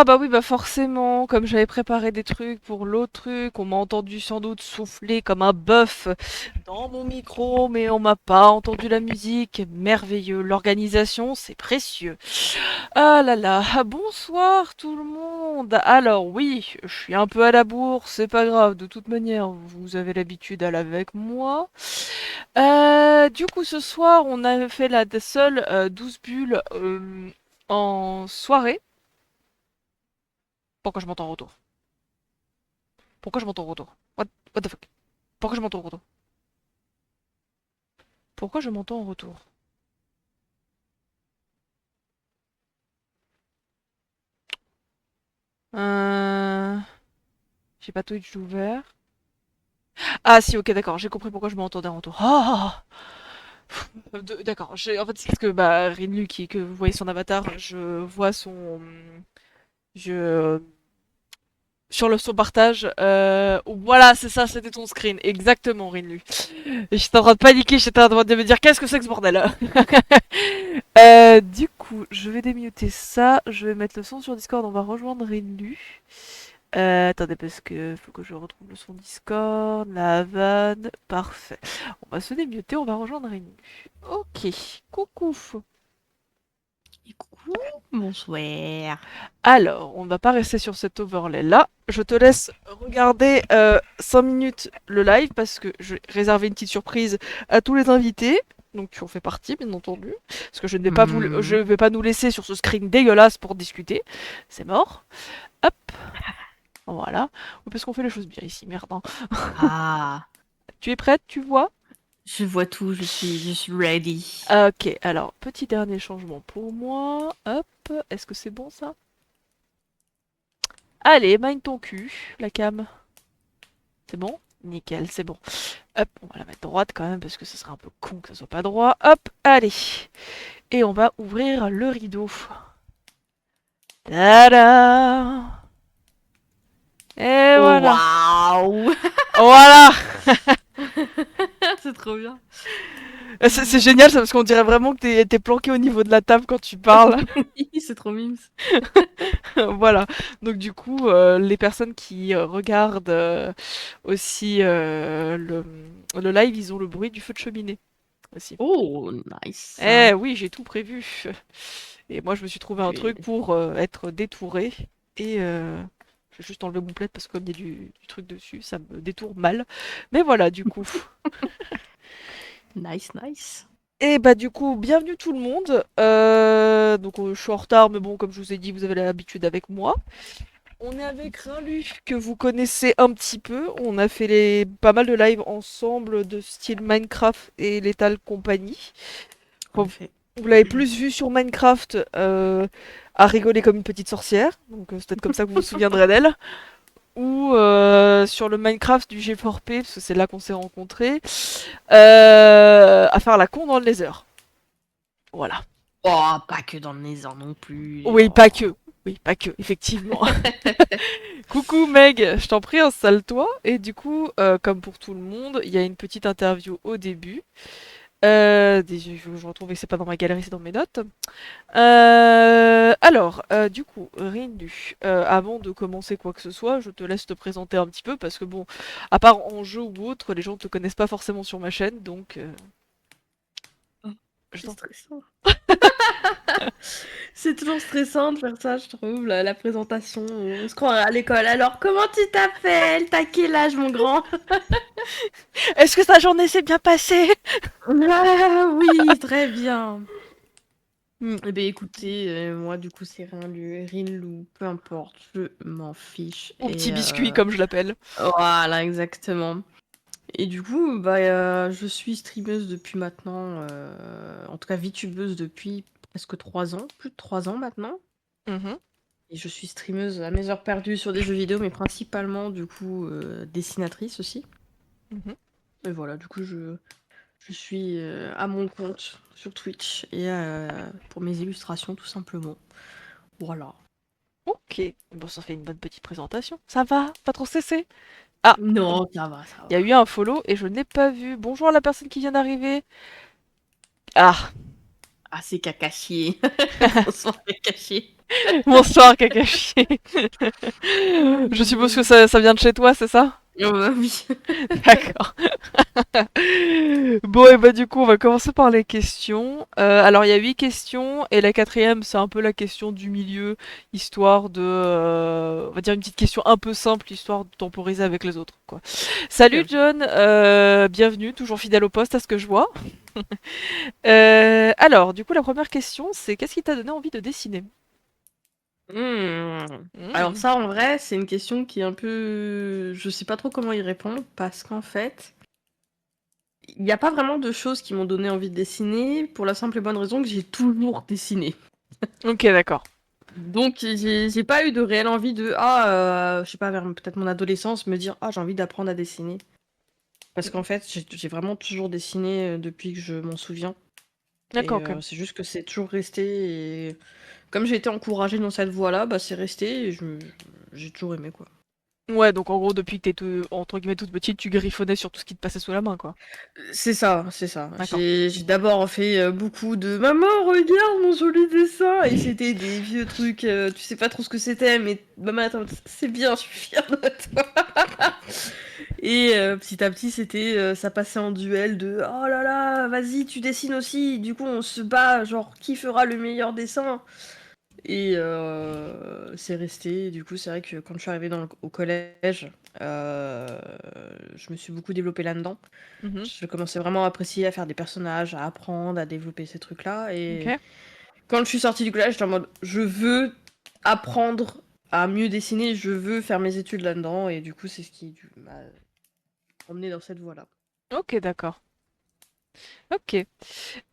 Ah bah oui, bah forcément, comme j'avais préparé des trucs pour l'autre truc, on m'a entendu sans doute souffler comme un bœuf dans mon micro, mais on m'a pas entendu la musique. Merveilleux, l'organisation, c'est précieux. Ah là là, ah, bonsoir tout le monde. Alors oui, je suis un peu à la bourre, c'est pas grave, de toute manière, vous avez l'habitude d'aller avec moi. Du coup, ce soir, on a fait la seule 12 bulles en soirée. Pourquoi je m'entends en retour? Pourquoi je m'entends en retour? What the fuck? Pourquoi je m'entends en retour? Pourquoi je m'entends en retour? Euh... J'ai pas Twitch ouvert. Ah si, ok, d'accord, j'ai compris pourquoi je m'entendais en retour. Ah d'accord, en fait c'est parce que bah, Rinlu, que vous voyez son avatar, je vois son... Je... Sur son partage, voilà, c'est ça, c'était ton screen, exactement, Rinlu. Et j'étais en train de paniquer, j'étais en train de me dire qu'est-ce que c'est que ce bordel. Du coup, je vais démuter ça, je vais mettre le son sur Discord, on va rejoindre Rinlu. Attendez, parce que faut que je retrouve le son Discord, la vanne, parfait. On va se démuter, on va rejoindre Rinlu. Ok, coucou. Et coucou, bonsoir. Alors, on ne va pas rester sur cet overlay là. Je te laisse regarder 5 minutes le live parce que je vais réserver une petite surprise à tous les invités. Donc tu en fais partie, bien entendu. Parce que je Hmm. vais pas nous laisser sur ce screen dégueulasse pour discuter. C'est mort. Hop, voilà. Ou parce qu'on fait les choses bien ici, merde, hein. Ah, Tu es prête, tu vois? je vois tout, je suis ready. Ok, alors, petit dernier changement pour moi. Hop, est-ce que c'est bon ça? Allez, mine ton cul, la cam. C'est bon? Nickel, c'est bon. Hop, on va la mettre droite quand même parce que ce serait un peu con que ça soit pas droit. Hop, allez. Et on va ouvrir le rideau. Tada! Et voilà. Waouh! Voilà! C'est trop bien. C'est génial ça parce qu'on dirait vraiment que t'es planqué au niveau de la table quand tu parles. C'est trop mimes. Voilà. Donc du coup, les personnes qui regardent aussi le live, ils ont le bruit du feu de cheminée aussi. Oh, nice. Eh oui, j'ai tout prévu. Et moi, je me suis trouvé un truc Puis- pour être détouré. Et je vais juste enlever mon plaid parce que comme il y a du truc dessus, ça me détourne mal. Mais voilà, du coup. Nice, nice. Et bah du coup, bienvenue tout le monde. Donc je suis en retard, mais bon, comme je vous ai dit, vous avez l'habitude avec moi. On est avec Rinlu, que vous connaissez un petit peu. On a fait pas mal de lives ensemble de style Minecraft et Lethal Company. En Bon, effet. vous l'avez plus vu sur Minecraft à rigoler comme une petite sorcière, donc c'est peut-être comme ça que vous vous souviendrez d'elle. Ou sur le Minecraft du G4P, parce que c'est là qu'on s'est rencontrés, à faire la con dans le Nether. Voilà. Oh, pas que dans le Nézan non plus. Oui, pas Oh. que. Oui, pas que, effectivement. Coucou Meg, je t'en prie, installe-toi. Et du coup, comme pour tout le monde, il y a une petite interview au début. Je retrouve que c'est pas dans ma galerie, c'est dans mes notes. Alors, du coup, Rindu, avant de commencer quoi que ce soit, je te laisse te présenter un petit peu parce que bon, à part en jeu ou autre, les gens te connaissent pas forcément sur ma chaîne, donc je C'est t'en prie. stressant. C'est toujours stressant de faire ça, je trouve, la présentation. On se croirait à l'école. Alors, comment tu t'appelles? T'as quel âge, mon grand? Est-ce que ta journée s'est bien passée? Ah oui, très bien. Hmm. Eh bien, écoutez, moi, du coup, c'est Rinlou, peu importe, je m'en fiche. Ou petit Et biscuit comme je l'appelle. voilà, exactement. Et du coup, bah, je suis streameuse depuis maintenant, en tout cas VTubeuse depuis presque 3 ans, plus de 3 ans maintenant. Mhm, Et je suis streameuse à mes heures perdues sur des jeux vidéo, mais principalement, du coup, dessinatrice aussi. mhm. Et voilà, du coup, je suis à mon compte sur Twitch et pour mes illustrations, tout simplement. Voilà. Ok, bon, ça fait une bonne petite présentation. Ça va? Pas trop stressé? Ah, Non, ça va, ça il y a va. eu un follow et je n'ai pas vu. Bonjour à la personne qui vient d'arriver. Ah, Ah, c'est Kakashi. Bonsoir, Kakashi. Bonsoir, Kakashi. Je suppose que ça vient de chez toi, c'est ça? Oh, bah oui. D'accord. Bon, et bah du coup, on va commencer par les questions. Alors, il y a 8 questions, et la quatrième, c'est un peu la question du milieu, histoire de... on va dire une petite question un peu simple, histoire de temporiser avec les autres, quoi. Salut Ok. John, bienvenue, toujours fidèle au poste à ce que je vois. Alors, du coup, la première question, c'est qu'est-ce qui t'a donné envie de dessiner? Hmm. Alors Hmm. ça, en vrai, c'est une question qui est un peu... Je sais pas trop comment y répondre, parce qu'en fait, il n'y a pas vraiment de choses qui m'ont donné envie de dessiner, pour la simple et bonne raison que j'ai toujours dessiné. Ok, d'accord. Donc j'ai pas eu de réelle envie de... Ah, je sais pas, vers peut-être mon adolescence, me dire, ah, j'ai envie d'apprendre à dessiner. Parce qu'en fait, j'ai vraiment toujours dessiné depuis que je m'en souviens. D'accord, Et ok. c'est juste que c'est toujours resté. Et comme j'ai été encouragée dans cette voie-là, bah c'est resté et j'ai toujours aimé quoi. Ouais, donc en gros, depuis que t'es entre guillemets toute petite, tu griffonnais sur tout ce qui te passait sous la main, quoi. C'est ça, c'est ça. D'accord. J'ai d'abord fait beaucoup de Maman, regarde mon joli dessin! Et c'était des vieux trucs, tu sais pas trop ce que c'était, mais maman, attends, c'est bien, je suis fière de toi! Et petit à petit, c'était, ça passait en duel de oh là là, vas-y, tu dessines aussi! Du coup, on se bat, genre, qui fera le meilleur dessin? Et c'est resté. Du coup, c'est vrai que quand je suis arrivée au collège, euh, je me suis beaucoup développée là-dedans. Mhm. Je commençais vraiment à apprécier, à faire des personnages, à apprendre, à développer ces trucs-là. Et Ok. quand je suis sortie du collège, j'étais en mode, je veux apprendre à mieux dessiner, je veux faire mes études là-dedans. Et du coup, c'est ce qui m'a emmené dans cette voie-là. Ok, d'accord. Ok.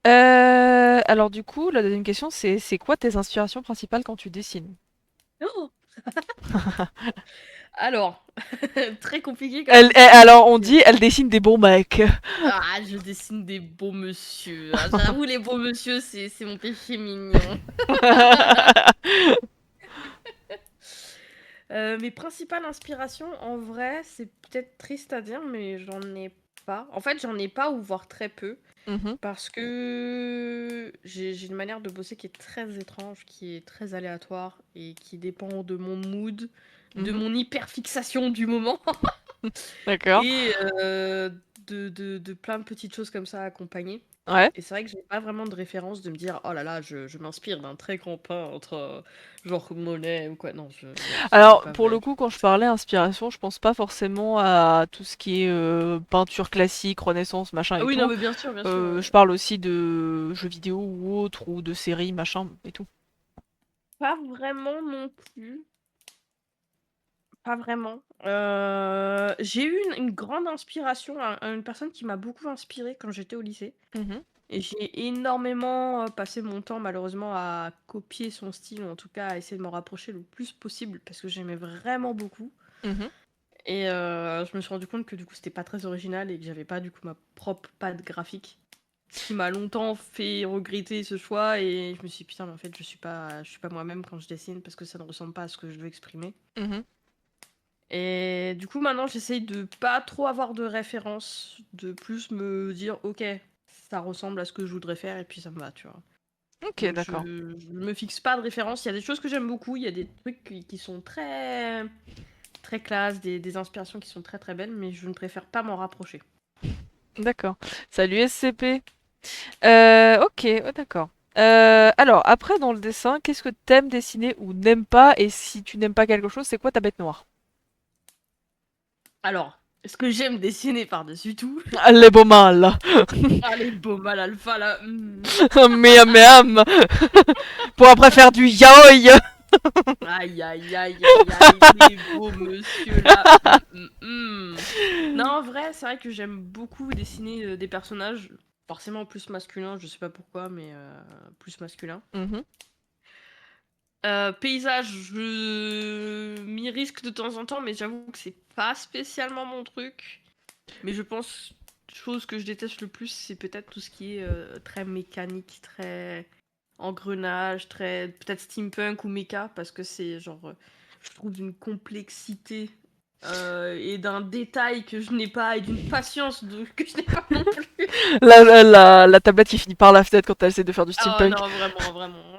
Alors du coup, la deuxième question, c'est quoi tes inspirations principales quand tu dessines? Oh. Alors, très compliqué comme question. Alors on dit, elle dessine des bons mecs. Ah, je dessine des beaux monsieur. Ah, j'avoue, les beaux monsieur, c'est mon péché mignon. Mes principales inspirations, en vrai, c'est peut-être triste à dire, mais j'en ai pas. En fait, j'en ai pas ou voire très peu. Mhm, Parce que j'ai une manière de bosser qui est très étrange, qui est très aléatoire et qui dépend de mon mood, de mhm. mon hyperfixation du moment D'accord. et de plein de petites choses comme ça accompagnées. Ouais. Et c'est vrai que j'ai pas vraiment de référence de me dire oh là là, je m'inspire d'un très grand peintre, genre Monet ou quoi. Non, non, c'est Alors pas pour le vrai. coup, quand je parlais inspiration, je pense pas forcément à tout ce qui est peinture classique, Renaissance, machin Ah et oui, non, tout. mais bien sûr. Je parle aussi de jeux vidéo ou autres, ou de séries, machin et tout. Pas vraiment non plus. Pas vraiment. J'ai eu une grande inspiration à une personne qui m'a beaucoup inspirée quand j'étais au lycée. Mhm, Et j'ai énormément passé mon temps, malheureusement, à copier son style, ou en tout cas à essayer de m'en rapprocher le plus possible, parce que j'aimais vraiment beaucoup. mhm. Et je me suis rendu compte que du coup, c'était pas très original et que j'avais pas du coup ma propre patte graphique. Ce qui m'a longtemps fait regretter ce choix. Et je me suis dit, putain, mais en fait, je suis pas moi-même quand je dessine parce que ça ne ressemble pas à ce que je veux exprimer. Mhm. Et du coup, maintenant, j'essaye de pas trop avoir de référence, de plus me dire, ok, ça ressemble à ce que je voudrais faire, et puis ça me va, tu vois. Ok, Donc, d'accord. je me fixe pas de référence. Il y a des choses que j'aime beaucoup, il y a des trucs qui sont très classe, des inspirations qui sont très très belles, mais je ne préfère pas m'en rapprocher. D'accord. Salut SCP. Ok, ouais, d'accord. Alors, après, dans le dessin, qu'est-ce que t'aimes dessiner ou n'aimes pas? Et si tu n'aimes pas quelque chose, c'est quoi ta bête noire? Alors, ce que j'aime dessiner par-dessus tout, Les beaux mâles. ah, les beaux mal alpha là. Miam miam. Pour après faire du yaoi. Aïe, aïe, aïe, aïe, aïe, les beaux monsieur là. Non, en vrai, c'est vrai que j'aime beaucoup dessiner des personnages, forcément plus masculins, je sais pas pourquoi, mais plus masculins. Mhm, Paysage, je m'y risque de temps en temps, mais j'avoue que c'est pas spécialement mon truc. Mais je pense, chose que je déteste le plus, c'est peut-être tout ce qui est très mécanique, très engrenage, très peut-être steampunk ou méca, parce que c'est genre, je trouve d'une complexité et d'un détail que je n'ai pas et d'une patience que je n'ai pas non plus. La tablette qui finit par la fenêtre quand elle essaie de faire du Ah steampunk. non, vraiment, vraiment.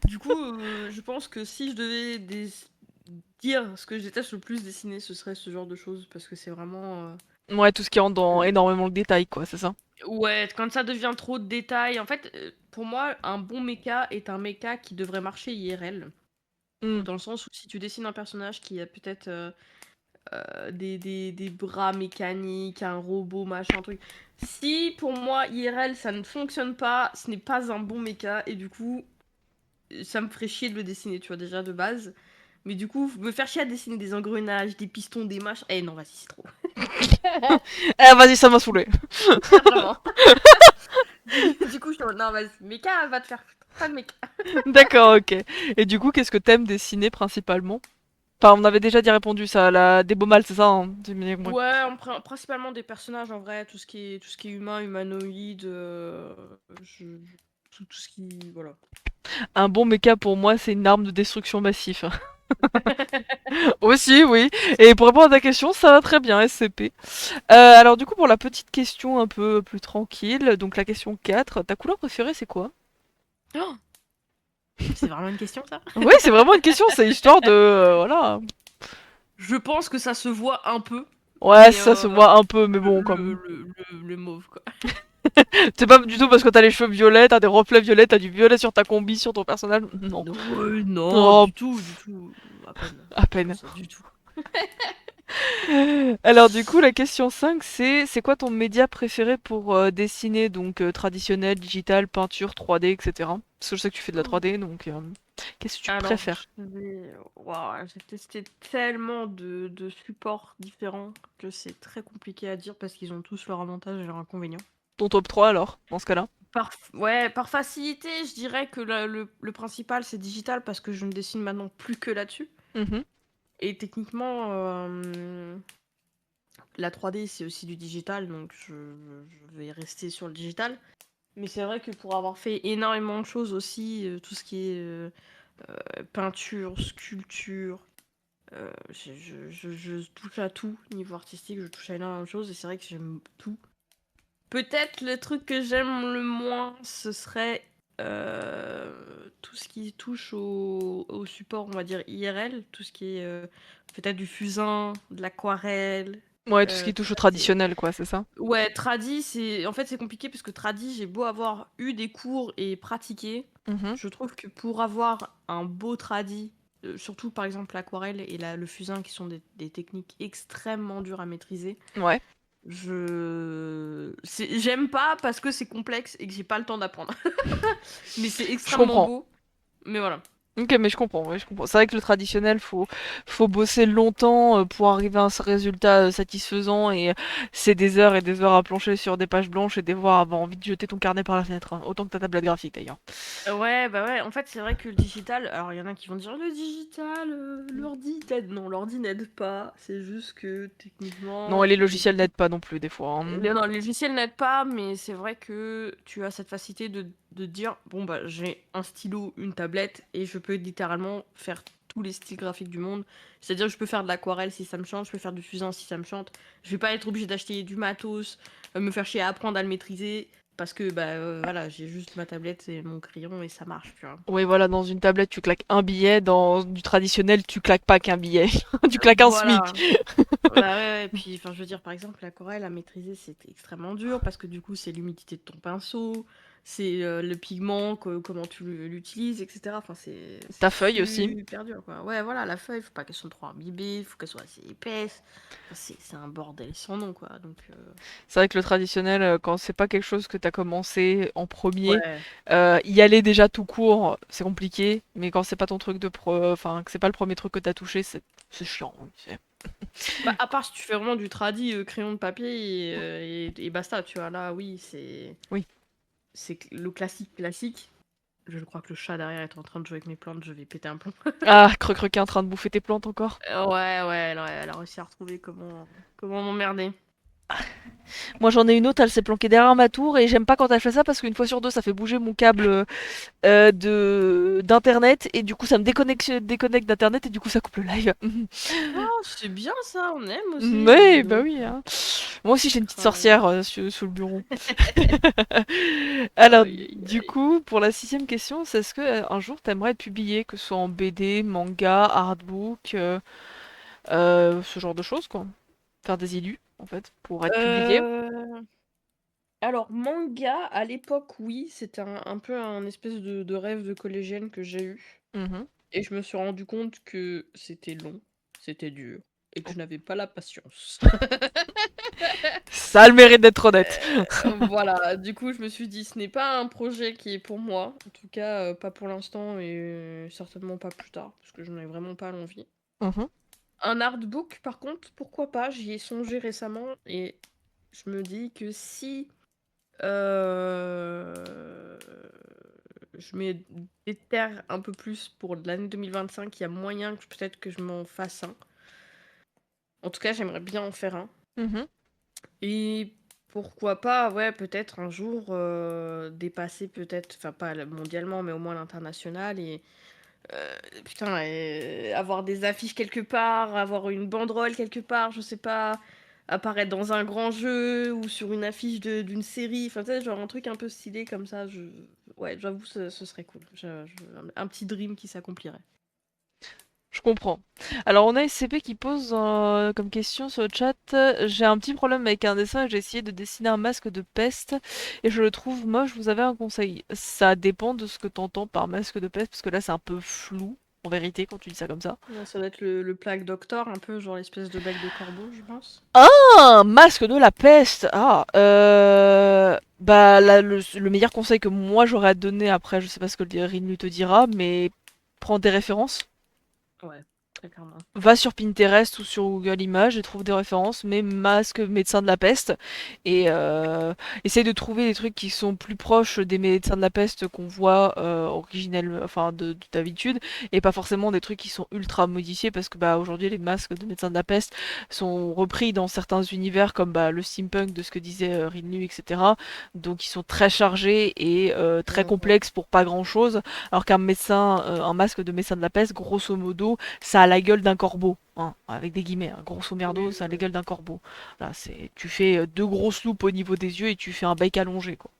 Du coup, je pense que si je devais dire ce que je déteste le plus dessiner, ce serait ce genre de choses parce que c'est vraiment. Ouais, tout ce qui rentre dans Le- énormément de détails, quoi, c'est ça? Ouais, quand ça devient trop de détails. En fait, pour moi, un bon mecha est un mecha qui devrait marcher IRL. Hmm. Dans le sens où si tu dessines un personnage qui a peut-être des bras mécaniques, un robot, machin, truc. Si pour moi, IRL, ça ne fonctionne pas, ce n'est pas un bon mecha, et du coup, ça me ferait chier de le dessiner, tu vois, déjà de base. Mais du coup, me faire chier à dessiner des engrenages, des pistons, des machins. Eh non, vas-y, c'est trop. Eh, vas-y, ça m'a saoulé. Vraiment. Du coup, je suis en mode, non, vas-y, mecha, va te faire foutre. Pas de mecha. D'accord, ok. Et du coup, qu'est-ce que t'aimes dessiner principalement? Enfin, on avait déjà dit répondu ça, la des beaux mâles, c'est ça, hein? J'ai bien compris. Ouais, principalement des personnages en vrai, tout ce qui est humain, humanoïde, tout ce qui. Voilà. Un bon mecha pour moi, c'est une arme de destruction massif. Aussi, oui. Et pour répondre à ta question, ça va très bien, SCP. Alors du coup, pour la petite question un peu plus tranquille, donc la question 4, ta couleur préférée, c'est quoi? Oh, c'est vraiment une question, ça? Oui, c'est vraiment une question, c'est histoire de... voilà. Je pense que ça se voit un peu, Ouais, mais ça se voit un peu, mais bon, comme... le mauve, quoi. C'est pas du tout parce que t'as les cheveux violets, t'as des reflets violets, t'as du violet sur ta combi, sur ton personnage. Non. Non, Oh, du tout, du tout. À peine. à C'est pas peine. ça, du tout. Alors du coup, la question 5, c'est quoi ton média préféré pour dessiner, donc traditionnel, digital, peinture, 3D, etc. Parce que je sais que tu fais de la 3D, donc qu'est-ce que tu Alors, préfères? waouh, j'ai testé tellement de supports différents que c'est très compliqué à dire parce qu'ils ont tous leurs avantages et leurs inconvénients. Ton top 3 alors, dans ce cas-là? Ouais, par facilité, je dirais que le principal c'est digital parce que je ne dessine maintenant plus que là-dessus. Mhm. Et techniquement, la 3D c'est aussi du digital, donc je vais rester sur le digital. Mais c'est vrai que pour avoir fait énormément de choses aussi, tout ce qui est peinture, sculpture, je touche à tout niveau artistique, je touche à énormément de choses et c'est vrai que j'aime tout. Peut-être le truc que j'aime le moins, ce serait tout ce qui touche au support, on va dire IRL, tout ce qui est peut-être du fusain, de l'aquarelle, Ouais, tout ce qui tout touche au ça. traditionnel, quoi, c'est ça? Ouais, tradi, en fait c'est compliqué parce que tradi, j'ai beau avoir eu des cours et pratiqué, Mhm. je trouve que pour avoir un beau tradi, surtout par exemple l'aquarelle et le fusain qui sont des techniques extrêmement dures à maîtriser, Ouais, j'aime pas parce que c'est complexe et que j'ai pas le temps d'apprendre. Mais c'est je extrêmement comprends. beau. Mais voilà. Ok, mais je comprends, ouais, je comprends. C'est vrai que le traditionnel, faut bosser longtemps pour arriver à un résultat satisfaisant et c'est des heures et des heures à plancher sur des pages blanches et des fois avoir envie de jeter ton carnet par la fenêtre, hein. Autant que ta tablette graphique d'ailleurs. Ouais, bah ouais, en fait, c'est vrai que le digital, alors il y en a qui vont dire le digital, l'ordi t'aide. Non, l'ordi n'aide pas. C'est juste que Non, techniquement, et les logiciels n'aident pas non plus des fois, hein. Non, les logiciels n'aident pas, mais c'est vrai que tu as cette facilité de dire bon, bah j'ai un stylo, une tablette et je peux littéralement faire tous les styles graphiques du monde. C'est-à-dire que je peux faire de l'aquarelle si ça me chante, je peux faire du fusain si ça me chante. Je vais pas être obligé d'acheter du matos, me faire chier à apprendre à le maîtriser parce que bah voilà, j'ai juste ma tablette et mon crayon et ça marche, tu vois. Oui, voilà, dans une tablette, tu claques un billet, dans du traditionnel, tu claques pas qu'un billet. Tu claques un SMIC. Voilà. Bah ouais, et puis enfin je veux dire par exemple l'aquarelle à maîtriser c'est extrêmement dur parce que du coup c'est l'humidité de ton pinceau, c'est le pigment, comment tu l'utilises, etc. Enfin c'est Ta feuille aussi. super dur quoi. Ouais voilà la feuille, faut pas qu'elle soit trop imbibée, faut qu'elle soit assez épaisse. Enfin, c'est un bordel sans nom quoi. Donc C'est vrai que le traditionnel, quand c'est pas quelque chose que t'as commencé en premier, ouais. y aller déjà tout court, c'est compliqué. Mais quand c'est pas ton truc de enfin, que c'est pas le premier truc que t'as touché, c'est chiant, oui, Bah à part si tu fais vraiment du tradi crayon de papier et basta, tu vois là oui Oui. c'est le classique. Je crois que le chat derrière est en train de jouer avec mes plantes, je vais péter un plomb. Ah, Croc est en train de bouffer tes plantes encore. Ouais, elle a réussi à retrouver comment m'emmerder. Moi j'en ai une autre, elle s'est planquée derrière ma tour et j'aime pas quand elle fait ça parce qu'une fois sur deux ça fait bouger mon câble de d'internet et du coup ça me déconnecte d'internet et du coup ça coupe le live. Oh, c'est bien ça, on aime aussi, dis Mais bah donc. oui, hein. Moi aussi j'ai une petite Aïe, sorcière sous le bureau. Alors aïe, du aïe. coup pour la sixième question, c'est est-ce que un jour t'aimerais être publié, que ce soit en BD, manga, artbook, ce genre de choses quoi. Faire des illus en fait pour être publié. Euh, Alors, manga, à l'époque, oui, c'était un peu un espèce de rêve de collégienne que j'ai eu. Mhm. Et je me suis rendu compte que c'était long, c'était dur, et que je n'avais pas la patience. Ça a le mérite d'être honnête. Voilà, du coup, je me suis dit, ce n'est pas un projet qui est pour moi. En tout cas, pas pour l'instant, et certainement pas plus tard, parce que je n'en ai vraiment pas l'envie. Mhm. Un artbook, par contre, pourquoi pas? J'y ai songé récemment, et je me dis que si euh, je mets des terres un peu plus pour l'année 2025, il y a moyen que peut-être que je m'en fasse un. En tout cas, j'aimerais bien en faire un. Mhm. Et pourquoi pas, ouais, peut-être un jour dépasser peut-être, enfin pas mondialement, mais au moins l'international et putain, et avoir des affiches quelque part, avoir une banderole quelque part, je sais pas, apparaître dans un grand jeu ou sur une affiche d'une série, enfin tu sais, genre un truc un peu stylé comme ça, ouais, j'avoue, ce serait cool. Un petit dream qui s'accomplirait. Je comprends. Alors, on a SCP qui pose comme question sur le chat. J'ai un petit problème avec un dessin et j'ai essayé de dessiner un masque de peste et je le trouve moche. Vous avez un conseil? Ça dépend de ce que t'entends par masque de peste parce que là, c'est un peu flou en vérité quand tu dis ça comme ça. Ouais, ça doit être le plague doctor, un peu genre l'espèce de bec de corbeau, je pense. Ah, un masque de la peste! Ah, bah, le meilleur conseil que moi j'aurais à te donner après, je sais pas ce que le Rinlu te dira, mais prends des références. Ouais, très clairement. Va sur Pinterest ou sur Google Images et trouve des références, mets masque médecin de la peste et essaye de trouver des trucs qui sont plus proches des médecins de la peste qu'on voit originels, enfin d'habitude, et pas forcément des trucs qui sont ultra modifiés parce que bah aujourd'hui les masques de médecins de la peste sont repris dans certains univers comme bah, le steampunk de ce que disait Rinlu, etc. Donc ils sont très chargés et très Mhm. complexes pour pas grand chose, alors qu'un médecin, un masque de médecin de la peste, grosso modo ça a la gueule d'un corbeau, hein, avec des guillemets, hein. Grosso merdo, Oui, ça a la oui. gueule d'un corbeau. Là, c'est, tu fais deux grosses loupes au niveau des yeux et tu fais un bec allongé, quoi.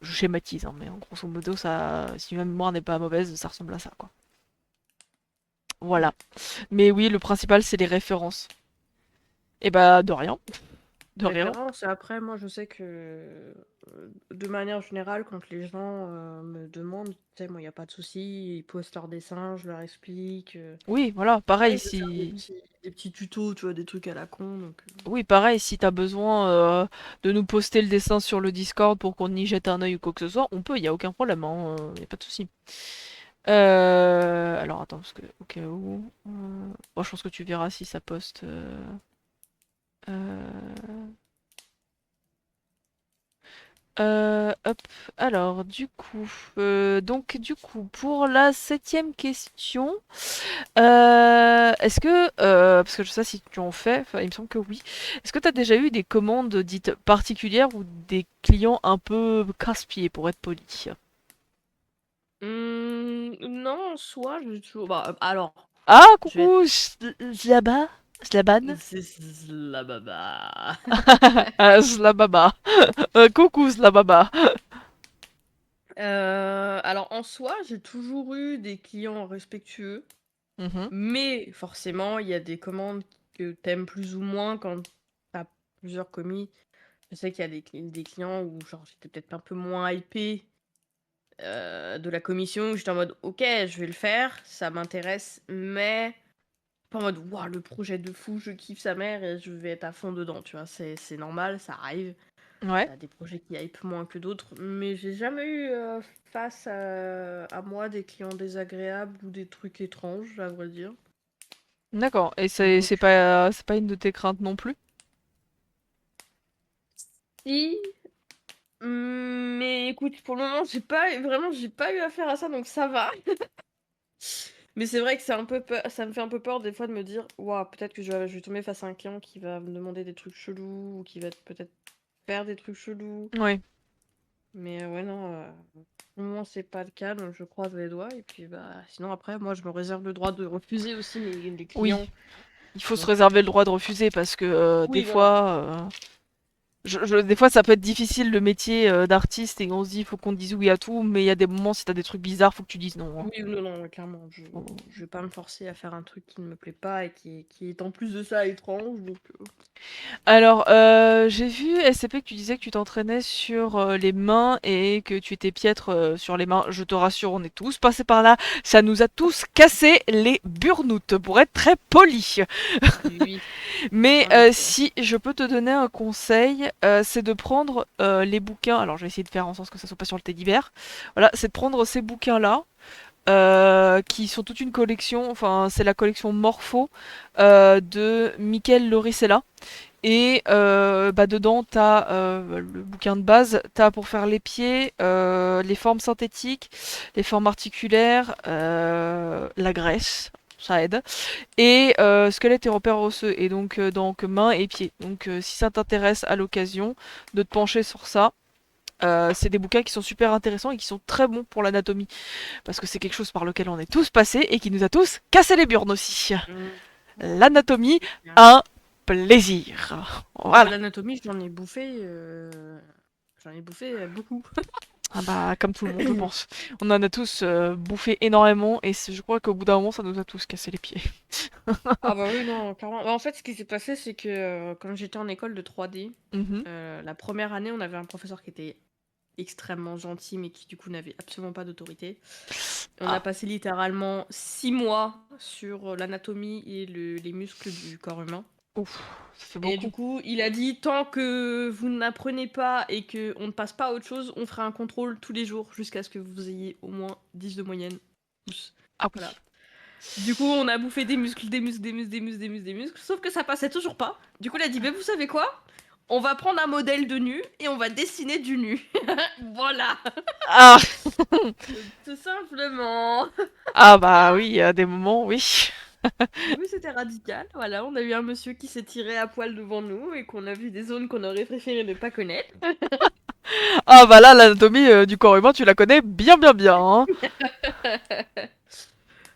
Je schématise, hein, mais grosso modo, ça, si ma mémoire n'est pas mauvaise, ça ressemble à ça, quoi. Voilà. Mais oui, le principal, c'est les références. Et bah, de rien, de rien. Référence. Et après, moi, je sais que de manière générale, quand les gens me demandent, tu sais, moi, il n'y a pas de souci, ils postent leurs dessins, je leur explique. Oui, voilà, pareil, J'arrive de faire si, des petits tutos, tu vois, des trucs à la con. Donc, oui, pareil, si t'as besoin de nous poster le dessin sur le Discord pour qu'on y jette un œil ou quoi que ce soit, on peut, y a aucun problème, hein, y a pas de souci. Alors attends, parce que au cas où, bon, je pense que tu verras si ça poste. Euh, hop. Alors donc du coup, pour la septième question, est-ce que, parce que je sais pas si tu en fais, enfin, il me semble que oui. Est-ce que tu as déjà eu des commandes dites particulières ou des clients un peu casse-pieds pour être poli? non, en soi, je toujours. Bah, alors, Ah, je vais être. coucou, Zlaba, Zlaban. C'est la baba. Ah, Zlababa. Coucou Zlababa. Alors, en soi, j'ai toujours eu des clients respectueux. Mhm. Mais forcément, il y a des commandes que t'aimes plus ou moins quand t'as plusieurs commis. Je sais qu'il y a des clients où genre j'étais peut-être un peu moins hypée de la commission, où j'étais en mode ok, je vais le faire, ça m'intéresse, mais pas en mode waouh, le projet de fou, je kiffe sa mère et je vais être à fond dedans, tu vois, c'est normal, ça arrive. Ouais. T'as des projets qui hype moins que d'autres, mais j'ai jamais eu face à moi des clients désagréables ou des trucs étranges, à vrai dire. D'accord. Et Donc, c'est pas une de tes craintes non plus? si. Mais écoute, pour le moment, j'ai pas eu affaire à ça, donc ça va. Mais c'est vrai que c'est un peu ça me fait un peu peur des fois de me dire, waouh, peut-être que je vais tomber face à un client qui va me demander des trucs chelous ou qui va peut-être faire des trucs chelous. Ouais. Mais ouais, non, pour le moment, c'est pas le cas, donc je croise les doigts. Et puis, bah, sinon, après, moi, je me réserve le droit de refuser aussi les Oui. clients. Il faut se Donc, réserver le droit de refuser parce que des oui, voilà. fois, des fois, ça peut être difficile le métier d'artiste et on se dit, il faut qu'on dise oui à tout, mais il y a des moments, si t'as des trucs bizarres, faut que tu dises non, hein. Oui, non, non, clairement, Faut- je vais pas me forcer à faire un truc qui ne me plaît pas et qui est en plus de ça étrange. Donc, Alors, j'ai vu SCP que tu disais que tu t'entraînais sur les mains et que tu étais piètre sur les mains. Je te rassure, on est tous passés par là. Ça nous a tous cassé les burnoutes, pour être très poli. oui, Mais en effet. si je peux te donner un conseil, c'est de prendre les bouquins. Alors, je vais essayer de faire en sorte que ça soit pas sur le teddy bear. Voilà, c'est de prendre ces bouquins-là. Qui sont toute une collection, enfin c'est la collection Morpho de Michael Loricella. Et bah, dedans, t'as le bouquin de base, t'as pour faire les pieds, les formes synthétiques, les formes articulaires, la graisse, ça aide, et squelette et repères osseux, et donc mains et pieds. Donc si ça t'intéresse à l'occasion de te pencher sur ça, c'est des bouquins qui sont super intéressants et qui sont très bons pour l'anatomie, parce que c'est quelque chose par lequel on est tous passés et qui nous a tous cassé les burnes aussi. Mm. L'anatomie, Bien. un plaisir. Ah bah, Voilà. l'anatomie, j'en ai bouffé beaucoup. Ah bah, comme tout le monde, je pense. On en a tous bouffé énormément et je crois qu'au bout d'un moment, ça nous a tous cassé les pieds. Ah bah oui, non, clairement. Bah, en fait, ce qui s'est passé, c'est que quand j'étais en école de 3D, Mhm. la première année, on avait un professeur qui était extrêmement gentil, mais qui du coup n'avait absolument pas d'autorité. On a Ah, passé littéralement 6 mois sur l'anatomie et les muscles du corps humain. ouf, ça fait Et du beaucoup. coup, il a dit, tant que vous n'apprenez pas et qu'on ne passe pas à autre chose, on fera un contrôle tous les jours jusqu'à ce que vous ayez au moins 10 de moyenne. Tous. Ah oui. Voilà. Du coup, on a bouffé des muscles, des muscles, des muscles, des muscles, des muscles, des muscles, sauf que ça passait toujours pas. Du coup, il a dit, bah, vous savez quoi? On va prendre un modèle de nu et on va dessiner du nu. Voilà. Ah, Tout simplement. ah bah oui, à des moments, oui. Au début, c'était radical. Voilà, on a eu un monsieur qui s'est tiré à poil devant nous et qu'on a vu des zones qu'on aurait préféré ne pas connaître. Ah bah là, l'anatomie du corps humain, tu la connais bien bien bien, hein.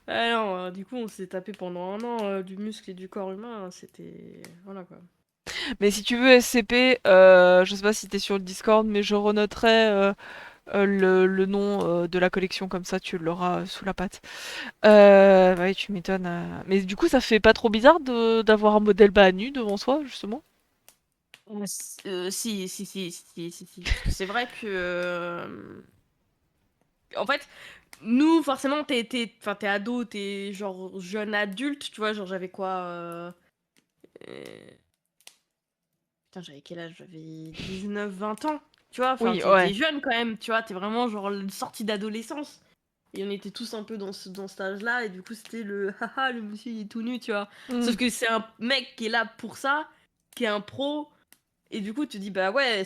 Ah non, du coup, on s'est tapé pendant un an du muscle et du corps humain. C'était. Voilà quoi. Mais si tu veux SCP, je sais pas si t'es sur le Discord, mais je renoterai le nom de la collection, comme ça tu l'auras sous la patte. Ouais, tu m'étonnes. Mais du coup, ça fait pas trop bizarre d'avoir un modèle bas à nu devant soi, justement? Si, si, si, si, si, si. Parce que c'est vrai que. En fait, nous, forcément, enfin, t'es ado, t'es genre jeune adulte, tu vois. Genre, j'avais quoi euh, Putain, j'avais quel âge? J'avais 19 20 ans. Tu vois, enfin, Oui, t'es ouais. jeune quand même, tu vois. T'es vraiment genre une sortie d'adolescence. Et on était tous un peu dans cet âge-là, et du coup, c'était le haha, le monsieur il est tout nu, tu vois. Hmm. Sauf que c'est un mec qui est là pour ça, qui est un pro, et du coup, tu te dis, bah ouais,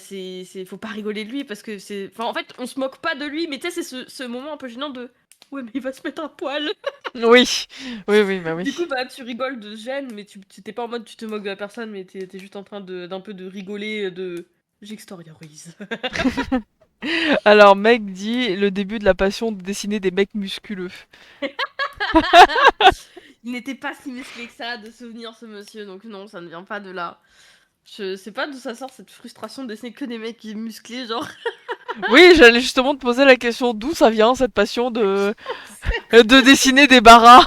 faut pas rigoler de lui parce que c'est. Enfin, en fait, on se moque pas de lui, mais tu sais, c'est ce moment un peu gênant de. Ouais, mais il va se mettre un poil. Oui, oui, oui, bah Du coup, oui. bah, tu rigoles de gêne, mais tu t'es pas en mode tu te moques de la personne, mais t'es juste en train d'un peu de rigoler, de. J'extériorise. Alors, mec dit le début de la passion de dessiner des mecs musculeux. Il n'était pas si musclé que ça, de souvenir ce monsieur, donc non, ça ne vient pas de là. Je sais pas d'où ça sort cette frustration de dessiner que des mecs musclés, genre. Oui, j'allais justement te poser la question d'où ça vient cette passion de dessiner des barras.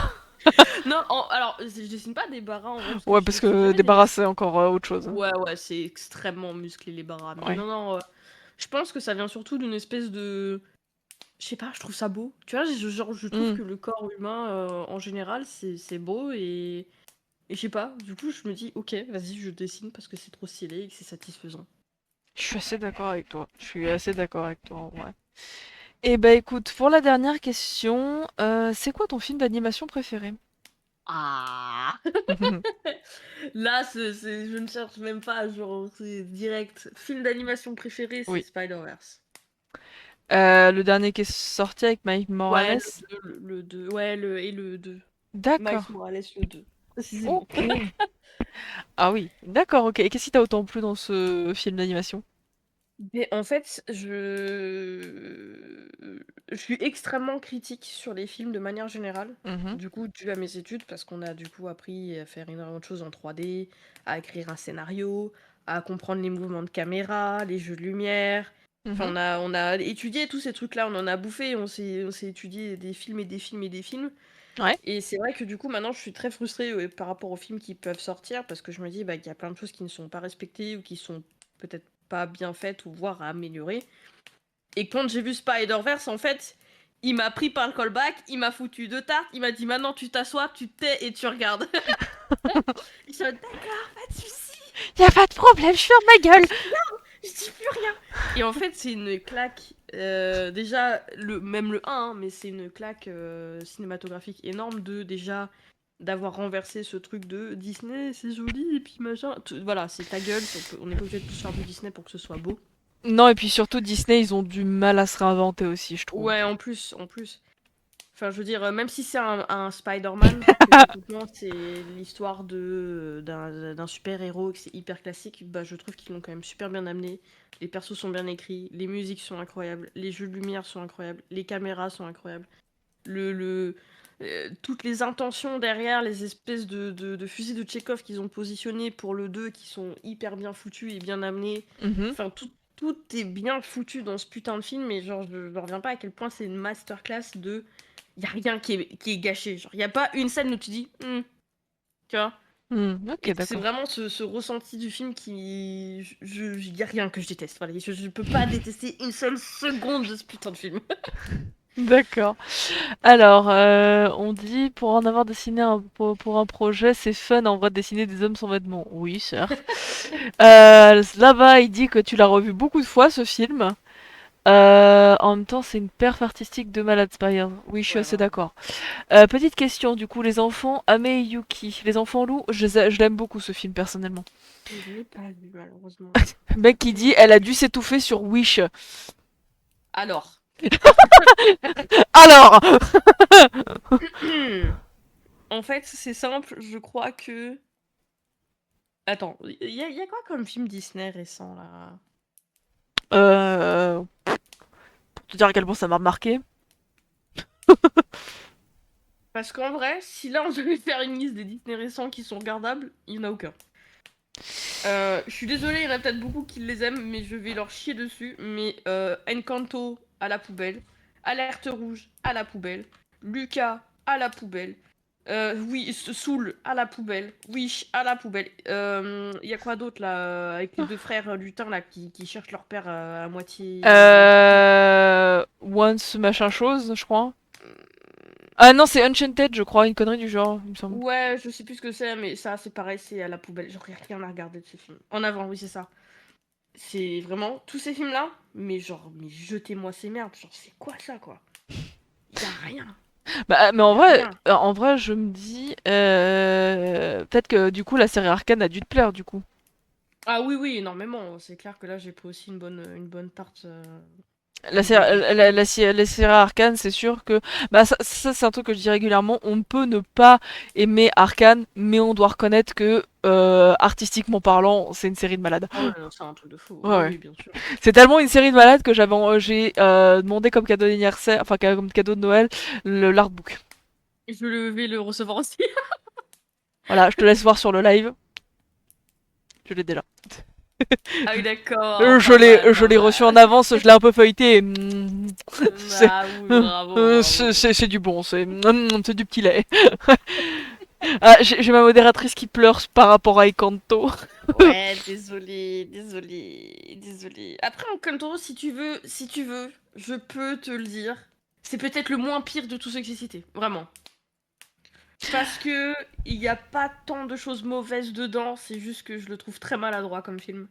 Non, alors, je dessine pas des baras en vrai, parce que Ouais, je parce me suis que jamais des dit. barras c'est encore autre chose, hein. Ouais, ouais, c'est extrêmement musclé les baras. Mais Ouais. non, non, je pense que ça vient surtout d'une espèce de. Je sais pas, je trouve ça beau. Tu vois, genre, je trouve Hmm. que le corps humain, en général, c'est beau et je sais pas. Du coup, je me dis, ok, vas-y, je dessine parce que c'est trop stylé et que c'est satisfaisant. Je suis assez d'accord avec toi. Je suis assez d'accord avec toi, en vrai. Eh ben écoute, pour la dernière question, c'est quoi ton film d'animation préféré? Ah! Là, je ne cherche même pas, genre, c'est direct. Film d'animation préféré, c'est Oui. Spider-Verse. Le dernier qui est sorti avec Mike Ouais, Morales. le 2, ouais, le 2. Miles D'accord. Morales, le 2, précisément. Ok. Ah oui, d'accord, ok. Et qu'est-ce qui t'a autant plu dans ce film d'animation? Mais en fait, je suis extrêmement critique sur les films de manière générale. Mhm, Du coup, dû à mes études, parce qu'on a du coup appris à faire énormément de choses en 3D, à écrire un scénario, à comprendre les mouvements de caméra, les jeux de lumière. Enfin, mhm. on a étudié tous ces trucs-là, on en a bouffé, on s'est étudié des films et des films et des films. Ouais. Et c'est vrai que du coup, maintenant, je suis très frustrée par rapport aux films qui peuvent sortir parce que je me dis bah, qu'il y a plein de choses qui ne sont pas respectées ou qui sont peut-être pas bien faites ou voire à améliorer. Et quand j'ai vu Spider-Verse, en fait, il m'a pris par le callback, il m'a foutu deux tartes, il m'a dit maintenant tu t'assois, tu te tais et tu regardes. Et je suis en mode, d'accord, pas de soucis, Y a pas de problème, je ferme ma gueule. je dis plus rien. Et en fait, c'est une claque. Déjà, même le 1, hein, mais c'est une claque cinématographique énorme de déjà d'avoir renversé ce truc de Disney, c'est joli, et puis machin. Voilà, c'est ta gueule, on n'est pas obligé de tous faire du Disney pour que ce soit beau. Non, et puis surtout, Disney, ils ont du mal à se réinventer aussi, je trouve. Ouais, en plus. Enfin, je veux dire, même si c'est un Spider-Man, que techniquement c'est l'histoire d'un super-héros et que c'est hyper classique, bah je trouve qu'ils l'ont quand même super bien amené. Les persos sont bien écrits, les musiques sont incroyables, les jeux de lumière sont incroyables, les caméras sont incroyables. Toutes les intentions derrière, les espèces de fusils de Tchekhov qu'ils ont positionnés pour le 2 qui sont hyper bien foutus et bien amenés. Mhm. Enfin, tout est bien foutu dans ce putain de film, et genre, je reviens pas à quel point c'est une masterclass de. Y a rien qui est gâché. Genre, y a pas une scène où tu dis. Tu vois. Ok, Et c'est d'accord. vraiment ce ressenti du film qui. Y a rien que je déteste. Voilà, je peux pas détester une seule seconde de ce putain de film. D'accord. Alors, on dit pour en avoir dessiné pour un projet, c'est fun en vrai de dessiner des hommes sans vêtements. Oui, certes. Là-bas, il dit que tu l'as revu beaucoup de fois ce film. En même temps, c'est une perf artistique de malade Spire. Oui, je suis Ouais, assez vraiment. d'accord. Petite question, du coup, les enfants, Ame et Yuki, les enfants loups, je l'aime beaucoup ce film personnellement. Je l'ai pas vu, malheureusement. Le mec qui dit, elle a dû s'étouffer sur Wish. Alors. Alors, En fait, c'est simple, je crois que. Attends, y a quoi comme film Disney récent là? euh, pour te dire à quel point ça m'a marqué. Parce qu'en vrai, si là on devait faire une liste des Disney récents qui sont regardables, il n'y en a aucun. Je suis désolée, il y en a peut-être beaucoup qui les aiment, mais je vais leur chier dessus. Mais Encanto à la poubelle, Alerte Rouge à la poubelle, Lucas à la poubelle, oui, Soul à la poubelle, Wish à la poubelle. Il y a quoi d'autre là avec les deux frères lutins là qui cherchent leur père à moitié torté. Once machin chose, je crois. Ah non, c'est Enchanted, je crois, une connerie du genre, il me semble. Ouais, je sais plus ce que c'est, mais ça c'est pareil, c'est à la poubelle. J'aurais rien à regarder de ce film. En avant, oui, c'est ça. C'est vraiment tous ces films-là, mais genre, mais jetez-moi ces merdes. Genre, c'est quoi ça, quoi? Y a rien. Bah, mais Y a rien. en vrai, je me dis, peut-être que du coup, la série Arcane a dû te plaire, du coup. Ah oui, oui, énormément. C'est clair que là, j'ai pris aussi une bonne tarte La, de, série- de film. les séries Arcane, c'est sûr que, bah, ça, c'est un truc que je dis régulièrement. On peut ne pas aimer Arcane, mais on doit reconnaître que, artistiquement parlant, c'est une série de malades. Ah ouais, non, c'est un truc de fou. Ouais, Oui, ouais. oui, bien sûr. C'est tellement une série de malades que j'ai demandé comme cadeau d'anniversaire, enfin comme cadeau de Noël, l'artbook. Et vais le recevoir aussi. Voilà, je te laisse voir sur le live. Je l'ai déjà. Ah oui, d'accord. Pas mal, Je pas l'ai reçu en mal. avance, je l'ai un peu feuilleté. Et, c'est, Ah oui, bravo, bravo. c'est du bon, c'est du petit lait. Ah, j'ai ma modératrice qui pleure par rapport à Encanto. Ouais, désolé, désolé, désolé. Après, en Kantoro, si tu veux, je peux te le dire. C'est peut-être le moins pire de tous ceux que j'ai cités, vraiment. Parce que il n'y a pas tant de choses mauvaises dedans, c'est juste que je le trouve très maladroit comme film.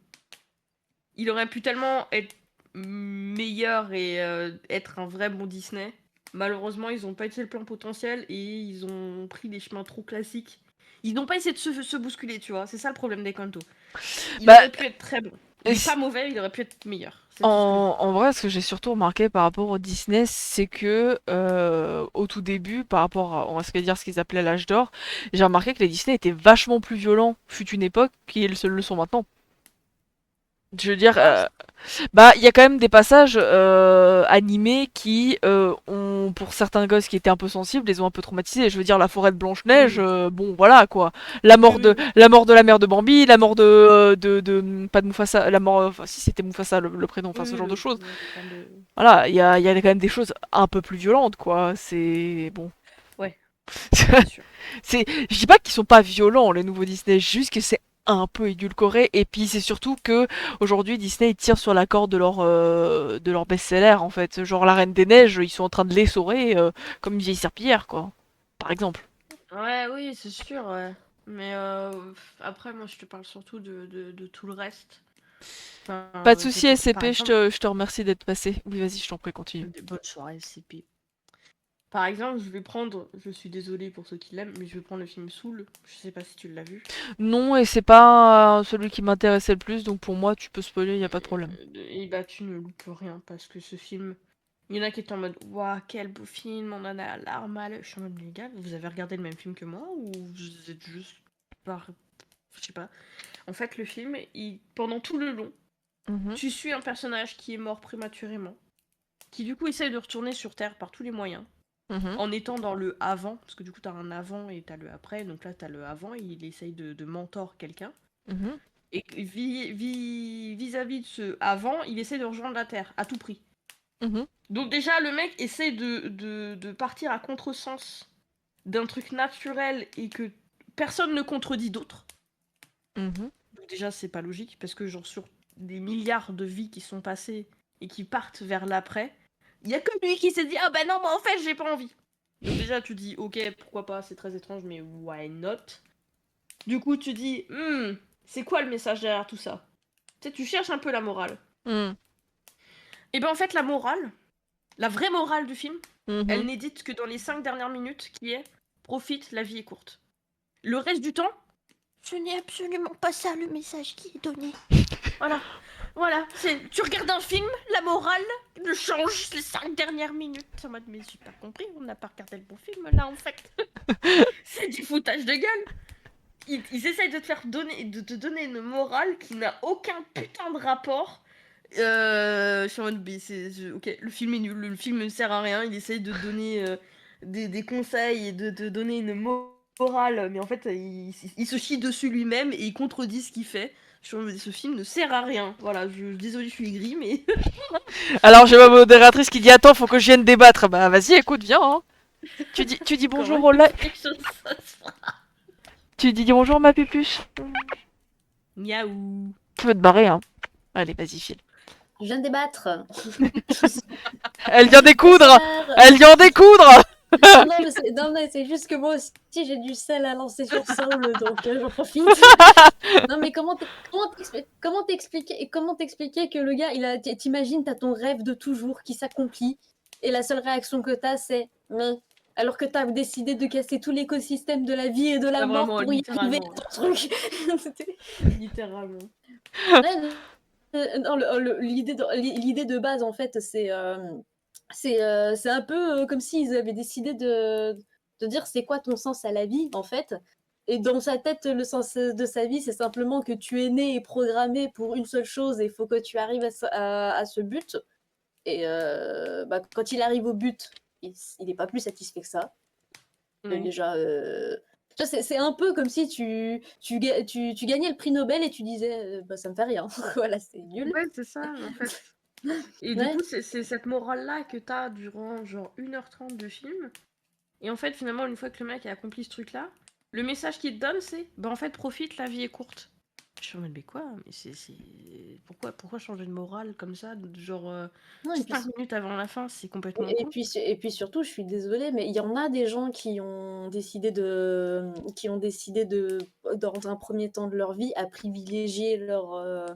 Il aurait pu tellement être meilleur et être un vrai bon Disney. Malheureusement, ils ont pas été le plein potentiel et ils ont pris des chemins trop classiques. Ils n'ont pas essayé de se bousculer, tu vois. C'est ça le problème des Kanto. Il Bah, aurait pu être très bon. Il Et est pas mauvais, il aurait pu être meilleur. C'est tout ce que je dis. en vrai, ce que j'ai surtout remarqué par rapport au Disney, c'est que au tout début, par rapport à, on va se dire ce qu'ils appelaient l'âge d'or, j'ai remarqué que les Disney étaient vachement plus violents, fut une époque, qu'ils le sont maintenant. Je veux dire, Ah, bah, il y a quand même des passages animés qui ont, pour certains gosses qui étaient un peu sensibles, les ont un peu traumatisés. Je veux dire, la forêt de Blanche-Neige, oui. bon, voilà quoi. Oui, oui, oui. La mort de la mère de Bambi, la mort pas de Mufasa, la mort, enfin, si c'était Mufasa le prénom, enfin, Oui, ce oui, genre de choses. le frère de... Voilà, il y a quand même des choses un peu plus violentes, quoi. C'est bon. Ouais, c'est sûr. Je dis pas qu'ils sont pas violents, les nouveaux Disney, juste que c'est un peu édulcoré. Et puis c'est surtout que aujourd'hui Disney ils tirent sur la corde de leur best-seller en fait. Genre La Reine des Neiges, ils sont en train de l'essorer comme une vieille serpillière, quoi. Par exemple. Ouais, oui, c'est sûr, ouais. Mais après, moi, je te parle surtout de tout le reste. Pas de Enfin, souci par SCP, exemple, je te remercie d'être passé. Oui, vas-y, je t'en prie, continue. bonne soirée, CP. Par exemple, je suis désolée pour ceux qui l'aiment, mais je vais prendre le film Soul. Je sais pas si tu l'as vu. Non, et c'est pas celui qui m'intéressait le plus, donc pour moi tu peux spoiler, y a pas de problème. Et bah, tu ne loupes rien parce que ce film, il y en a qui étaient en mode, waouh, quel beau film, on en a la larme à l'œil. Je suis en mode, les gars, vous avez regardé le même film que moi ou vous êtes juste par. Je sais pas. En fait, le film, pendant tout le long, Mhm, tu suis un personnage qui est mort prématurément, qui du coup essaye de retourner sur Terre par tous les moyens, mhm, en étant dans le avant, parce que du coup t'as un avant et t'as le après, donc là t'as le avant, il essaye de mentor quelqu'un, mhm, et vis-à-vis de ce avant, il essaie de rejoindre la Terre, à tout prix. mhm, Donc déjà, le mec essaie de partir à contresens d'un truc naturel et que personne ne contredit d'autre. mhm. Donc déjà, c'est pas logique, parce que genre sur des milliards de vies qui sont passées et qui partent vers l'après, il y a que lui qui s'est dit « Ah bah non, moi en fait, j'ai pas envie !» Donc déjà, tu dis « Ok, pourquoi pas, c'est très étrange, mais why not ?» Du coup, tu dis « c'est quoi le message derrière tout ça ?» Tu sais, tu cherches un peu la morale. Mhm, Et ben en fait, la morale, la vraie morale du film, elle mhm. n'est dite que dans les 5 dernières minutes, qui est « Profite, la vie est courte ». Le reste du temps, ce n'est absolument pas ça le message qui est donné. Voilà. Voilà, tu regardes un film, la morale ne change les 5 dernières minutes. En mode, mais j'ai pas compris, on n'a pas regardé le bon film là en fait. C'est du foutage de gueule. Ils essayent de te faire donner, de te donner une morale qui n'a aucun putain de rapport. Je suis en mode, ok, le film est nul, le film ne sert à rien. Il essaye de te donner des conseils et de te donner une morale, mais en fait, il se chie dessus lui-même et il contredit ce qu'il fait. Je suis en mode, ce film ne sert à rien. Voilà, désolé, je suis aigrie, mais Alors j'ai ma modératrice qui dit attends, faut que je vienne débattre. Bah vas-y, écoute, viens. Hein. Tu dis comment bonjour au live. quelque chose ça se fera. Tu dis bonjour ma pupuche. Miaou. Tu veux te barrer, hein. Allez, vas-y, file. Je viens de débattre. Elle vient découdre. Bonsoir. Elle vient découdre. Non, mais c'est juste que moi aussi j'ai du sel à lancer sur Saul, donc j'en profite. Non, mais comment t'expliquer que le gars, t'imagines, t'as ton rêve de toujours qui s'accomplit, et la seule réaction que t'as, c'est mais. Alors que t'as décidé de casser tout l'écosystème de la vie et de la Ah, mort vraiment, pour y arriver littéralement. à ton truc. Littéralement. Ouais, non, l'idée de base, en fait, c'est un peu comme s'ils avaient décidé de dire c'est quoi ton sens à la vie, en fait. Et dans sa tête, le sens de sa vie, c'est simplement que tu es né et programmé pour une seule chose et il faut que tu arrives à ce but. Et quand il arrive au but, il n'est pas plus satisfait que ça. Oui. Déjà, c'est un peu comme si tu gagnais le prix Nobel et tu disais bah, ça me fait rien. Voilà, c'est nul. Ouais, c'est ça, en fait. Et du Ouais. coup, c'est cette morale-là que t'as durant genre 1h30 de film. Et en fait, finalement, une fois que le mec a accompli ce truc-là, le message qu'il te donne, c'est bah en fait, profite, la vie est courte. Je suis en mode, mais quoi? Mais pourquoi changer de morale comme ça? Genre, Non, et puis 5 minutes avant la fin, c'est complètement con. et puis surtout, je suis désolée, mais il y en a des gens qui ont décidé dans un premier temps de leur vie, à privilégier leur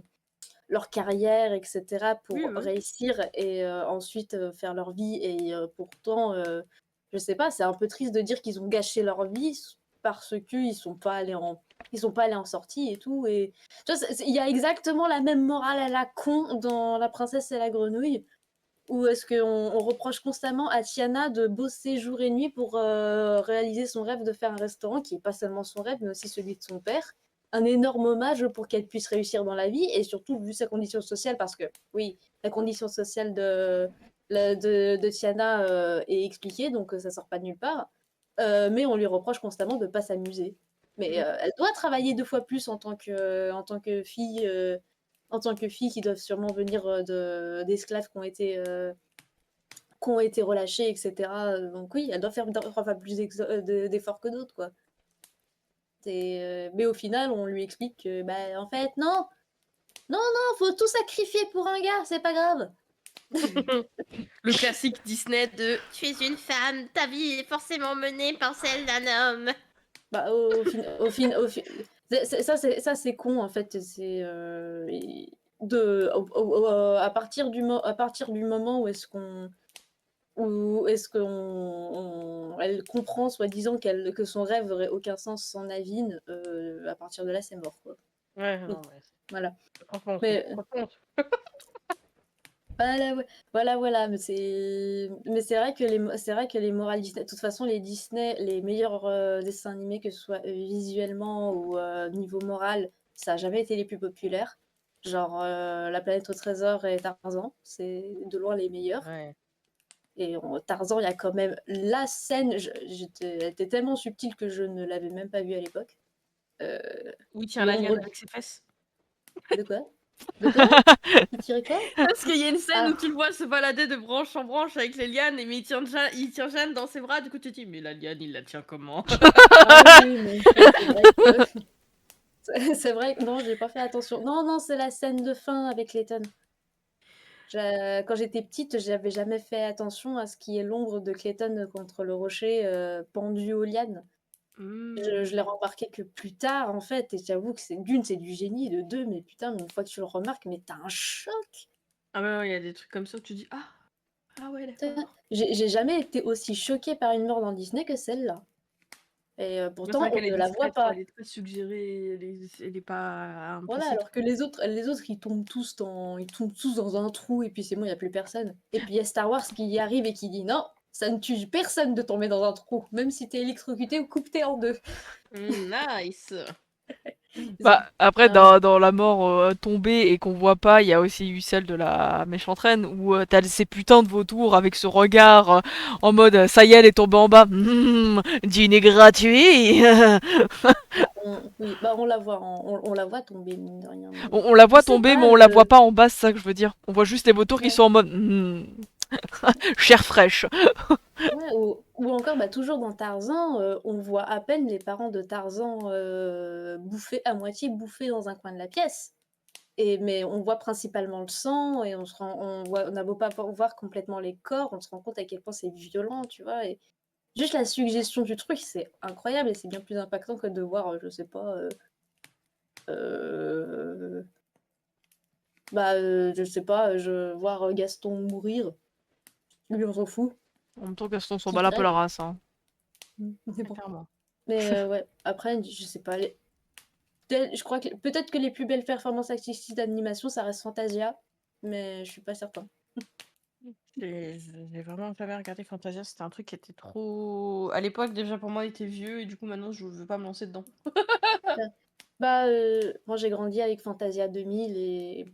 carrière, etc., Oui, pour bah oui. réussir et ensuite faire leur vie. Et pourtant, je sais pas, c'est un peu triste de dire qu'ils ont gâché leur vie parce qu'ils sont pas allés en sortie et tout. Et tu vois, il y a exactement la même morale à la con dans La Princesse et la Grenouille, où est-ce qu'on reproche constamment à Tiana de bosser jour et nuit pour réaliser son rêve de faire un restaurant, qui est pas seulement son rêve, mais aussi celui de son père. Un énorme hommage pour qu'elle puisse réussir dans la vie, et surtout vu sa condition sociale, parce que oui, la condition sociale de Tiana est expliquée, donc ça sort pas de nulle part. Mais on lui reproche constamment de pas s'amuser. Mais elle doit travailler 2 fois plus en tant que fille. En tant que filles qui doivent sûrement venir d'esclaves qui ont été relâchés, etc. Donc oui, elle doit faire 3 fois plus d'efforts que d'autres, quoi. Mais au final, on lui explique que, bah, en fait, non, non, non, faut tout sacrifier pour un gars, c'est pas grave. Le classique Disney de tu es une femme, ta vie est forcément menée par celle d'un homme. Bah, ça c'est con en fait. C'est à partir du moment elle comprend soi-disant que son rêve n'aurait aucun sens sans Naveen, à partir de là c'est mort, quoi. Ouais, Donc, non, ouais. voilà. Franchement, Mais c'est voilà, mais c'est vrai que les morales Disney, de toute façon les Disney, les meilleurs dessins animés, que ce soit visuellement ou niveau moral, ça a jamais été les plus populaires. Genre La planète au trésor et Tarzan, c'est de loin les meilleurs. Ouais. Et Tarzan, il y a quand même la scène, elle était tellement subtile que je ne l'avais même pas vue à l'époque. Oui, tiens la liane avec ses fesses. De quoi? De quoi? Il tirait quoi? Parce qu'il y a une scène Ah. où tu le vois se balader de branche en branche avec les lianes, mais il tient Jeanne dans ses bras, du coup tu te dis, mais la liane, il la tient comment? Ah oui, mais c'est vrai que... C'est vrai que non, j'ai pas fait attention. Non, non, c'est la scène de fin avec Clayton. Quand j'étais petite, j'avais jamais fait attention à ce qui est l'ombre de Clayton contre le rocher, pendu aux lianes. Je l'ai remarqué que plus tard, en fait, et j'avoue que c'est du génie, de deux, mais putain, mais une fois que tu le remarques, mais t'as un choc. Ah ouais, il y a des trucs comme ça où tu dis, ah ouais, d'accord. J'ai jamais été aussi choquée par une mort dans Disney que celle-là. Et C'est pourtant, vrai on qu'elle est ne la voit discrète, quoi, pas. elle est très suggérée, elle est pas Voilà, implicite. alors que les autres, ils tombent tous dans un trou et puis c'est bon, il n'y a plus personne. Et puis il y a Star Wars qui y arrive et qui dit non, ça ne tue personne de tomber dans un trou, même si t'es électrocuté ou coupé en deux. Nice. Bah, après, Ah, dans la mort tombée et qu'on voit pas, il y a aussi eu celle de la méchante reine où t'as ces putains de vautours avec ce regard en mode ça y est, elle est tombée en bas. Dîner gratuit. oui, bah on la voit tomber, mine de rien. Mais... On la Je voit sais tomber, mais pas, on la voit pas en bas, c'est ça que je veux dire. On voit juste les vautours qui ouais. sont en mode chair fraîche. Ouais, ou encore, bah, toujours dans Tarzan, on voit à peine les parents de Tarzan à moitié bouffés dans un coin de la pièce. Mais on voit principalement le sang et on a beau pas voir complètement les corps, on se rend compte à quel point c'est violent, tu vois. Et juste la suggestion du truc, c'est incroyable et c'est bien plus impactant que de voir, je sais pas, je sais pas, voir Gaston mourir. Lui, on s'en fout, En même temps, Gaston s'en qu'il bat un peu la crève. race. Hein. C'est bon. Clairement. Mais ouais, après, je sais pas. Je crois que peut-être que les plus belles performances artistiques d'animation, ça reste Fantasia, mais je suis pas certain. J'ai vraiment jamais regardé Fantasia, c'était un truc qui était trop... À l'époque, déjà pour moi, il était vieux, et du coup maintenant, je veux pas me lancer dedans. Bah, moi j'ai grandi avec Fantasia 2000 et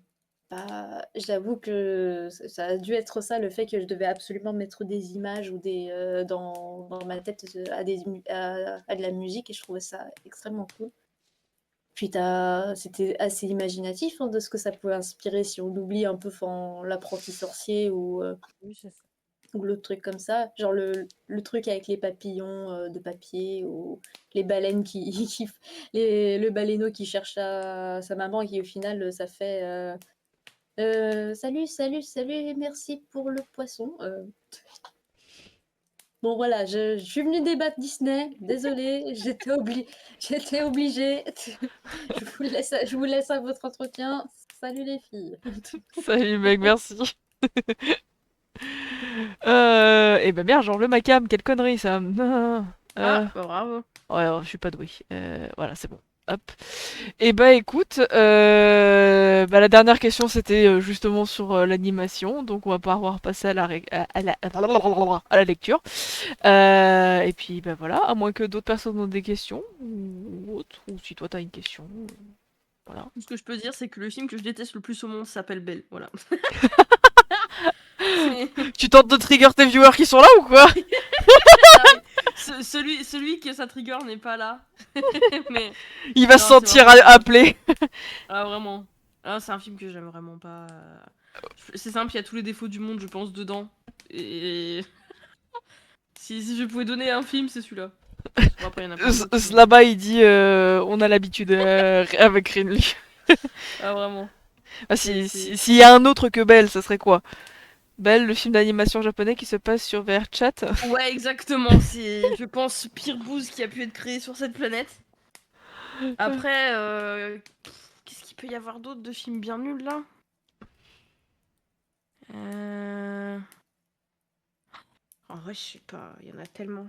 bah, j'avoue que ça a dû être ça, le fait que je devais absolument mettre des images ou dans ma tête à de la musique et je trouvais ça extrêmement cool. Puis c'était assez imaginatif, hein, de ce que ça pouvait inspirer si on oublie un peu l'apprenti sorcier Oui, c'est ça. ou l'autre truc comme ça. Genre le truc avec les papillons de papier ou les baleines le baleineau qui cherche sa maman et qui au final ça fait salut, salut, salut, merci pour le poisson. Bon voilà, je suis venue débattre Disney, désolée, j'étais obligée. Je vous laisse à votre entretien. Salut les filles. Salut mec, merci. Et ben bien, genre le macam, quelle connerie ça. Ah, bah bravo. Ouais, je suis pas douée. Voilà, c'est bon. Hop. Et bah écoute, bah, la dernière question c'était justement sur l'animation, donc on va pouvoir passer à à la lecture. Et puis bah voilà, à moins que d'autres personnes ont des questions ou autre, ou si toi t'as une question, voilà. Tout ce que je peux dire, c'est que le film que je déteste le plus au monde s'appelle Belle. Voilà. Tu tentes de trigger tes viewers qui sont là ou quoi? Ah oui. Celui que ça trigger n'est pas là. Mais Il va se non, c'est sentir vraiment. appelé. Ah, vraiment. Ah, c'est un film que j'aime vraiment pas. C'est simple, il y a tous les défauts du monde, je pense, dedans. Et si je pouvais donner un film, c'est celui-là. Bon, après, il y en a plein d'autres. Là-bas il dit on a l'habitude avec Renly. Ah, vraiment. Ah, C'est- s'il y a un autre que Belle, ça serait quoi? Belle, le film d'animation japonais qui se passe sur VRChat. Ouais, exactement. C'est, je pense, pire bouse qui a pu être créé sur cette planète. Après, qu'est-ce qu'il peut y avoir d'autre de films bien nuls là? En vrai, je sais pas, il y en a tellement.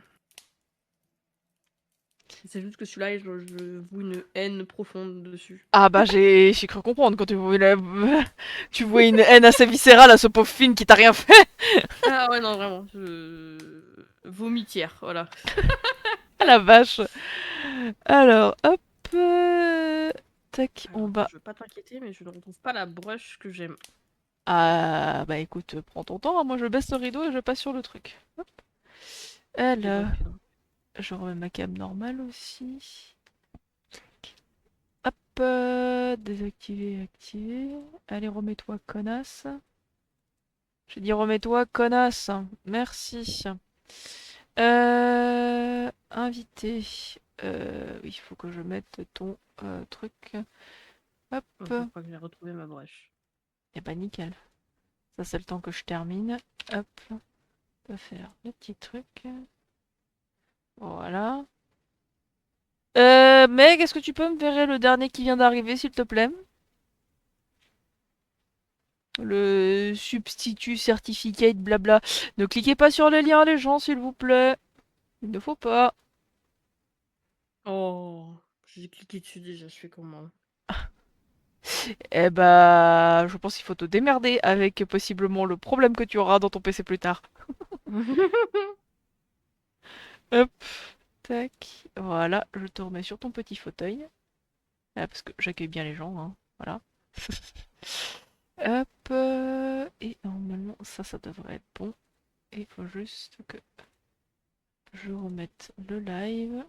C'est juste que celui-là, je voue une haine profonde dessus. Ah bah j'ai cru comprendre quand tu vois, tu vois une haine assez viscérale à ce pauvre film qui t'a rien fait. Ah ouais, non, vraiment. Vomitière, voilà. Ah la vache. Alors, hop. Tac, on Alors, va... je veux pas t'inquiéter, mais je ne retrouve pas la brush que j'aime. Ah bah écoute, prends ton temps, hein. Moi je baisse le rideau et je passe sur le truc. Hop. Alors, Et donc, je remets ma cam normale aussi. Hop, désactiver, activer. Allez, remets-toi, connasse. J'ai dit remets-toi, connasse. Merci. Invité. Oui, il faut que je mette ton truc. Hop. je crois que j'ai retrouvé ma brush. Et bah nickel. Ça c'est le temps que je termine. Hop. On va faire le petit truc. Voilà. Meg, est-ce que tu peux me verrer le dernier qui vient d'arriver, s'il te plaît? Le substitut certificate blabla. Ne cliquez pas sur les liens, les gens, s'il vous plaît. Il ne faut pas. Oh, j'ai cliqué dessus déjà, je fais comment? Eh bah, je pense qu'il faut te démerder avec possiblement le problème que tu auras dans ton PC plus tard. Hop, tac. Voilà, je te remets sur ton petit fauteuil. Ah, parce que j'accueille bien les gens, hein. Voilà. Hop, et normalement, ça devrait être bon. Et il faut juste que je remette le live.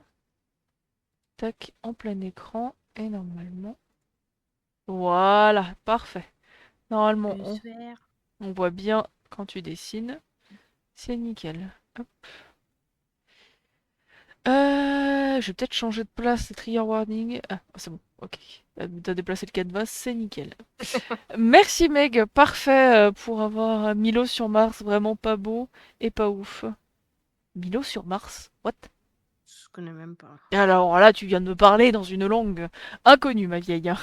Tac, en plein écran. Et normalement... Voilà, parfait. Normalement, on voit bien quand tu dessines. C'est nickel. Hop. Je vais peut-être changer de place, c'est trigger warning. Ah, c'est bon, ok. T'as déplacé le canvas, c'est nickel. Merci Meg, parfait pour avoir Milo sur Mars, vraiment pas beau et pas ouf. Milo sur Mars? What? Je connais même pas. Et alors là, tu viens de me parler dans une langue inconnue, ma vieille.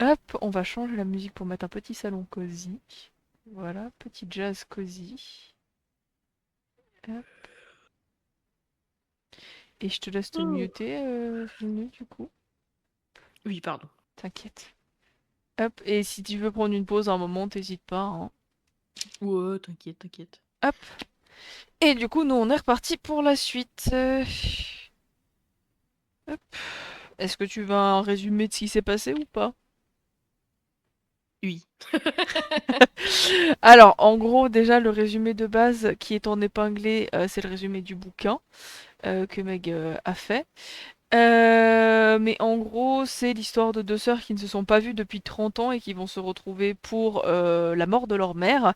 Hop, on va changer la musique pour mettre un petit salon cosy. Voilà, petit jazz cosy. Hop. Et je te laisse te muter, Finu, du coup. Oui, pardon. T'inquiète. Hop, et si tu veux prendre une pause à un moment, t'hésites pas, hein. Ouais, t'inquiète, t'inquiète. Hop. Et du coup, nous, on est reparti pour la suite. Hop. Est-ce que tu veux un résumé de ce qui s'est passé ou pas? Oui. Alors, en gros, déjà, le résumé de base qui est en épinglé, c'est le résumé du bouquin que Meg a fait. Mais en gros, c'est l'histoire de deux sœurs qui ne se sont pas vues depuis 30 ans et qui vont se retrouver pour la mort de leur mère.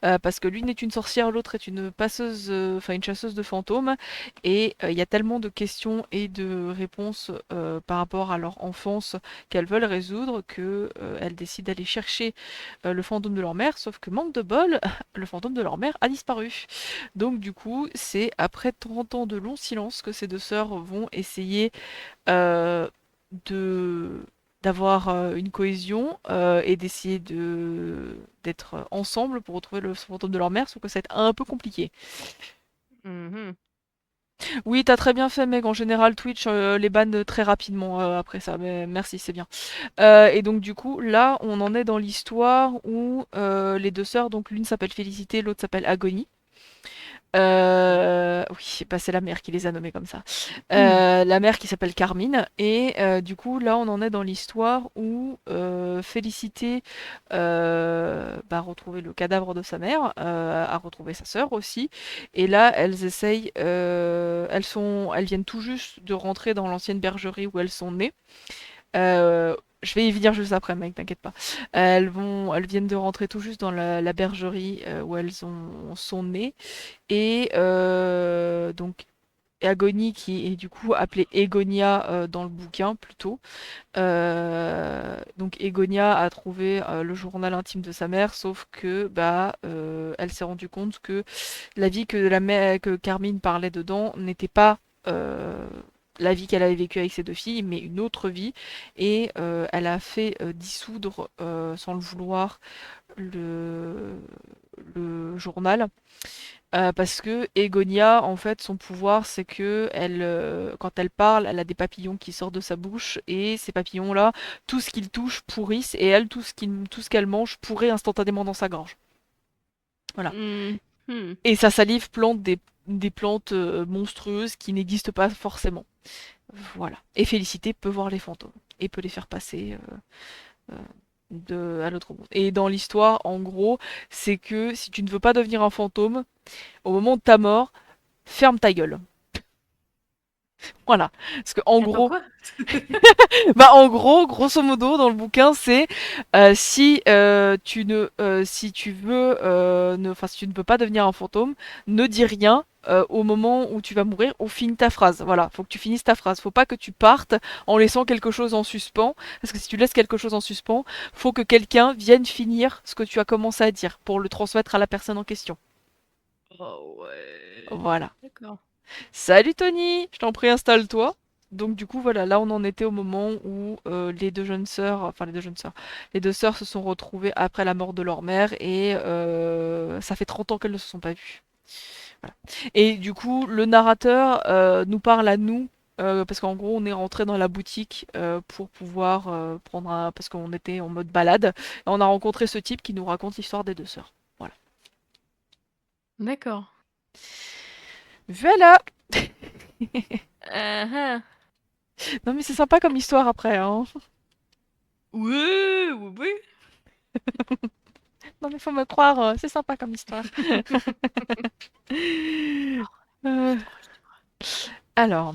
Parce que l'une est une sorcière, l'autre est une passeuse, enfin une chasseuse de fantômes. Et il y a tellement de questions et de réponses par rapport à leur enfance qu'elles veulent résoudre que elles décident d'aller chercher le fantôme de leur mère. Sauf que manque de bol, le fantôme de leur mère a disparu. Donc du coup, c'est après 30 ans de long silence que ces deux sœurs vont essayer euh, de d'avoir une cohésion et d'essayer d'être ensemble pour retrouver le fantôme de leur mère, sauf que ça va être un peu compliqué. Mhm. Oui, t'as très bien fait, mec. En général, Twitch les banne très rapidement après ça. Mais merci, c'est bien. Et donc, du coup, là, on en est dans l'histoire où les deux sœurs, donc l'une s'appelle Félicité, l'autre s'appelle Agonie. Oui, bah, c'est la mère qui les a nommés comme ça. La mère qui s'appelle Carmine. Et du coup, là, on en est dans l'histoire où Félicité bah, a retrouvé le cadavre de sa mère, a retrouvé sa sœur aussi. Et là, elles essayent, elles viennent tout juste de rentrer dans l'ancienne bergerie où elles sont nées. Je vais y venir juste après, mec, t'inquiète pas. Elles viennent de rentrer tout juste dans la bergerie où sont nées. Et donc Agonie, qui est du coup appelée Egonia dans le bouquin plutôt. Donc Egonia a trouvé le journal intime de sa mère, sauf que bah elle s'est rendue compte que la vie que Carmine parlait dedans n'était pas la vie qu'elle avait vécue avec ses deux filles, mais une autre vie. Et elle a fait dissoudre, sans le vouloir, le, le journal. Parce que Egonia, en fait, son pouvoir, c'est que quand elle parle, elle a des papillons qui sortent de sa bouche, et ces papillons-là, tout ce qu'ils touchent pourrissent, et elle, tout ce qu'elle mange pourrait instantanément dans sa gorge. Voilà. Mhm. Et sa salive plante des plantes monstrueuses qui n'existent pas forcément. Voilà. Et Félicité peut voir les fantômes, et peut les faire passer à l'autre monde. Et dans l'histoire, en gros, c'est que si tu ne veux pas devenir un fantôme, au moment de ta mort, ferme ta gueule. Voilà. Parce que en Attends, gros, quoi? bah en gros, grosso modo, dans le bouquin, c'est si si tu veux, enfin si tu ne peux pas devenir un fantôme, ne dis rien. Au moment où tu vas mourir, ou finis ta phrase. Voilà, faut que tu finisses ta phrase. Faut pas que tu partes en laissant quelque chose en suspens, parce que si tu laisses quelque chose en suspens, faut que quelqu'un vienne finir ce que tu as commencé à dire pour le transmettre à la personne en question. Oh ouais. Voilà. D'accord. Salut Tony, je t'en prie, installe-toi. Donc du coup voilà, là on en était au moment où les deux jeunes sœurs, enfin les deux jeunes sœurs, les deux sœurs se sont retrouvées après la mort de leur mère, et ça fait 30 ans qu'elles ne se sont pas vues. Voilà. Et du coup le narrateur nous parle à nous, parce qu'en gros on est rentré dans la boutique pour pouvoir prendre un... parce qu'on était en mode balade, et on a rencontré ce type qui nous raconte l'histoire des deux sœurs. Voilà. D'accord. Voilà. Ah ah. Non mais c'est sympa comme histoire après, hein. Oui, oui, oui. Non mais faut me croire, c'est sympa comme histoire. Euh, alors,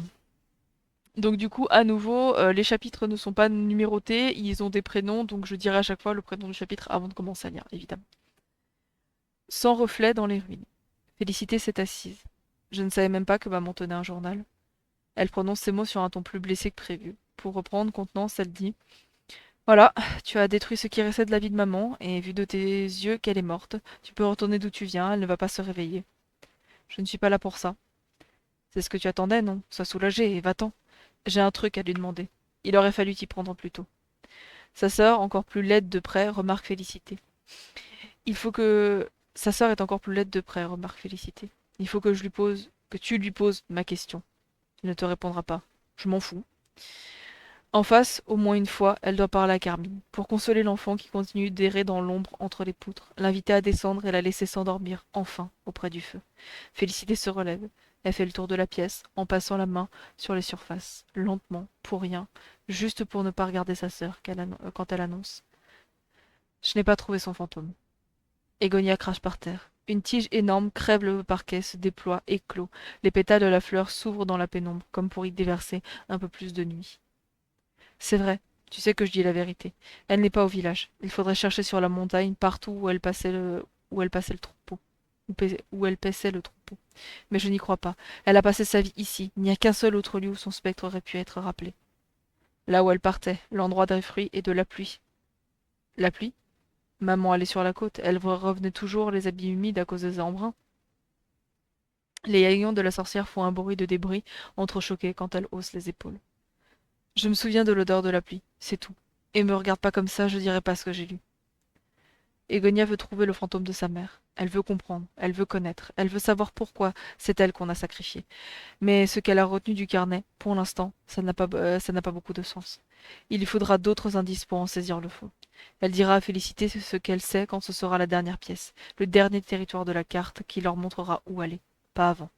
donc du coup, à nouveau, les chapitres ne sont pas numérotés, ils ont des prénoms, donc je dirai à chaque fois le prénom du chapitre avant de commencer à lire, évidemment. Sans reflet dans les ruines. Félicité s'est assise. Je ne savais même pas que maman tenait un journal. Elle prononce ces mots sur un ton plus blessé que prévu. Pour reprendre contenance, elle dit: Voilà, tu as détruit ce qui restait de la vie de maman, et vu de tes yeux qu'elle est morte, tu peux retourner d'où tu viens, elle ne va pas se réveiller. Je ne suis pas là pour ça. C'est ce que tu attendais, non? Sois soulagé et va-t'en. J'ai un truc à lui demander. Il aurait fallu t'y prendre plus tôt. Sa sœur, encore plus laide de près, remarque Félicité. Il faut que... Sa sœur est encore plus laide de près, remarque Félicité. Il faut que tu lui poses ma question. Il ne te répondra pas. Je m'en fous. En face, au moins une fois, elle doit parler à Carmine, pour consoler l'enfant qui continue d'errer dans l'ombre entre les poutres, l'inviter à descendre et la laisser s'endormir, enfin, auprès du feu. Félicité se relève. Elle fait le tour de la pièce, en passant la main sur les surfaces, lentement, pour rien, juste pour ne pas regarder sa sœur quand elle annonce: Je n'ai pas trouvé son fantôme. Egonia crache par terre. Une tige énorme crève le parquet, se déploie, éclot. Les pétales de la fleur s'ouvrent dans la pénombre, comme pour y déverser un peu plus de nuit. C'est vrai, tu sais que je dis la vérité. Elle n'est pas au village. Il faudrait chercher sur la montagne, partout où elle passait le troupeau. Où elle paissait le troupeau. Mais je n'y crois pas. Elle a passé sa vie ici. Il n'y a qu'un seul autre lieu où son spectre aurait pu être rappelé. Là où elle partait, l'endroit des fruits et de la pluie. La pluie? Maman allait sur la côte. Elle revenait toujours les habits humides à cause des embruns. Les haillons de la sorcière font un bruit de débris entrechoqués quand elle hausse les épaules. Je me souviens de l'odeur de la pluie, c'est tout. Et me regarde pas comme ça, je dirai pas ce que j'ai lu. Egonia veut trouver le fantôme de sa mère. Elle veut comprendre, elle veut connaître, elle veut savoir pourquoi c'est elle qu'on a sacrifiée. Mais ce qu'elle a retenu du carnet, pour l'instant, ça n'a pas beaucoup de sens. Il lui faudra d'autres indices pour en saisir le fond. Elle dira à Félicité ce qu'elle sait quand ce sera la dernière pièce, le dernier territoire de la carte qui leur montrera où aller. Pas avant.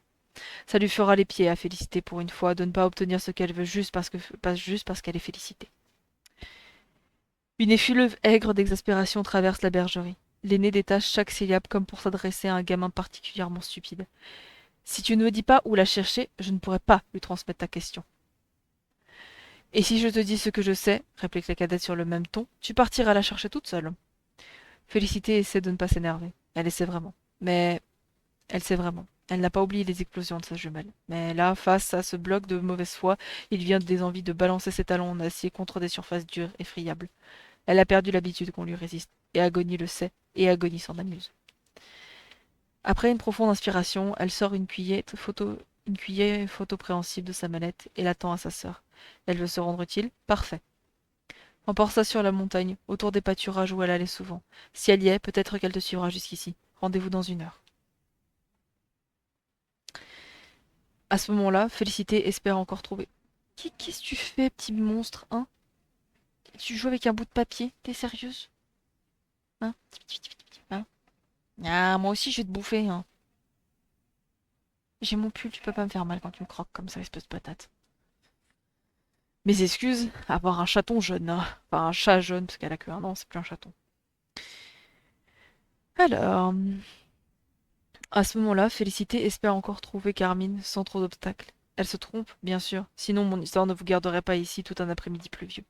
Ça lui fera les pieds à Félicité pour une fois de ne pas obtenir ce qu'elle veut pas juste parce qu'elle est Félicité. Une effluve aigre d'exaspération traverse la bergerie. L'aîné détache chaque syllabe comme pour s'adresser à un gamin particulièrement stupide. Si tu ne me dis pas où la chercher, je ne pourrai pas lui transmettre ta question. Et si je te dis ce que je sais, réplique la cadette sur le même ton, tu partiras la chercher toute seule. Félicité essaie de ne pas s'énerver. Elle essaie vraiment. Mais elle sait vraiment. Elle n'a pas oublié les explosions de sa jumelle. Mais là, face à ce bloc de mauvaise foi, il vient des envies de balancer ses talons en acier contre des surfaces dures et friables. Elle a perdu l'habitude qu'on lui résiste. Et Agonie le sait, et Agonie s'en amuse. Après une profonde inspiration, elle sort une cuillère photopréhensible de sa mallette et la tend à sa sœur. Elle veut se rendre utile? Parfait. Emporte ça sur la montagne, autour des pâturages où elle allait souvent. Si elle y est, peut-être qu'elle te suivra jusqu'ici. Rendez-vous dans 1 heure. À ce moment-là, Félicité espère encore trouver. Qu'est-ce que tu fais, petit monstre, hein? Tu joues avec un bout de papier? T'es sérieuse? Hein? Hein? Ah, moi aussi je vais te bouffer, hein. J'ai mon pull, tu peux pas me faire mal quand tu me croques comme ça, espèce de patate. Mes excuses, avoir un chaton jeune, hein. Enfin un chat jeune, parce qu'elle a que 1 an, c'est plus un chaton. Alors, à ce moment-là, Félicité espère encore trouver Carmine sans trop d'obstacles. Elle se trompe, bien sûr, sinon mon histoire ne vous garderait pas ici tout un après-midi pluvieux.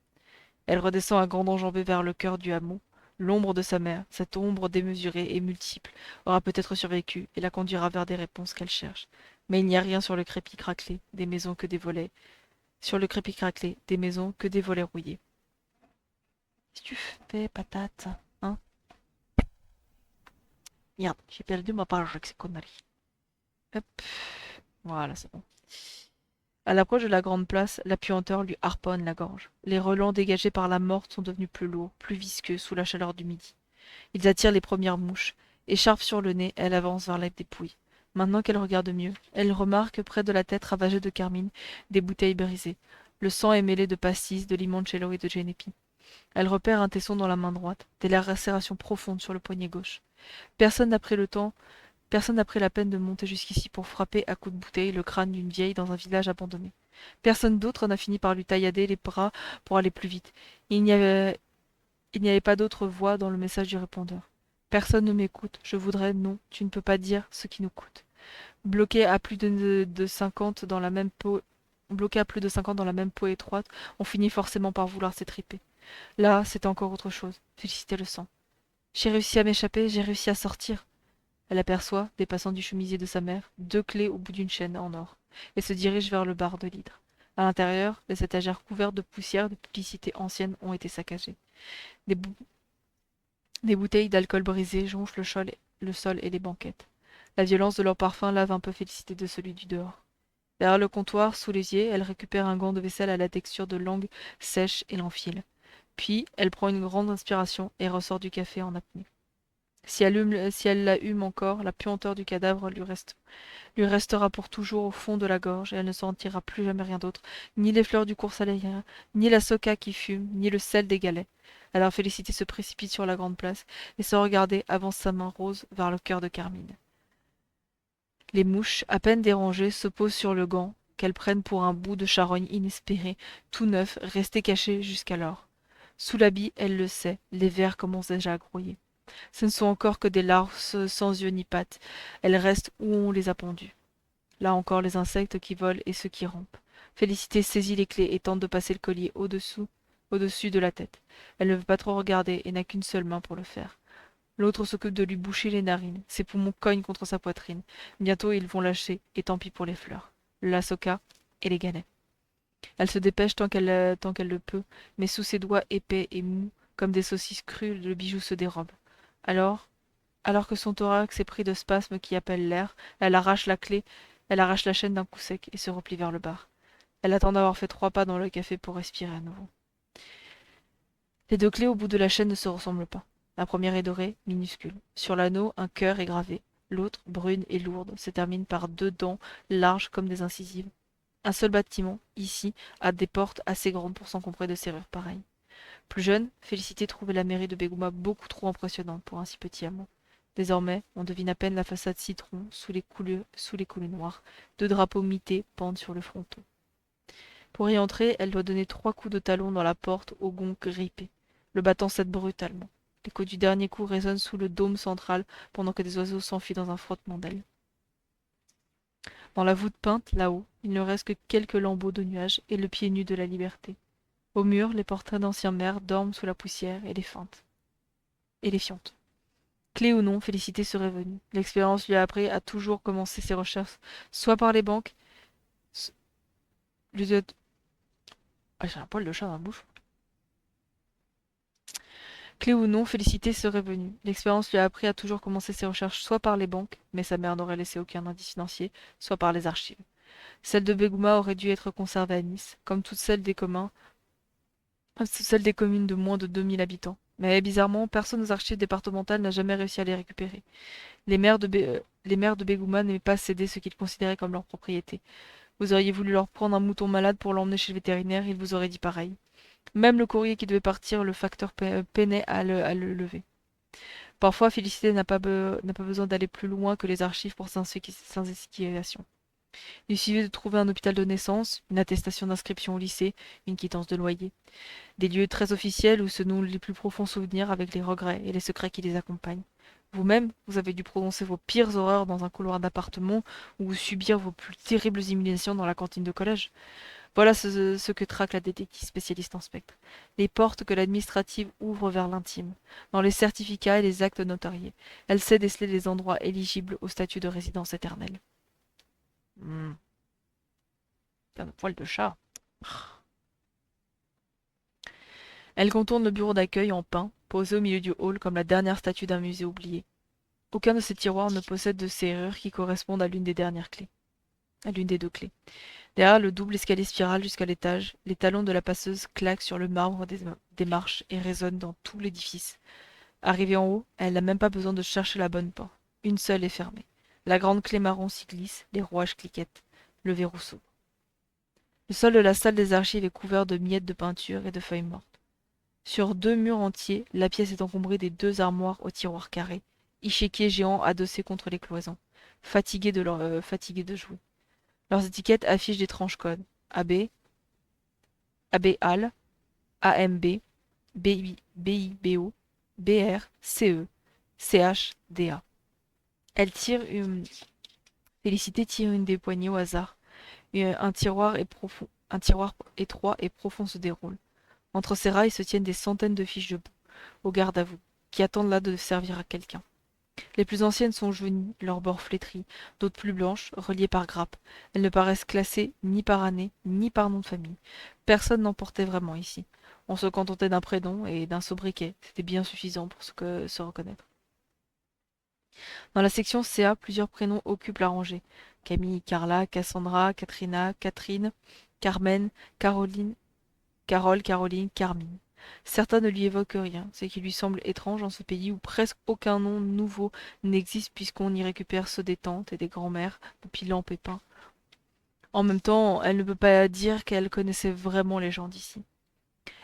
Elle redescend à grandes enjambées vers le cœur du hameau. L'ombre de sa mère, cette ombre démesurée et multiple, aura peut-être survécu et la conduira vers des réponses qu'elle cherche. Mais il n'y a rien sur le crépi craquelé des maisons que des volets. Sur le crépi craquelé des maisons que des volets rouillés. Qu'est-ce que tu fais, patate? Hein? Merde, j'ai perdu ma page avec ces conneries. Hop. Voilà, c'est bon. À l'approche de la grande place, la puanteur lui harponne la gorge. Les relents dégagés par la morte sont devenus plus lourds, plus visqueux sous la chaleur du midi. Ils attirent les premières mouches. Écharpe sur le nez, elle avance vers la dépouille. Maintenant qu'elle regarde mieux, elle remarque près de la tête ravagée de Carmine des bouteilles brisées. Le sang est mêlé de pastis, de limoncello et de genepi. Elle repère un tesson dans la main droite, des lacérations profondes sur le poignet gauche. Personne n'a pris la peine de monter jusqu'ici pour frapper à coups de bouteille le crâne d'une vieille dans un village abandonné. Personne d'autre n'a fini par lui taillader les bras pour aller plus vite. Il n'y avait pas d'autre voix dans le message du répondeur. Personne ne m'écoute, je voudrais, non, tu ne peux pas dire ce qui nous coûte. Bloqué à plus de 50 dans la même peau. Bloqué à plus de 50 dans la même peau étroite, on finit forcément par vouloir s'étriper. Là, c'était encore autre chose. Félicité le sang. J'ai réussi à m'échapper, j'ai réussi à sortir. Elle aperçoit, dépassant du chemisier de sa mère, 2 clés au bout d'une chaîne en or, et se dirige vers le bar de l'hydre. À l'intérieur, les étagères couvertes de poussière de publicités anciennes ont été saccagées. Des, bou- des bouteilles d'alcool brisé jonchent le sol et les banquettes. La violence de leur parfum lave un peu Félicité de celui du dehors. Derrière le comptoir, sous les yeux, elle récupère un gant de vaisselle à la texture de langue sèche et l'enfile. Puis, elle prend une grande inspiration et ressort du café en apnée. Si elle la hume encore, la puanteur du cadavre lui restera pour toujours au fond de la gorge et elle ne sentira plus jamais rien d'autre, ni les fleurs du cours salérien, ni la soca qui fume, ni le sel des galets. Alors Félicité se précipite sur la grande place et sans regarder avance sa main rose vers le cœur de Carmine. Les mouches, à peine dérangées, se posent sur le gant qu'elles prennent pour un bout de charogne inespéré, tout neuf, resté caché jusqu'alors. Sous l'habit, elle le sait, les vers commencent déjà à grouiller. Ce ne sont encore que des larves sans yeux ni pattes. Elles restent où on les a pondues. Là encore les insectes qui volent et ceux qui rampent. Félicité saisit les clés et tente de passer le collier au-dessus de la tête. Elle ne veut pas trop regarder et n'a qu'une seule main pour le faire. L'autre s'occupe de lui boucher les narines. Ses poumons cognent contre sa poitrine. Bientôt ils vont lâcher, et tant pis pour les fleurs. La soca et les galets. Elle se dépêche tant qu'elle le peut, mais sous ses doigts épais et mous, comme des saucisses crues, le bijou se dérobe. Alors, alors que son thorax est pris de spasmes qui appellent l'air, elle arrache la chaîne d'un coup sec et se replie vers le bar. Elle attend d'avoir fait 3 pas dans le café pour respirer à nouveau. Les 2 clés au bout de la chaîne ne se ressemblent pas. La première est dorée, minuscule. Sur l'anneau, un cœur est gravé. L'autre, brune et lourde, se termine par 2 dents larges comme des incisives. Un seul bâtiment, ici, a des portes assez grandes pour s'encombrer de serrures pareilles. Plus jeune, Félicité trouvait la mairie de Bégouma beaucoup trop impressionnante pour un si petit hameau. Désormais, on devine à peine la façade citron sous les coulées noires. 2 drapeaux mités pendent sur le fronton. Pour y entrer, elle doit donner 3 coups de talon dans la porte au gong grippé. Le battant cède brutalement. L'écho du dernier coup résonne sous le dôme central pendant que des oiseaux s'enfuient dans un frottement d'ailes. Dans la voûte peinte, là-haut, il ne reste que quelques lambeaux de nuages et le pied nu de la liberté. Au mur, les portraits d'anciens maires dorment sous la poussière et les fientes. Clé ou non, Félicité serait venue. L'expérience lui a appris à toujours commencer ses recherches, soit par les banques, s- lui a- Ah, j'ai un poil de chat dans la bouche. Clé ou non, Félicité serait venue. L'expérience lui a appris à toujours commencer ses recherches soit par les banques, mais sa mère n'aurait laissé aucun indice financier, soit par les archives. Celle de Bégouma aurait dû être conservée à Nice, comme toutes celles des communes de moins de 2 000 habitants. Mais bizarrement, personne aux archives départementales n'a jamais réussi à les récupérer. Les maires de Bégouma n'aimaient pas céder ce qu'ils considéraient comme leur propriété. Vous auriez voulu leur prendre un mouton malade pour l'emmener chez le vétérinaire, ils vous auraient dit pareil. Même le courrier qui devait partir, le facteur peinait à le lever. Parfois, Félicité n'a pas besoin d'aller plus loin que les archives pour s'investigation. Il suffit de trouver un hôpital de naissance, une attestation d'inscription au lycée, une quittance de loyer. Des lieux très officiels où se nouent les plus profonds souvenirs avec les regrets et les secrets qui les accompagnent. Vous-même, vous avez dû prononcer vos pires horreurs dans un couloir d'appartement ou subir vos plus terribles humiliations dans la cantine de collège. Voilà ce que traque la détective spécialiste en spectre. Les portes que l'administrative ouvre vers l'intime. Dans les certificats et les actes notariés, elle sait déceler les endroits éligibles au statut de résidence éternelle. C'est un poil de chat. Elle contourne le bureau d'accueil en pin, posé au milieu du hall comme la dernière statue d'un musée oublié. Aucun de ces tiroirs ne possède de serrure qui correspondent à l'une des dernières clés. À l'une des 2 clés. Derrière le double escalier spiral jusqu'à l'étage, les talons de la passeuse claquent sur le marbre des marches et résonnent dans tout l'édifice. Arrivée en haut, elle n'a même pas besoin de chercher la bonne porte. Une seule est fermée. La grande clé marron s'y glisse, les rouages cliquettent. Le verrou s'ouvre. Le sol de la salle des archives est couvert de miettes de peinture et de feuilles mortes. Sur 2 murs entiers, la pièce est encombrée des 2 armoires aux tiroirs carrés, échiquiers géants adossés contre les cloisons, fatigués de jouer. Leurs étiquettes affichent d'étranges codes. AB, AB HAL, AMB, BIBO, BR, CE, CH, DA. Félicité tire une des poignées au hasard. Un tiroir étroit et profond se déroule. Entre ses rails se tiennent des centaines de fiches de boue, au garde à vous, qui attendent là de servir à quelqu'un. Les plus anciennes sont jaunies, leurs bords flétris, d'autres plus blanches, reliées par grappes. Elles ne paraissent classées ni par année, ni par nom de famille. Personne n'en portait vraiment ici. On se contentait d'un prénom et d'un sobriquet. C'était bien suffisant pour se reconnaître. Dans la section CA, plusieurs prénoms occupent la rangée. Camille, Carla, Cassandra, Katrina, Catherine, Carmen, Caroline, Carole, Caroline, Carmine. Certains ne lui évoquent rien, ce qui lui semble étrange en ce pays où presque aucun nom nouveau n'existe puisqu'on y récupère ceux des tantes et des grands-mères depuis Pépin. En même temps, elle ne peut pas dire qu'elle connaissait vraiment les gens d'ici.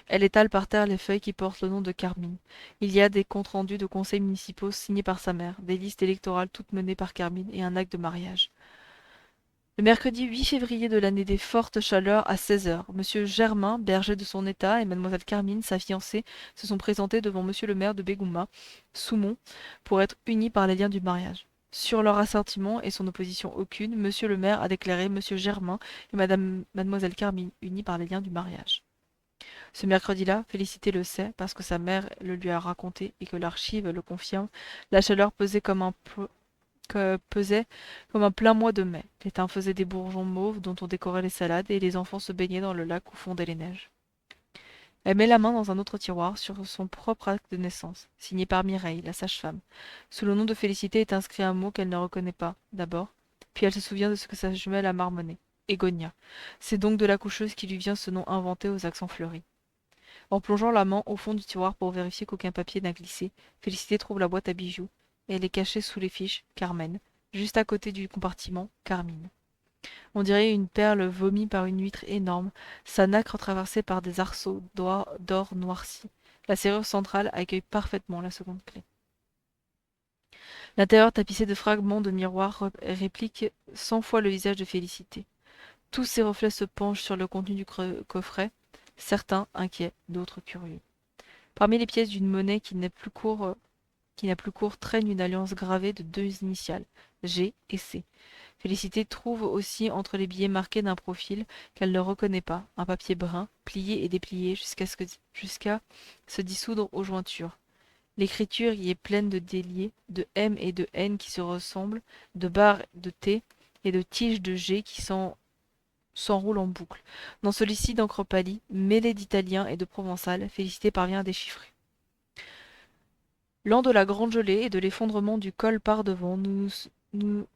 Elle étale par terre les feuilles qui portent le nom de Carmine. Il y a des comptes rendus de conseils municipaux signés par sa mère, des listes électorales toutes menées par Carmine et un acte de mariage. Le mercredi 8 février de l'année des fortes chaleurs à 16 heures, Monsieur Germain, berger de son état, et Mademoiselle Carmine, sa fiancée, se sont présentés devant Monsieur le maire de Bégouma, Soumont, pour être unis par les liens du mariage. Sur leur assentiment et son opposition aucune, Monsieur le maire a déclaré Monsieur Germain et Mademoiselle Carmine unis par les liens du mariage. Ce mercredi-là, Félicité le sait, parce que sa mère le lui a raconté et que l'archive le confirme, la chaleur pesait comme un plein mois de mai. L'étain faisait des bourgeons mauves dont on décorait les salades et les enfants se baignaient dans le lac où fondaient les neiges. Elle met la main dans un autre tiroir sur son propre acte de naissance, signé par Mireille, la sage-femme. Sous le nom de Félicité est inscrit un mot qu'elle ne reconnaît pas, d'abord, puis elle se souvient de ce que sa jumelle a marmonné. Égonia. C'est donc de l'accoucheuse qui lui vient ce nom inventé aux accents fleuris. En plongeant la main au fond du tiroir pour vérifier qu'aucun papier n'a glissé, Félicité trouve la boîte à bijoux, et elle est cachée sous les fiches Carmen, juste à côté du compartiment Carmine. On dirait une perle vomie par une huître énorme, sa nacre traversée par des arceaux d'or noirci. La serrure centrale accueille parfaitement la seconde clé. L'intérieur tapissé de fragments de miroirs réplique 100 fois le visage de Félicité. Tous ces reflets se penchent sur le contenu du coffret, certains inquiets, d'autres curieux. Parmi les pièces d'une monnaie qui n'a plus court traîne une alliance gravée de 2 initiales, G et C. Félicité trouve aussi entre les billets marqués d'un profil qu'elle ne reconnaît pas, un papier brun, plié et déplié jusqu'à se dissoudre aux jointures. L'écriture y est pleine de déliés, de M et de N qui se ressemblent, de barres de T et de tiges de G qui s'enroulent en boucle. Dans celui-ci d'encre pâlie, mêlé d'italien et de provençal, Félicité parvient à déchiffrer. Lent de la grande gelée et de l'effondrement du col par-devant, nous, nous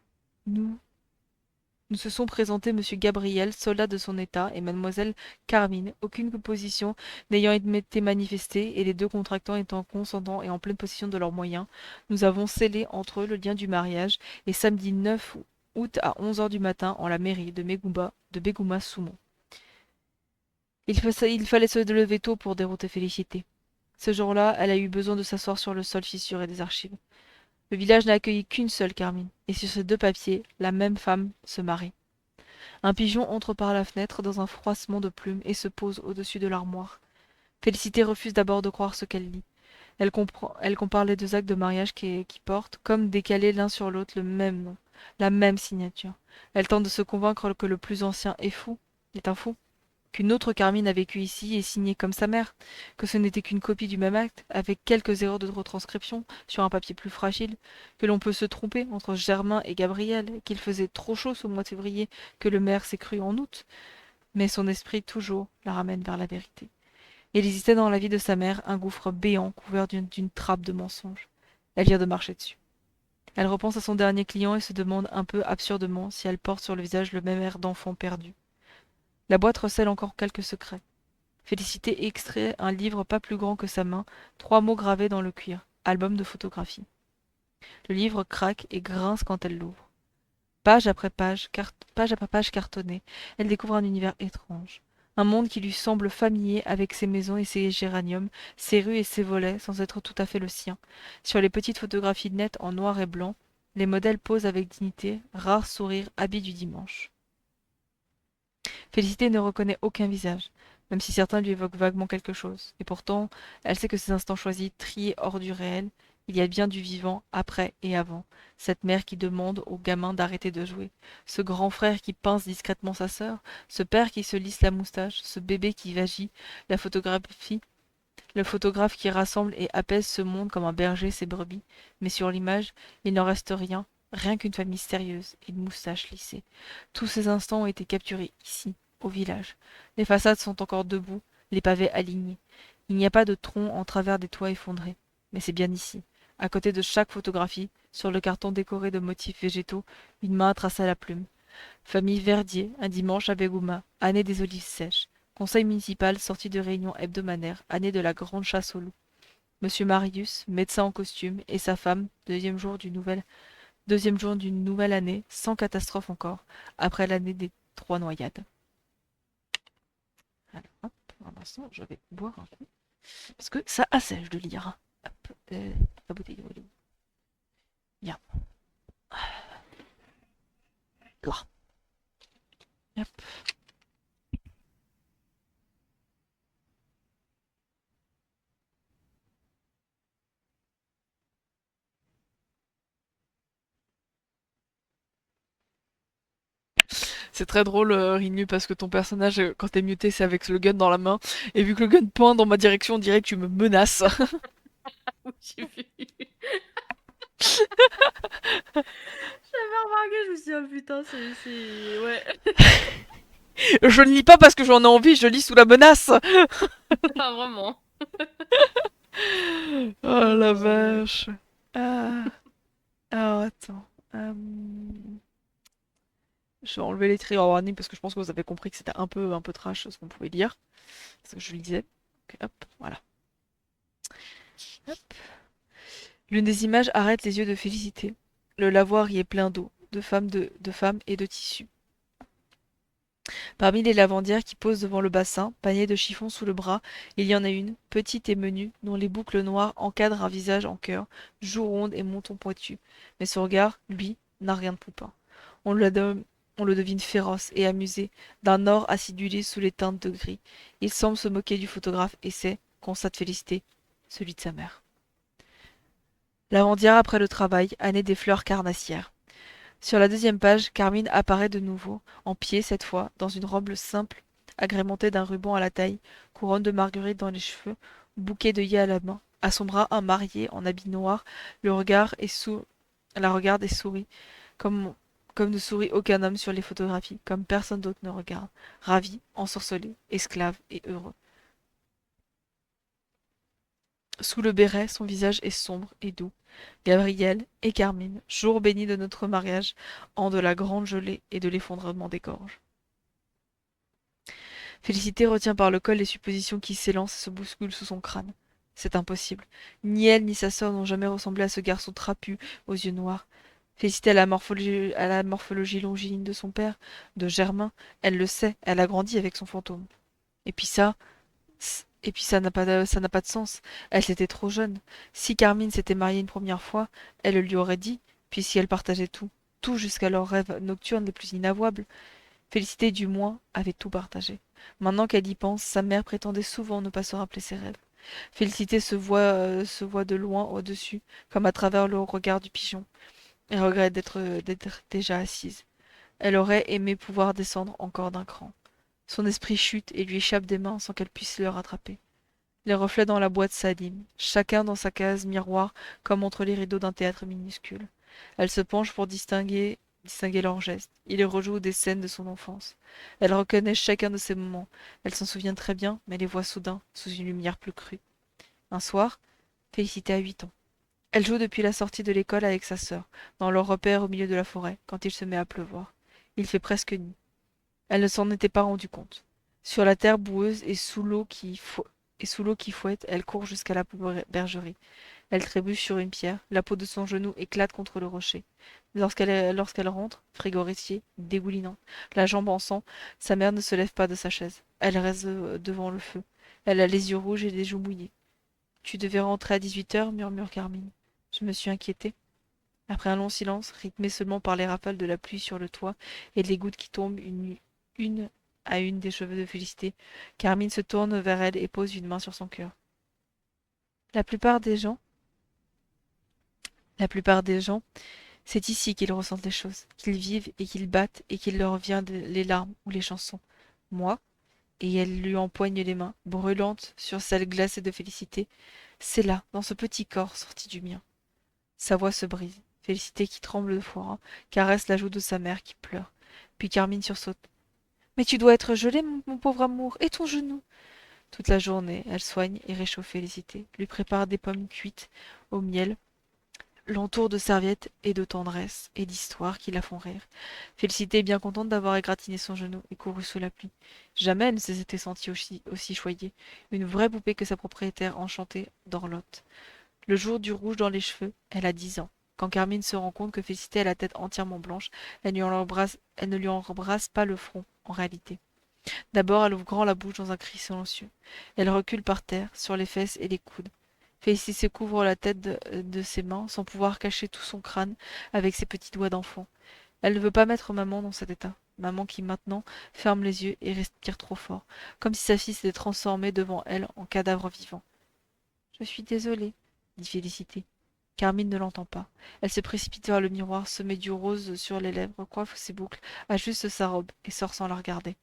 nous se sont présentés monsieur Gabriel, soldat de son état, et mademoiselle Carmine, aucune opposition n'ayant été manifestée, et les deux contractants étant consentants et en pleine possession de leurs moyens, nous avons scellé entre eux le lien du mariage, et samedi 9 août à 11 heures du matin, en la mairie de Bégouma-Soumont. Il fallait se lever tôt pour dérouter Félicité. Ce jour-là, elle a eu besoin de s'asseoir sur le sol fissuré des archives. Le village n'a accueilli qu'une seule Carmine, et sur ces 2 papiers, la même femme se marie. Un pigeon entre par la fenêtre dans un froissement de plumes et se pose au-dessus de l'armoire. Félicité refuse d'abord de croire ce qu'elle lit. Elle compare les 2 actes de mariage qui portent, comme décalés l'un sur l'autre, le même nom, la même signature. Elle tente de se convaincre que le plus ancien est un fou, qu'une autre Carmine a vécu ici et signé comme sa mère, que ce n'était qu'une copie du même acte, avec quelques erreurs de retranscription sur un papier plus fragile, que l'on peut se tromper entre Germain et Gabriel, qu'il faisait trop chaud ce mois de février, que le maire s'est cru en août. Mais son esprit toujours la ramène vers la vérité. Il existait dans la vie de sa mère un gouffre béant couvert d'une trappe de mensonges. Elle vient de marcher dessus. Elle repense à son dernier client et se demande un peu absurdement si elle porte sur le visage le même air d'enfant perdu. La boîte recèle encore quelques secrets. Félicité extrait un livre pas plus grand que sa main, 3 mots gravés dans le cuir. Album de photographie. Le livre craque et grince quand elle l'ouvre. Page après page cartonnée, elle découvre un univers étrange. Un monde qui lui semble familier avec ses maisons et ses géraniums, ses rues et ses volets, sans être tout à fait le sien. Sur les petites photographies nettes en noir et blanc, les modèles posent avec dignité, rare sourire, habit du dimanche. Félicité ne reconnaît aucun visage, même si certains lui évoquent vaguement quelque chose. Et pourtant, elle sait que ces instants choisis, triés hors du réel, il y a bien du vivant après et avant. Cette mère qui demande au gamin d'arrêter de jouer, ce grand frère qui pince discrètement sa sœur, ce père qui se lisse la moustache, ce bébé qui vagit, la photographie, le photographe qui rassemble et apaise ce monde comme un berger ses brebis. Mais sur l'image, il n'en reste rien, rien qu'une famille sérieuse et une moustache lissée. Tous ces instants ont été capturés ici, au village. Les façades sont encore debout, les pavés alignés. Il n'y a pas de troncs en travers des toits effondrés. Mais c'est bien ici, à côté de chaque photographie, sur le carton décoré de motifs végétaux, une main a tracé à la plume. Famille Verdier, un dimanche à Bégouma, année des olives sèches. Conseil municipal sorti de réunion hebdomadaire, année de la grande chasse au loup. Monsieur Marius, médecin en costume, et sa femme, deuxième jour d'une nouvelle année, sans catastrophe encore, après l'année des 3 noyades. Alors, hop, un instant, je vais boire un coup. Parce que ça assèche de lire. Hop, la bouteille d'eau. Bien. Là. Hop. C'est très drôle, Rinnu, parce que ton personnage, quand t'es muté, c'est avec le gun dans la main. Et vu que le gun pointe dans ma direction, on dirait que tu me menaces. J'ai vu. J'avais remarqué, je me suis dit, oh putain, c'est... Ouais. Je ne lis pas parce que j'en ai envie, je lis sous la menace. Ah, vraiment. Oh la vache. Ah. Alors attends. Je vais enlever les trigger warnings parce que je pense que vous avez compris que c'était un peu trash ce qu'on pouvait lire. Ce que je lisais. Ok, hop, voilà. Hop. L'une des images arrête les yeux de Félicité. Le lavoir y est plein d'eau, de femmes et de tissus. Parmi les lavandières qui posent devant le bassin, panier de chiffon sous le bras, il y en a une, petite et menue, dont les boucles noires encadrent un visage en cœur, joues rondes et menton pointu. Mais son regard, lui, n'a rien de poupin. On le, de- on le devine féroce et amusé, d'un or acidulé sous les teintes de gris. Il semble se moquer du photographe et c'est, constate Félicité, celui de sa mère. Lavandière après le travail, année des fleurs carnassières. Sur la deuxième page, Carmine apparaît de nouveau, en pied cette fois, dans une robe simple, agrémentée d'un ruban à la taille, couronne de marguerite dans les cheveux, bouquet d'œillets à la main. À son bras, un marié en habit noir, la regarde et sourit, comme, comme ne sourit aucun homme sur les photographies, comme personne d'autre ne regarde, ravi, ensorcelé, esclave et heureux. Sous le béret, son visage est sombre et doux. Gabriel et Carmine, jour béni de notre mariage, an de la grande gelée et de l'effondrement des gorges. Félicité retient par le col les suppositions qui s'élancent et se bousculent sous son crâne. C'est impossible. Ni elle ni sa sœur n'ont jamais ressemblé à ce garçon trapu aux yeux noirs. Félicité à la morphologie longiligne de son père, de Germain. Elle le sait, elle a grandi avec son fantôme. Et puis ça, ça n'a pas de sens. Elle était trop jeune. Si Carmine s'était mariée une première fois, elle le lui aurait dit, puis si elle partageait tout, tout jusqu'à leurs rêves nocturnes les plus inavouables. Félicité, du moins, avait tout partagé. Maintenant qu'elle y pense, sa mère prétendait souvent ne pas se rappeler ses rêves. Félicité se voit de loin au-dessus, comme à travers le regard du pigeon, et regrette d'être déjà assise. Elle aurait aimé pouvoir descendre encore d'un cran. Son esprit chute et lui échappe des mains sans qu'elle puisse le rattraper. Les reflets dans la boîte s'animent, chacun dans sa case miroir comme entre les rideaux d'un théâtre minuscule. Elle se penche pour distinguer leurs gestes. Il les rejoue des scènes de son enfance. Elle reconnaît chacun de ces moments. Elle s'en souvient très bien, mais les voit soudain, sous une lumière plus crue. Un soir, Félicité a 8 ans. Elle joue depuis la sortie de l'école avec sa sœur, dans leur repère au milieu de la forêt, quand il se met à pleuvoir. Il fait presque nuit. Elle ne s'en était pas rendue compte. Sur la terre boueuse et sous l'eau qui fouette, elle court jusqu'à la bergerie. Elle trébuche sur une pierre, la peau de son genou éclate contre le rocher. Lorsqu'elle rentre, frigorifiée, dégoulinante, la jambe en sang, sa mère ne se lève pas de sa chaise. Elle reste devant le feu. Elle a les yeux rouges et les joues mouillées. Tu devais rentrer à 18 heures, murmure Carmine. Je me suis inquiétée. Après un long silence, rythmé seulement par les rafales de la pluie sur le toit et les gouttes qui tombent une à une des cheveux de Félicité, Carmine se tourne vers elle et pose une main sur son cœur. La plupart des gens, la plupart des gens, c'est ici qu'ils ressentent les choses, qu'ils vivent et qu'ils battent et qu'il leur vient les larmes ou les chansons. Moi, et elle lui empoigne les mains, brûlantes sur celles glacées de Félicité, c'est là, dans ce petit corps sorti du mien. Sa voix se brise. Félicité, qui tremble de froid, caresse la joue de sa mère qui pleure. Puis Carmine sursaute. Mais tu dois être gelé, mon pauvre amour, et ton genou. Toute la journée, elle soigne et réchauffe Félicité, lui prépare des pommes cuites au miel, l'entoure de serviettes et de tendresse et d'histoires qui la font rire. Félicité est bien contente d'avoir égratigné son genou et couru sous la pluie. Jamais elle ne s'était sentie aussi choyée, une vraie poupée que sa propriétaire enchantée d'Orlotte. Le jour du rouge dans les cheveux, elle a 10 ans. Quand Carmine se rend compte que Félicité a la tête entièrement blanche, elle ne lui embrasse pas le front, en réalité. D'abord, elle ouvre grand la bouche dans un cri silencieux. Elle recule par terre, sur les fesses et les coudes. Félicité couvre la tête de ses mains, sans pouvoir cacher tout son crâne avec ses petits doigts d'enfant. Elle ne veut pas mettre maman dans cet état. Maman qui, maintenant, ferme les yeux et respire trop fort, comme si sa fille s'était transformée devant elle en cadavre vivant. Je suis désolée, dit Félicité. Carmine ne l'entend pas. Elle se précipite vers le miroir, se met du rose sur les lèvres, coiffe ses boucles, ajuste sa robe et sort sans la regarder.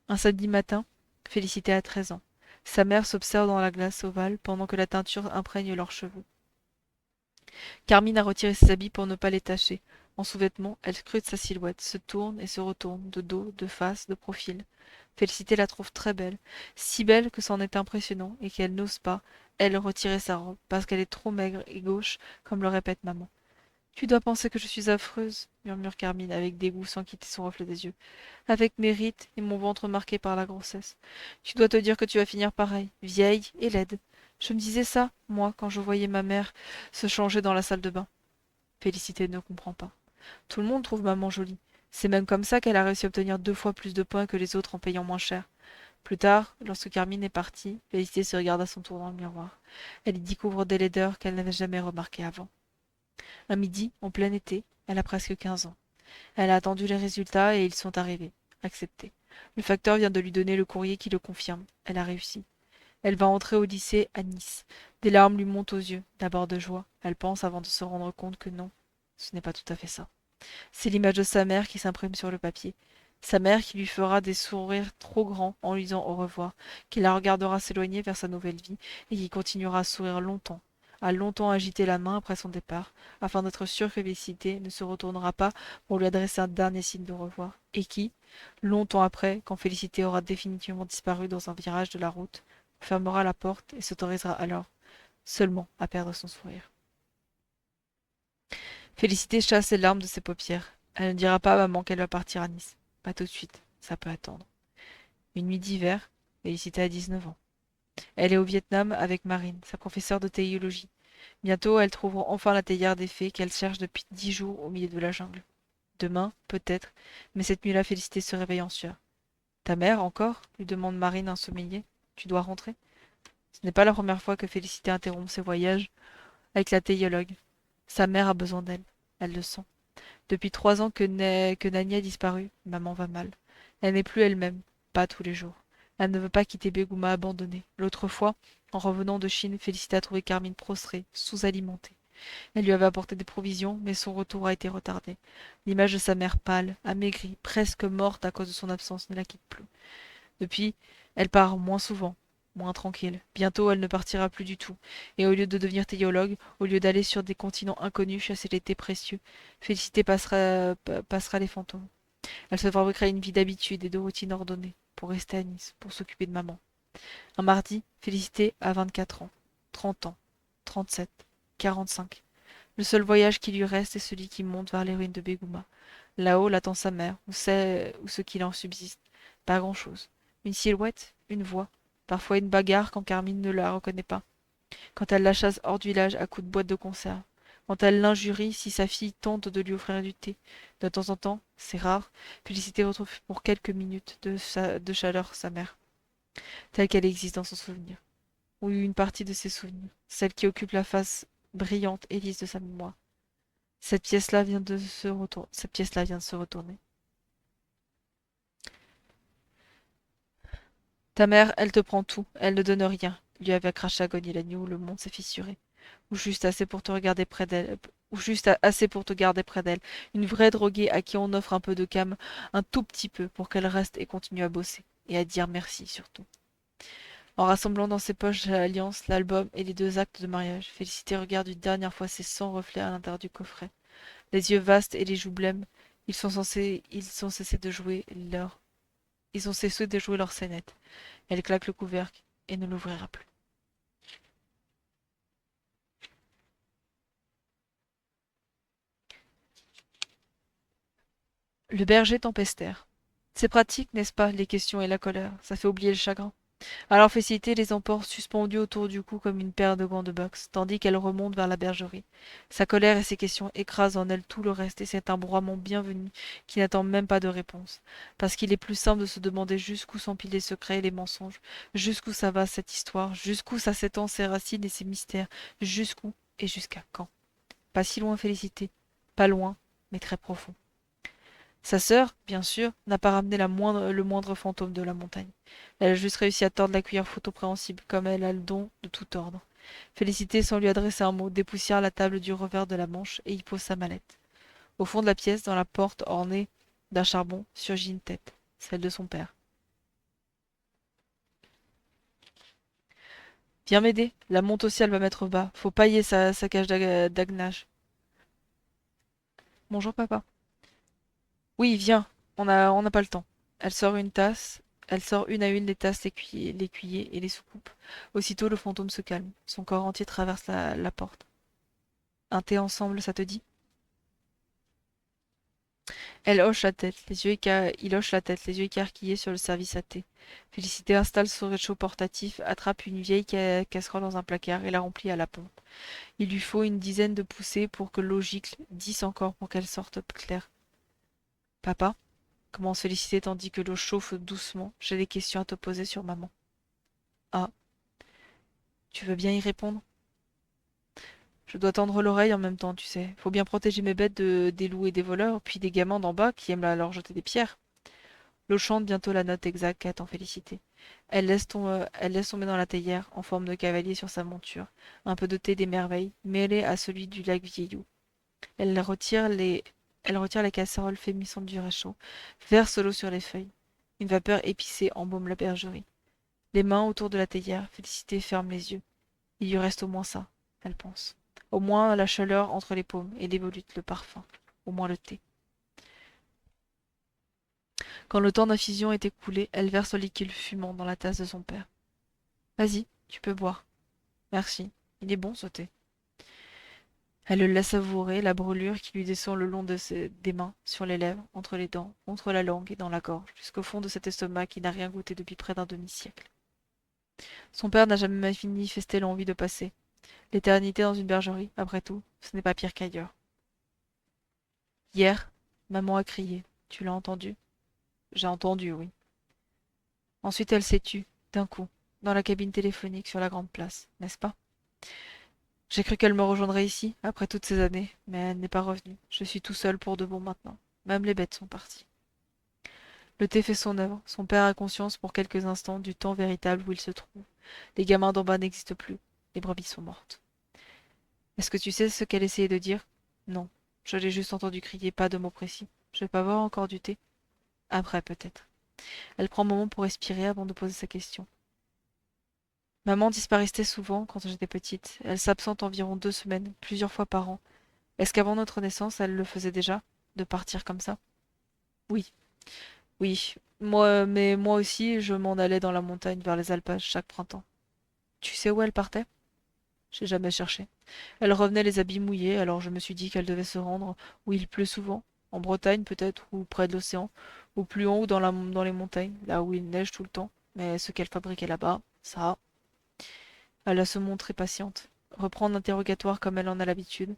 Un samedi matin, Félicité a 13 ans. Sa mère s'observe dans la glace ovale pendant que la teinture imprègne leurs cheveux. Carmine a retiré ses habits pour ne pas les tacher. En sous-vêtements, elle scrute sa silhouette, se tourne et se retourne, de dos, de face, de profil. Félicité la trouve très belle, si belle que c'en est impressionnant et qu'elle n'ose pas, elle, retirer sa robe, parce qu'elle est trop maigre et gauche, comme le répète maman. Tu dois penser que je suis affreuse, murmure Carmine avec dégoût sans quitter son reflet des yeux. Avec mes rides et mon ventre marqué par la grossesse. Tu dois te dire que tu vas finir pareil, vieille et laide. Je me disais ça, moi, quand je voyais ma mère se changer dans la salle de bain. Félicité ne comprend pas. Tout le monde trouve maman jolie. C'est même comme ça qu'elle a réussi à obtenir 2 fois plus de points que les autres en payant moins cher. Plus tard, lorsque Carmine est partie, Félicité se regarde à son tour dans le miroir. Elle y découvre des laideurs qu'elle n'avait jamais remarquées avant. Un midi, en plein été, elle a presque 15 ans. Elle a attendu les résultats et ils sont arrivés. Acceptés. Le facteur vient de lui donner le courrier qui le confirme. Elle a réussi. Elle va entrer au lycée à Nice. Des larmes lui montent aux yeux, d'abord de joie. Elle pense avant de se rendre compte que non, ce n'est pas tout à fait ça. C'est l'image de sa mère qui s'imprime sur le papier. Sa mère qui lui fera des sourires trop grands en lui disant au revoir, qui la regardera s'éloigner vers sa nouvelle vie et qui continuera à sourire longtemps, à longtemps agiter la main après son départ, afin d'être sûre que Félicité ne se retournera pas pour lui adresser un dernier signe de revoir, et qui, longtemps après, quand Félicité aura définitivement disparu dans un virage de la route, fermera la porte et s'autorisera alors seulement à perdre son sourire. Félicité chasse les larmes de ses paupières. Elle ne dira pas à maman qu'elle va partir à Nice. Pas tout de suite, ça peut attendre. Une nuit d'hiver, Félicité a 19 ans. Elle est au Vietnam avec Marine, sa professeure de théologie. Bientôt, elle trouvera enfin la théière des fées qu'elle cherche depuis 10 jours au milieu de la jungle. Demain, peut-être, mais cette nuit-là, Félicité se réveille en sueur. Ta mère, encore lui demande Marine insommeillée. Tu dois rentrer. Ce n'est pas la première fois que Félicité interrompt ses voyages avec la théologue. Sa mère a besoin d'elle. Elle le sent. Depuis 3 ans que Nani a disparu, maman va mal. Elle n'est plus elle-même, pas tous les jours. Elle ne veut pas quitter Bégouma abandonnée. L'autre fois, en revenant de Chine, Félicité a trouvé Carmine prostrée, sous-alimentée. Elle lui avait apporté des provisions, mais son retour a été retardé. L'image de sa mère pâle, amaigrie, presque morte à cause de son absence ne la quitte plus. Depuis, elle part moins souvent, moins tranquille. Bientôt, elle ne partira plus du tout. Et au lieu de devenir théologue, au lieu d'aller sur des continents inconnus chasser les thés précieux, Félicité passera les fantômes. Elle se fabriquera une vie d'habitude et de routine ordonnée, pour rester à Nice, pour s'occuper de maman. Un mardi, Félicité a 24 ans, 30 ans, 37, 45. Le seul voyage qui lui reste est celui qui monte vers les ruines de Bégouma. Là-haut l'attend sa mère, ou ce qu'il en subsiste. Pas grand-chose. Une silhouette, une voix, parfois une bagarre quand Carmine ne la reconnaît pas, quand elle la chasse hors du village à coups de boîte de conserve, quand elle l'injurie si sa fille tente de lui offrir du thé. De temps en temps, c'est rare, Félicité retrouve pour quelques minutes de chaleur sa mère, telle qu'elle existe dans son souvenir, ou une partie de ses souvenirs, celle qui occupe la face brillante et lisse de sa mémoire. Cette pièce-là vient de se retourner. Ta mère, elle te prend tout, elle ne donne rien, lui avait craché Agonie la nuit où le monde s'est fissuré. Ou juste assez pour te regarder près d'elle, ou juste assez pour te garder près d'elle. Une vraie droguée à qui on offre un peu de cam, un tout petit peu pour qu'elle reste et continue à bosser. Et à dire merci surtout. En rassemblant dans ses poches l'alliance, l'album et les 2 actes de mariage, Félicité regarde une dernière fois ses 100 reflets à l'intérieur du coffret. Les yeux vastes et les joues blêmes, ils ont cessé de jouer leur, ils ont cessé de jouer leur scénette. Elle claque le couvercle et ne l'ouvrira plus. Le berger tempestaire. C'est pratique, n'est-ce pas, les questions et la colère, ça fait oublier le chagrin. Alors Félicité les emporte suspendus autour du cou comme une paire de gants de boxe, tandis qu'elle remonte vers la bergerie. Sa colère et ses questions écrasent en elle tout le reste, et c'est un broiement bienvenu qui n'attend même pas de réponse. Parce qu'il est plus simple de se demander jusqu'où s'empilent les secrets et les mensonges, jusqu'où ça va cette histoire, jusqu'où ça s'étend ses racines et ses mystères, jusqu'où et jusqu'à quand. Pas si loin Félicité, pas loin, mais très profond. Sa sœur, bien sûr, n'a pas ramené le moindre fantôme de la montagne. Elle a juste réussi à tordre la cuillère faute compréhensible, comme elle a le don de tout tordre. Félicité, sans lui adresser un mot, dépoussière la table du revers de la manche et y pose sa mallette. Au fond de la pièce, dans la porte ornée d'un charbon, surgit une tête, celle de son père. Viens m'aider, la monte aussi elle va mettre bas. Faut pailler sa cage d'agnage. Bonjour papa. Oui, viens, on n'a pas le temps. Elle sort une tasse, elle sort une à une les tasses, l'écuyer et les soucoupes. Aussitôt le fantôme se calme. Son corps entier traverse la porte. Un thé ensemble, ça te dit? Elle hoche la tête, il hoche la tête, les yeux écarquillés sur le service à thé. Félicité installe son réchaud portatif, attrape une vieille casserole dans un placard et la remplit à la pompe. Il lui faut une dizaine de poussées pour que l'eau gicle, 10 encore pour qu'elle sorte claire. Papa, commence Félicité tandis que l'eau chauffe doucement, j'ai des questions à te poser sur maman. Ah, tu veux bien y répondre? Je dois tendre l'oreille en même temps, tu sais. Faut bien protéger mes bêtes des loups et des voleurs, puis des gamins d'en bas qui aiment leur jeter des pierres. L'eau chante bientôt la note exacte qu'attend Félicité. Elle laisse tomber dans la théière, en forme de cavalier sur sa monture, un peu de thé des merveilles, mêlé à celui du lac Vieillou. Elle retire les, elle retire la casserole frémissante du réchaud, verse l'eau sur les feuilles. Une vapeur épicée embaume la bergerie. Les mains autour de la théière, Félicité ferme les yeux. Il lui reste au moins ça, elle pense. Au moins la chaleur entre les paumes et les volutes, le parfum. Au moins le thé. Quand le temps d'infusion est écoulé, elle verse le liquide fumant dans la tasse de son père. Vas-y, tu peux boire. Merci. Il est bon ce thé. Elle le laisse savourer, la brûlure qui lui descend le long des mains, sur les lèvres, entre les dents, contre la langue et dans la gorge, jusqu'au fond de cet estomac qui n'a rien goûté depuis près d'un demi-siècle. Son père n'a jamais manifesté l'envie de passer. L'éternité dans une bergerie, après tout, ce n'est pas pire qu'ailleurs. Hier, maman a crié. Tu l'as entendu? J'ai entendu, oui. Ensuite elle s'est tue, d'un coup, dans la cabine téléphonique sur la grande place, n'est-ce pas? J'ai cru qu'elle me rejoindrait ici, après toutes ces années, mais elle n'est pas revenue. Je suis tout seul pour de bon maintenant. Même les bêtes sont parties. Le thé fait son œuvre. Son père a conscience pour quelques instants du temps véritable où il se trouve. Les gamins d'en bas n'existent plus. Les brebis sont mortes. Est-ce que tu sais ce qu'elle essayait de dire? Non. Je l'ai juste entendu crier, pas de mots précis. Je vais pas boire encore du thé? Après, peut-être. Elle prend un moment pour respirer avant de poser sa question. Maman disparaissait souvent quand j'étais petite. Elle s'absente environ 2 semaines, plusieurs fois par an. Est-ce qu'avant notre naissance, elle le faisait déjà? De partir comme ça? Oui, oui. Mais moi aussi, je m'en allais dans la montagne vers les alpages chaque printemps. Tu sais où elle partait? J'ai jamais cherché. Elle revenait les habits mouillés, alors je me suis dit qu'elle devait se rendre où il pleut souvent, en Bretagne peut-être, ou près de l'océan, ou plus en haut dans les montagnes, là où il neige tout le temps. Mais ce qu'elle fabriquait là-bas, ça... Elle a se montrer patiente, reprendre l'interrogatoire comme elle en a l'habitude.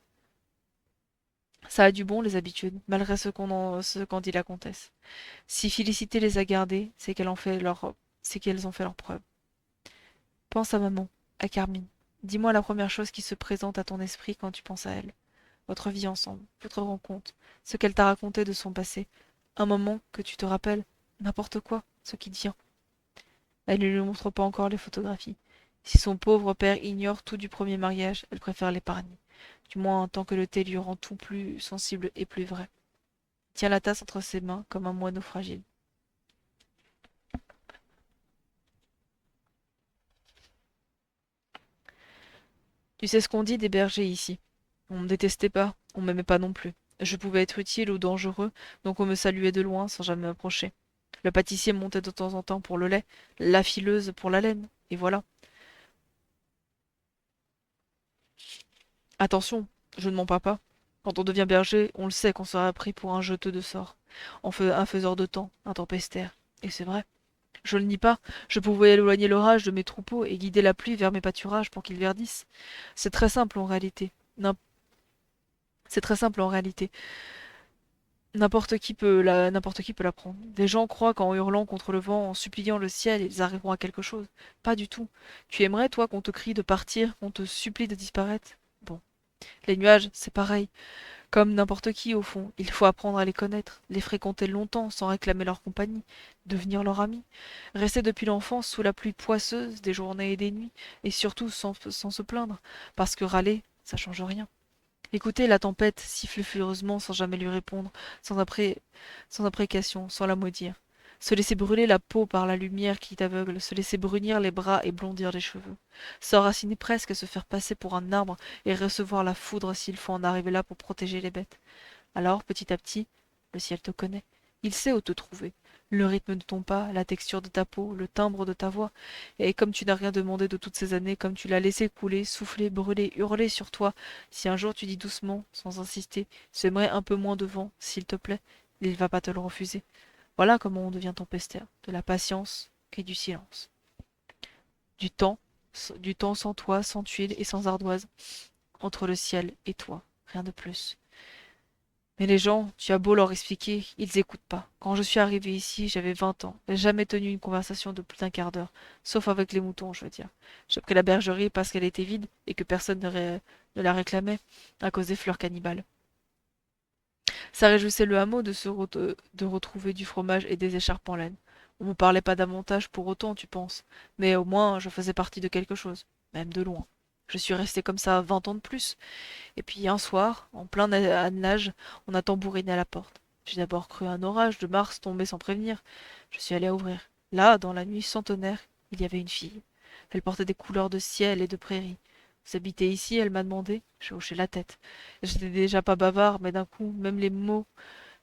Ça a du bon, les habitudes, malgré ce qu'en dit la comtesse. Si Félicité les a gardées, c'est qu'elles ont fait leur preuve. Pense à maman, à Carmine. Dis-moi la première chose qui se présente à ton esprit quand tu penses à elle. Votre vie ensemble, votre rencontre, ce qu'elle t'a raconté de son passé. Un moment que tu te rappelles, n'importe quoi, ce qui te vient. Elle ne lui montre pas encore les photographies. Si son pauvre père ignore tout du premier mariage, elle préfère l'épargner. Du moins tant que le thé lui rend tout plus sensible et plus vrai. Tient la tasse entre ses mains comme un moineau fragile. Tu sais ce qu'on dit des bergers ici. On me détestait pas, on m'aimait pas non plus. Je pouvais être utile ou dangereux, donc on me saluait de loin sans jamais m'approcher. Le pâtissier montait de temps en temps pour le lait, la fileuse pour la laine, et voilà. Attention, je ne mens pas. Quand on devient berger, on le sait qu'on sera pris pour un jeteux de sorts, un faiseur de temps, un tempestaire. Et c'est vrai. Je le nie pas, je pouvais éloigner l'orage de mes troupeaux et guider la pluie vers mes pâturages pour qu'ils verdissent. C'est très simple en réalité. N'im- C'est très simple en réalité. N'importe qui peut l'apprendre. Des gens croient qu'en hurlant contre le vent, en suppliant le ciel, ils arriveront à quelque chose. Pas du tout. Tu aimerais, toi, qu'on te crie de partir, qu'on te supplie de disparaître? Bon. Les nuages, c'est pareil. Comme n'importe qui, au fond, il faut apprendre à les connaître, les fréquenter longtemps sans réclamer leur compagnie, devenir leur ami, rester depuis l'enfance sous la pluie poisseuse des journées et des nuits, et surtout sans se plaindre, parce que râler, ça change rien. Écouter la tempête siffler furieusement sans jamais lui répondre, sans imprécation, sans la maudire. Se laisser brûler la peau par la lumière qui t'aveugle, se laisser brunir les bras et blondir les cheveux. S'enraciner presque, se faire passer pour un arbre et recevoir la foudre s'il faut en arriver là pour protéger les bêtes. Alors, petit à petit, le ciel te connaît. Il sait où te trouver. Le rythme de ton pas, la texture de ta peau, le timbre de ta voix. Et comme tu n'as rien demandé de toutes ces années, comme tu l'as laissé couler, souffler, brûler, hurler sur toi, si un jour tu dis doucement, sans insister, j'aimerais un peu moins de vent, s'il te plaît, il va pas te le refuser. Voilà comment on devient tempestaire, de la patience et du silence. Du temps, du temps sans toi, sans tuile et sans ardoise, entre le ciel et toi, rien de plus. Mais les gens, tu as beau leur expliquer, ils écoutent pas. Quand je suis arrivée ici, j'avais 20 ans. J'ai jamais tenu une conversation de plus d'1 quart d'heure. Sauf avec les moutons, je veux dire. J'ai pris la bergerie parce qu'elle était vide et que personne ne la réclamait à cause des fleurs cannibales. Ça réjouissait le hameau de retrouver du fromage et des écharpes en laine. On me parlait pas davantage pour autant, tu penses. Mais au moins, je faisais partie de quelque chose. Même de loin. Je suis restée comme ça 20 ans de plus. Et puis un soir, en plein nage, on a tambouriné à la porte. J'ai d'abord cru un orage de mars tomber sans prévenir. Je suis allée ouvrir. Là, dans la nuit centenaire, il y avait une fille. Elle portait des couleurs de ciel et de prairie. Vous habitez ici? Elle m'a demandé. J'ai hoché la tête. J'étais déjà pas bavard, mais d'un coup, même les mots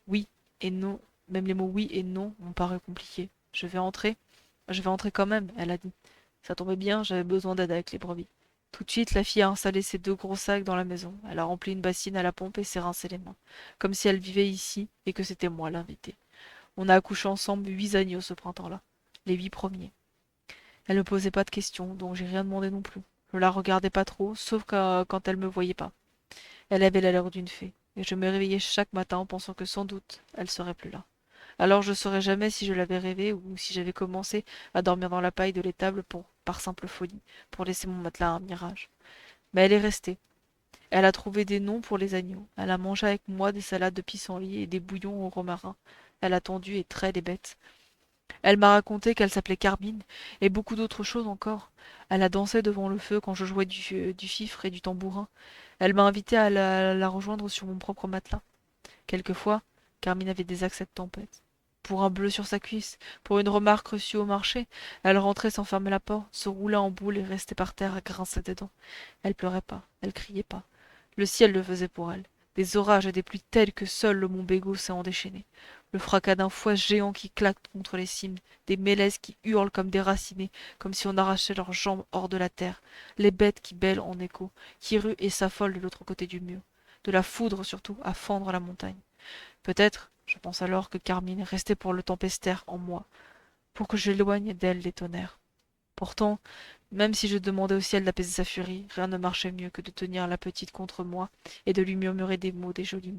oui et non, même les mots oui et non m'ont paru compliqués. Je vais entrer? Je vais entrer quand même, elle a dit. Ça tombait bien, j'avais besoin d'aide avec les brebis. Tout de suite, la fille a installé ses 2 gros sacs dans la maison. Elle a rempli une bassine à la pompe et s'est rincé les mains, comme si elle vivait ici et que c'était moi l'invité. On a accouché ensemble 8 agneaux ce printemps-là, les 8 premiers. Elle ne posait pas de questions, donc j'ai rien demandé non plus. Je la regardais pas trop, sauf quand elle me voyait pas. Elle avait l'allure d'une fée, et je me réveillais chaque matin en pensant que sans doute elle serait plus là. Alors je saurais jamais si je l'avais rêvé ou si j'avais commencé à dormir dans la paille de l'étable par simple folie, pour laisser mon matelas à un mirage. Mais elle est restée. Elle a trouvé des noms pour les agneaux. Elle a mangé avec moi des salades de pissenlit et des bouillons au romarin. Elle a tendu et trait les bêtes. Elle m'a raconté qu'elle s'appelait Carmine, et beaucoup d'autres choses encore. Elle a dansé devant le feu quand je jouais du fifre et du tambourin. Elle m'a invité à la rejoindre sur mon propre matelas. Quelquefois, Carmine avait des accès de tempête. Pour un bleu sur sa cuisse, pour une remarque reçue au marché, elle rentrait sans fermer la porte, se roulait en boule et restait par terre à grincer des dents. Elle pleurait pas, elle criait pas. Le ciel le faisait pour elle. Des orages et des pluies telles que seul le mont Bégo sait en déchaîner. Le fracas d'un fouet géant qui claque contre les cimes, des mélèzes qui hurlent comme déracinés, comme si on arrachait leurs jambes hors de la terre, les bêtes qui bêlent en écho, qui ruent et s'affolent de l'autre côté du mur, de la foudre surtout à fendre la montagne. Peut-être, je pense alors que Carmine restait pour le tempestaire en moi, pour que j'éloigne d'elle les tonnerres. Pourtant, même si je demandais au ciel d'apaiser sa furie, rien ne marchait mieux que de tenir la petite contre moi et de lui murmurer des mots, des jolis,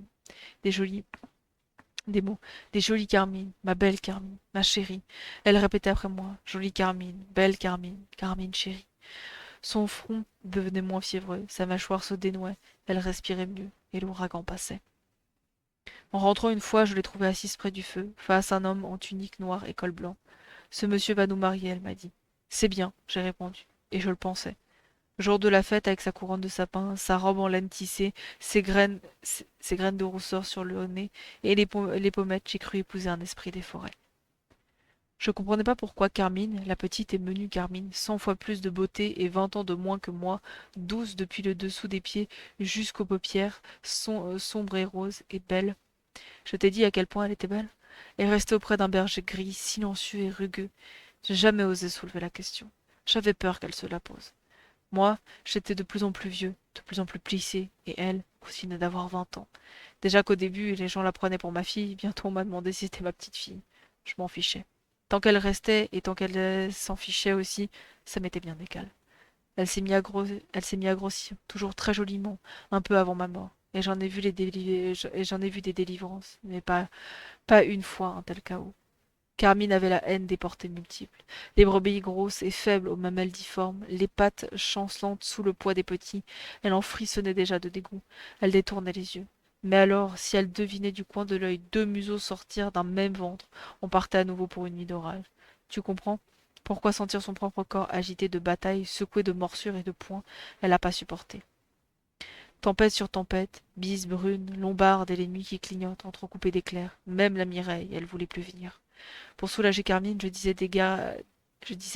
des mots, des jolies Carmine, ma belle Carmine, ma chérie. Elle répétait après moi, jolie Carmine, belle Carmine, Carmine chérie. Son front devenait moins fiévreux, sa mâchoire se dénouait, elle respirait mieux, et l'ouragan passait. En rentrant une fois, je l'ai trouvée assise près du feu, face à un homme en tunique noire et col blanc. Ce monsieur va nous marier, elle m'a dit. C'est bien, j'ai répondu, et je le pensais. Jour de la fête avec sa couronne de sapin, sa robe en laine tissée, ses graines de rousseur sur le nez, et les pommettes, j'ai cru épouser un esprit des forêts. Je comprenais pas pourquoi Carmine, la petite et menue Carmine, 100 fois plus de beauté et 20 ans de moins que moi, douce depuis le dessous des pieds jusqu'aux paupières, sombre et rose et belle. Je t'ai dit à quel point elle était belle. Elle restait auprès d'un berger gris, silencieux et rugueux. J'ai jamais osé soulever la question. J'avais peur qu'elle se la pose. Moi, j'étais de plus en plus vieux, de plus en plus plissé, et elle continuait d'avoir 20 ans. Déjà qu'au début, les gens la prenaient pour ma fille, bientôt on m'a demandé si c'était ma petite fille. Je m'en fichais. Tant qu'elle restait et tant qu'elle s'en fichait aussi, ça m'était bien égal. Elle s'est mise à grossir, toujours très joliment, un peu avant ma mort. Et j'en ai vu des délivrances, mais pas une fois un tel chaos. Carmine avait la haine des portées multiples. Les brebis grosses et faibles aux mamelles difformes, les pattes chancelantes sous le poids des petits, elle en frissonnait déjà de dégoût. Elle détournait les yeux. Mais alors, si elle devinait du coin de l'œil 2 museaux sortir d'un même ventre, on partait à nouveau pour une nuit d'orage. Tu comprends? Pourquoi sentir son propre corps agité de bataille, secoué de morsures et de poings, elle n'a pas supporté. Tempête sur tempête, bise brune, lombarde et les nuits qui clignotent, entrecoupées d'éclairs. Même la Mireille, elle voulait plus venir. Pour soulager Carmine, je disais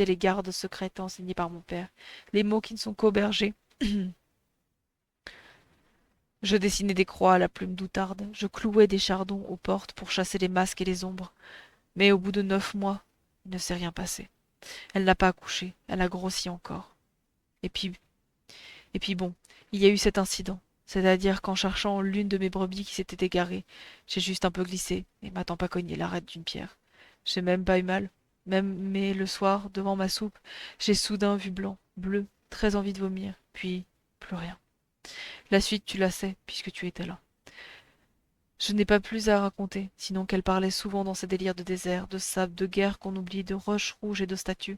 les gardes secrètes enseignées par mon père, les mots qui ne sont qu'aubergers. Je dessinais des croix à la plume doutarde, je clouais des chardons aux portes pour chasser les masques et les ombres. Mais au bout de 9 mois, il ne s'est rien passé. Elle n'a pas accouché, elle a grossi encore. Et puis, et puis bon, il y a eu cet incident. C'est-à-dire qu'en cherchant l'une de mes brebis qui s'était égarée, j'ai juste un peu glissé et m'attends pas cogné l'arête d'une pierre. J'ai même pas eu mal. Même, mais le soir, devant ma soupe, j'ai soudain vu blanc, bleu, très envie de vomir, puis plus rien. La suite, tu la sais, puisque tu étais là. Je n'ai pas plus à raconter, sinon qu'elle parlait souvent dans ses délires de désert, de sable, de guerre qu'on oublie, de roches rouges et de statues.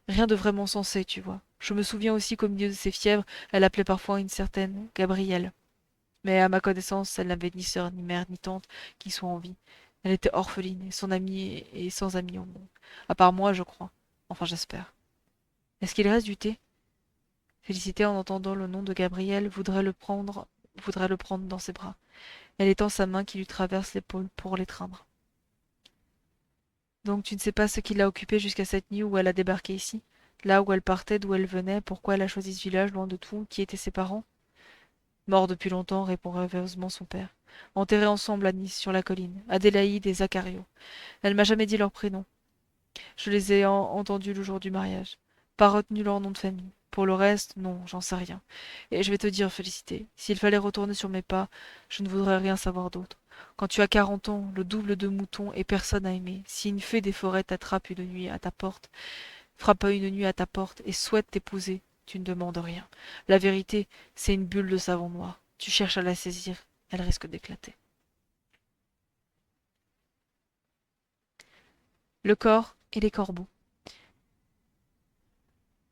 Rien de vraiment sensé, tu vois. Je me souviens aussi qu'au milieu de ses fièvres, elle appelait parfois une certaine Gabrielle. Mais à ma connaissance, elle n'avait ni sœur, ni mère, ni tante qui soit en vie. Elle était orpheline et son amie et sans amie au monde. À part moi, je crois. Enfin, j'espère. Est-ce qu'il reste du thé? Félicité, en entendant le nom de Gabrielle, voudrait le prendre dans ses bras. Elle étend sa main qui lui traverse l'épaule pour l'étreindre. Donc tu ne sais pas ce qui l'a occupée jusqu'à cette nuit où elle a débarqué ici? Là où elle partait, d'où elle venait, pourquoi elle a choisi ce village loin de tout, qui étaient ses parents? Mort depuis longtemps, répond rêveusement son père. Enterrés ensemble à Nice, sur la colline, Adélaïde et Zachario. Elle m'a jamais dit leur prénom. Je les ai entendus le jour du mariage. Pas retenu leur nom de famille. Pour le reste, non, j'en sais rien. Et je vais te dire, Félicité, s'il fallait retourner sur mes pas, je ne voudrais rien savoir d'autre. Quand tu as 40 ans, le double de moutons et personne à aimer, si une fée des forêts t'attrape une nuit à ta porte, frappe une nuit à ta porte et souhaite t'épouser, tu ne demandes rien. La vérité, c'est une bulle de savon noir. Tu cherches à la saisir, elle risque d'éclater. Le corps et les corbeaux.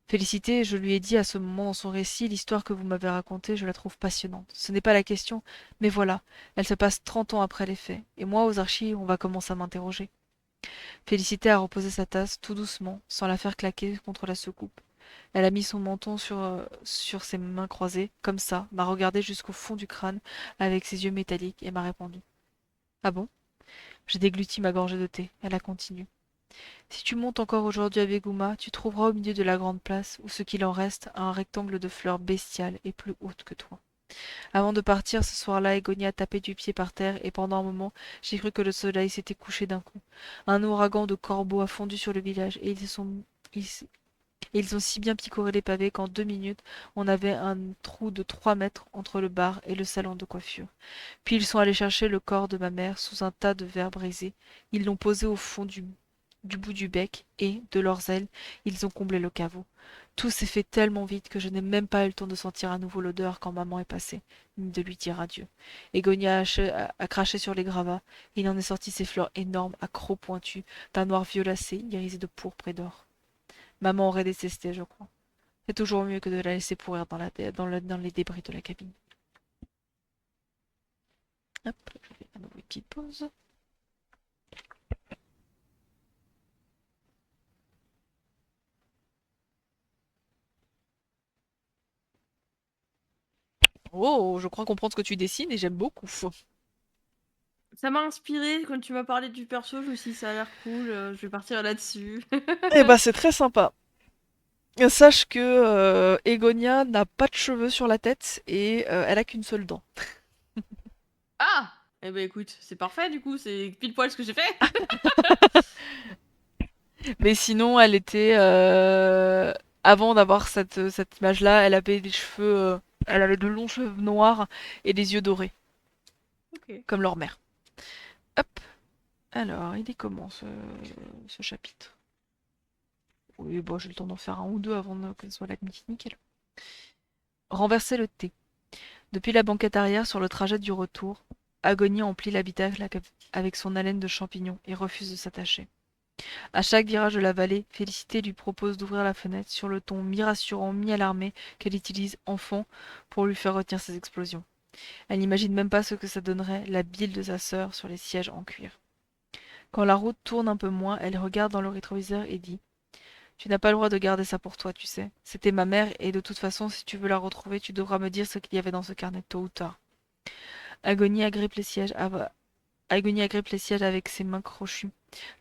Félicité, je lui ai dit à ce moment dans son récit, l'histoire que vous m'avez racontée, je la trouve passionnante. Ce n'est pas la question, mais voilà, elle se passe 30 ans après les faits, et moi, aux archives, on va commencer à m'interroger. Félicité a reposé sa tasse tout doucement, sans la faire claquer contre la soucoupe. Elle a mis son menton sur ses mains croisées, comme ça, m'a regardé jusqu'au fond du crâne avec ses yeux métalliques et m'a répondu. Ah bon? J'ai dégluti ma gorgée de thé. Elle a continué. Si tu montes encore aujourd'hui à Beguma, tu trouveras au milieu de la grande place, ou ce qu'il en reste, un rectangle de fleurs bestiales et plus hautes que toi. Avant de partir ce soir-là, Egonia a tapé du pied par terre, et pendant un moment, j'ai cru que le soleil s'était couché d'un coup. Un ouragan de corbeaux a fondu sur le village, et ils, ils ont si bien picoré les pavés qu'en 2 minutes, on avait un trou de 3 mètres entre le bar et le salon de coiffure. Puis ils sont allés chercher le corps de ma mère sous un tas de verre brisé. Ils l'ont posé au fond du bout du bec et, de leurs ailes, ils ont comblé le caveau. Tout s'est fait tellement vite que je n'ai même pas eu le temps de sentir à nouveau l'odeur quand maman est passée, ni de lui dire adieu. Egonia a craché sur les gravats, et il en est sorti ces fleurs énormes à crocs pointus, d'un noir violacé, irisé de pourpre et d'or. Maman aurait détesté, je crois. C'est toujours mieux que de la laisser pourrir dans les débris de la cabine. Hop, je fais à nouveau une petite pause. Oh, je crois comprendre ce que tu dessines et j'aime beaucoup. Ça m'a inspiré quand tu m'as parlé du perso, je me suis dit ça a l'air cool, je vais partir là-dessus. Eh ben, c'est très sympa. Sache que Egonia n'a pas de cheveux sur la tête et elle a qu'une seule dent. Ah! Eh ben écoute, c'est parfait du coup, c'est pile poil ce que j'ai fait. Mais sinon, elle était avant d'avoir cette image-là, elle avait des cheveux, elle avait de longs cheveux noirs et des yeux dorés, Ok. comme leur mère. Hop. Alors, il est comment ce chapitre? Oui, bon, j'ai le temps d'en faire un ou deux avant que ce soit la nickel. Nickel. Renverser le thé. Depuis la banquette arrière sur le trajet du retour, Agonie emplit l'habitacle avec son haleine de champignon et refuse de s'attacher. À chaque virage de la vallée, Félicité lui propose d'ouvrir la fenêtre sur le ton mi-rassurant, mi-alarmé qu'elle utilise enfant pour lui faire retenir ses explosions. Elle n'imagine même pas ce que ça donnerait, la bile de sa sœur sur les sièges en cuir. Quand la route tourne un peu moins, elle regarde dans le rétroviseur et dit: Tu n'as pas le droit de garder ça pour toi, tu sais. C'était ma mère, et de toute façon, si tu veux la retrouver, tu devras me dire ce qu'il y avait dans ce carnet tôt ou tard. Agonie agrippe les sièges, Agonie agrippe les sièges avec ses mains crochues,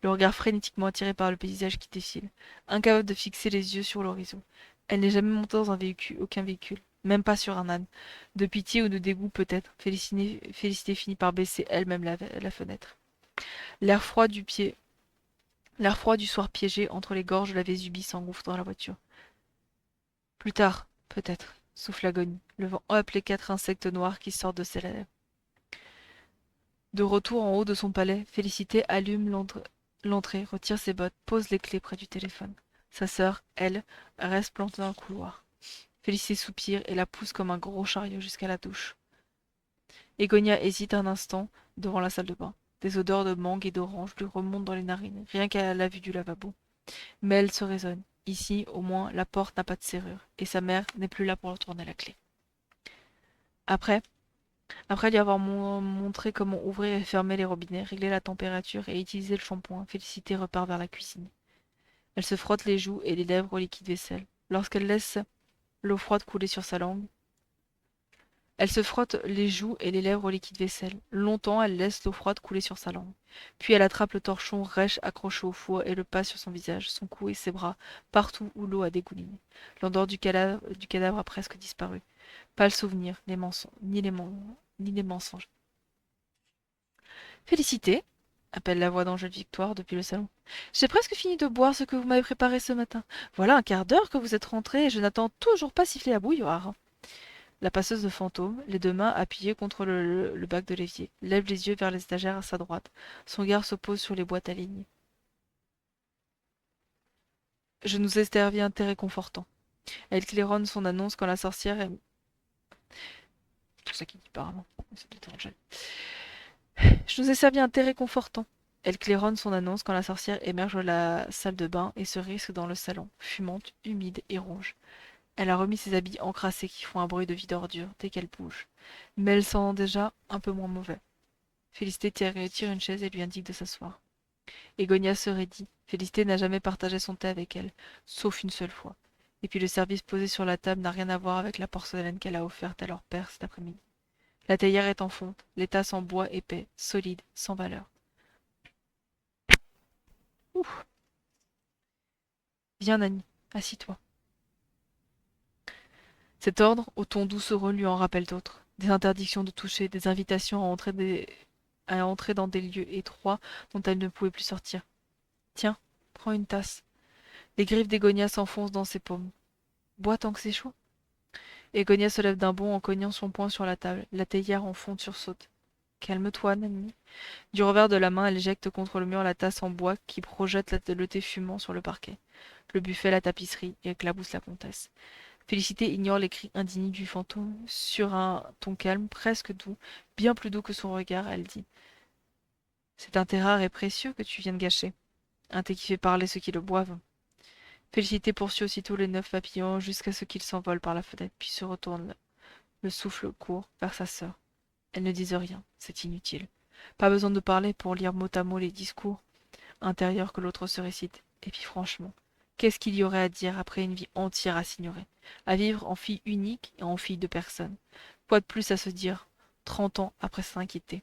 le regard frénétiquement attiré par le paysage qui défile, incapable de fixer les yeux sur l'horizon. Elle n'est jamais montée dans un véhicule, aucun véhicule, même pas sur un âne. De pitié ou de dégoût peut-être, Félicité finit par baisser elle-même la fenêtre. L'air froid du pied L'air froid du soir piégé entre les gorges la Vésubie s'engouffre dans la voiture. Plus tard, peut-être, souffle l'agonie, levant hop les 4 insectes noirs qui sortent de ses lèvres. De retour en haut de son palais, Félicité allume l'entrée, retire ses bottes, pose les clés près du téléphone. Sa sœur, elle, reste plantée dans le couloir. Félicité soupire et la pousse comme un gros chariot jusqu'à la douche. Egonia hésite un instant devant la salle de bain. Des odeurs de mangue et d'orange lui remontent dans les narines, rien qu'à la vue du lavabo. Mais elle se raisonne. Ici, au moins, la porte n'a pas de serrure, et sa mère n'est plus là pour leur tourner la clé. Après, Après lui avoir montré comment ouvrir et fermer les robinets, régler la température et utiliser le shampoing, Félicité repart vers la cuisine. Elle se frotte les joues et les lèvres au liquide vaisselle. Lorsqu'elle laisse l'eau froide couler sur sa langue, elle se frotte les joues et les lèvres au liquide vaisselle. Longtemps, elle laisse l'eau froide couler sur sa langue. Puis elle attrape le torchon rêche accroché au four et le passe sur son visage, son cou et ses bras, partout où l'eau a dégouliné. L'odeur du cadavre a presque disparu. Pas le souvenir, les mensonges, ni les mensonges. Félicité, appelle la voix d'Angèle Victoire depuis le salon. J'ai presque fini de boire ce que vous m'avez préparé ce matin. Voilà un quart d'heure que vous êtes rentré et je n'attends toujours pas siffler la bouilloire. La passeuse de fantôme, les deux mains appuyées contre le bac de l'évier, lève les yeux vers les étagères à sa droite. Son regard se pose sur les boîtes alignées. Je nous ai servi un thé réconfortant. Elle claironne son annonce quand la sorcière est... Tout ça qui dit apparemment. C'est Angèle. Je nous ai servi un thé réconfortant. Elle claironne son annonce quand la sorcière émerge de la salle de bain et se risque dans le salon, fumante, humide et rouge. Elle a remis ses habits encrassés qui font un bruit de vide ordure dès qu'elle bouge. Mais elle sent déjà un peu moins mauvais. Félicité tire une chaise et lui indique de s'asseoir. Egonia se raidit. Félicité n'a jamais partagé son thé avec elle, sauf une seule fois. Et puis le service posé sur la table n'a rien à voir avec la porcelaine qu'elle a offerte à leur père cet après-midi. La théière est en fonte, les tasses en bois épais, solides, sans valeur. Ouf. Viens, Nanny, assis-toi. Cet ordre, au ton doucereux, lui en rappelle d'autres. Des interdictions de toucher, des invitations à entrer dans des lieux étroits dont elle ne pouvait plus sortir. Tiens, prends une tasse. Les griffes d'Egonia s'enfoncent dans ses paumes. Bois tant que c'est chaud. Egonia se lève d'un bond en cognant son poing sur la table. La théière en fonte sursaute. Calme-toi, Nanny. Du revers de la main, elle jette contre le mur la tasse en bois qui projette le thé fumant sur le parquet. Le buffet, la tapisserie, éclabousse la comtesse. Félicité ignore les cris indignés du fantôme. Sur un ton calme, presque doux, bien plus doux que son regard, elle dit: C'est un thé rare et précieux que tu viens de gâcher. Un thé qui fait parler ceux qui le boivent. Félicité poursuit aussitôt les 9 papillons jusqu'à ce qu'ils s'envolent par la fenêtre, puis se retourne, le souffle court, vers sa sœur. Elles ne disent rien, c'est inutile. Pas besoin de parler pour lire mot à mot les discours intérieurs que l'autre se récite. Et puis franchement, qu'est-ce qu'il y aurait à dire après une vie entière à s'ignorer, à vivre en fille unique et en fille de personne? Quoi de plus à se dire 30 ans après s'inquiéter?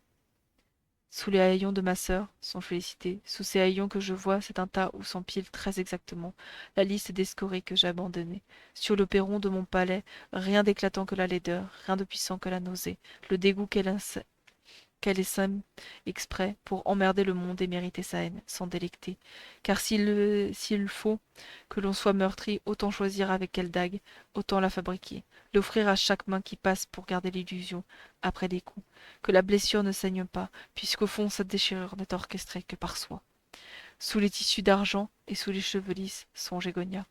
Sous les haillons de ma sœur, sont félicités. Sous ces haillons que je vois, c'est un tas où s'empile très exactement la liste des scories que j'ai abandonnées. Sur le perron de mon palais, rien d'éclatant que la laideur, rien de puissant que la nausée, le dégoût qu'elle sème exprès pour emmerder le monde et mériter sa haine, s'en délecter. Car s'il faut que l'on soit meurtri, autant choisir avec quelle dague, autant la fabriquer, l'offrir à chaque main qui passe pour garder l'illusion, après des coups, que la blessure ne saigne pas, puisqu'au fond sa déchirure n'est orchestrée que par soi. Sous les tissus d'argent et sous les cheveux lisses, songe Egonia.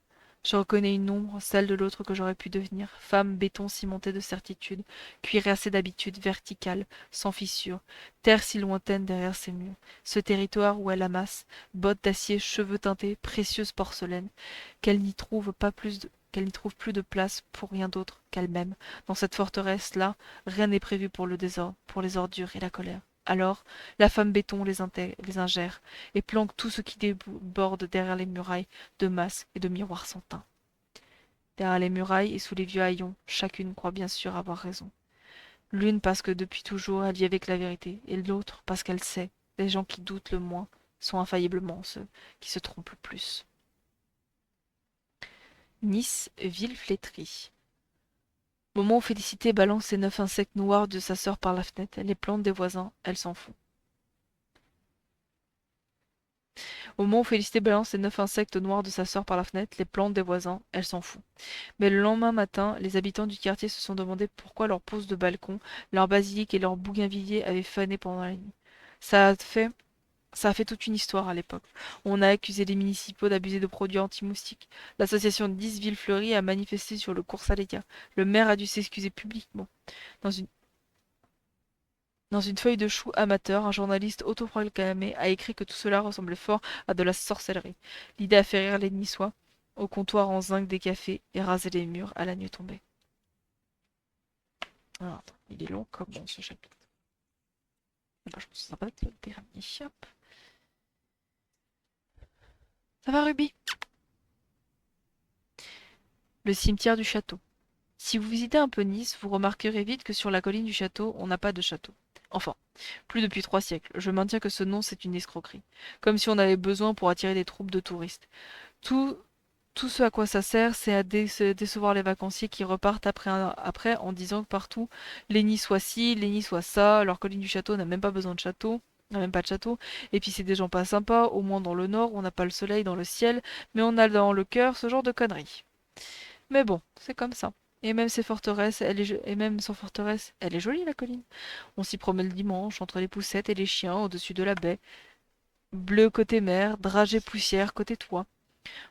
Je reconnais une ombre, celle de l'autre que j'aurais pu devenir, femme béton cimenté de certitude, cuirassée d'habitude verticale, sans fissure, terre si lointaine derrière ses murs, ce territoire où elle amasse, bottes d'acier, cheveux teintés, précieuse porcelaine, qu'elle n'y trouve plus de place pour rien d'autre qu'elle-même. Dans cette forteresse-là, rien n'est prévu pour le désordre, pour les ordures et la colère. Alors, la femme béton les ingère et planque tout ce qui déborde derrière les murailles de masques et de miroirs sans teint. Derrière les murailles et sous les vieux haillons, chacune croit bien sûr avoir raison. L'une parce que depuis toujours elle vit avec la vérité, et l'autre parce qu'elle sait, les gens qui doutent le moins sont infailliblement ceux qui se trompent le plus. Nice, ville flétrie. Moment où Félicité balance les 9 insectes noirs de sa sœur par la fenêtre, les plantes des voisins, elle s'en fout. Au moment où Félicité balance les 9 insectes noirs de sa sœur par la fenêtre, les plantes des voisins, elle s'en fout. Mais le lendemain matin, les habitants du quartier se sont demandé pourquoi leurs pousses de balcon, leur basilic et leur bougainvilliers avaient fané pendant la nuit. Ça a fait Ça a fait toute une histoire à l'époque. On a accusé les municipaux d'abuser de produits anti-moustiques. L'association 10 Villes Fleuries a manifesté sur le cours Saléga. Le maire a dû s'excuser publiquement. Dans une, dans une feuille de chou amateur, un journaliste autoproclamé a écrit que tout cela ressemblait fort à de la sorcellerie. L'idée a fait rire les Niçois au comptoir en zinc des cafés et raser les murs à la nuit tombée. Alors, attends, il est long comment ce chapitre? Ah bah, je pense que ça va être le dernier. Hop. Ça va, Ruby? Le cimetière du château. Si vous visitez un peu Nice, vous remarquerez vite que sur la colline du château, on n'a pas de château. Enfin, plus depuis 3 siècles. Je maintiens que ce nom, c'est une escroquerie. Comme si on avait besoin pour attirer des troupes de touristes. Tout, tout ce à quoi ça sert, c'est à décevoir les vacanciers qui repartent après en disant que partout, les Niçois ci, les Niçois ça, leur colline du château n'a même pas besoin de château. N'a même pas de château. Et puis c'est des gens pas sympas, au moins dans le nord, on n'a pas le soleil dans le ciel, mais on a dans le cœur ce genre de conneries. Mais bon, c'est comme ça. Et même sans forteresse, elle est jolie la colline. On s'y promène le dimanche entre les poussettes et les chiens au-dessus de la baie. Bleu côté mer, dragée poussière côté toit.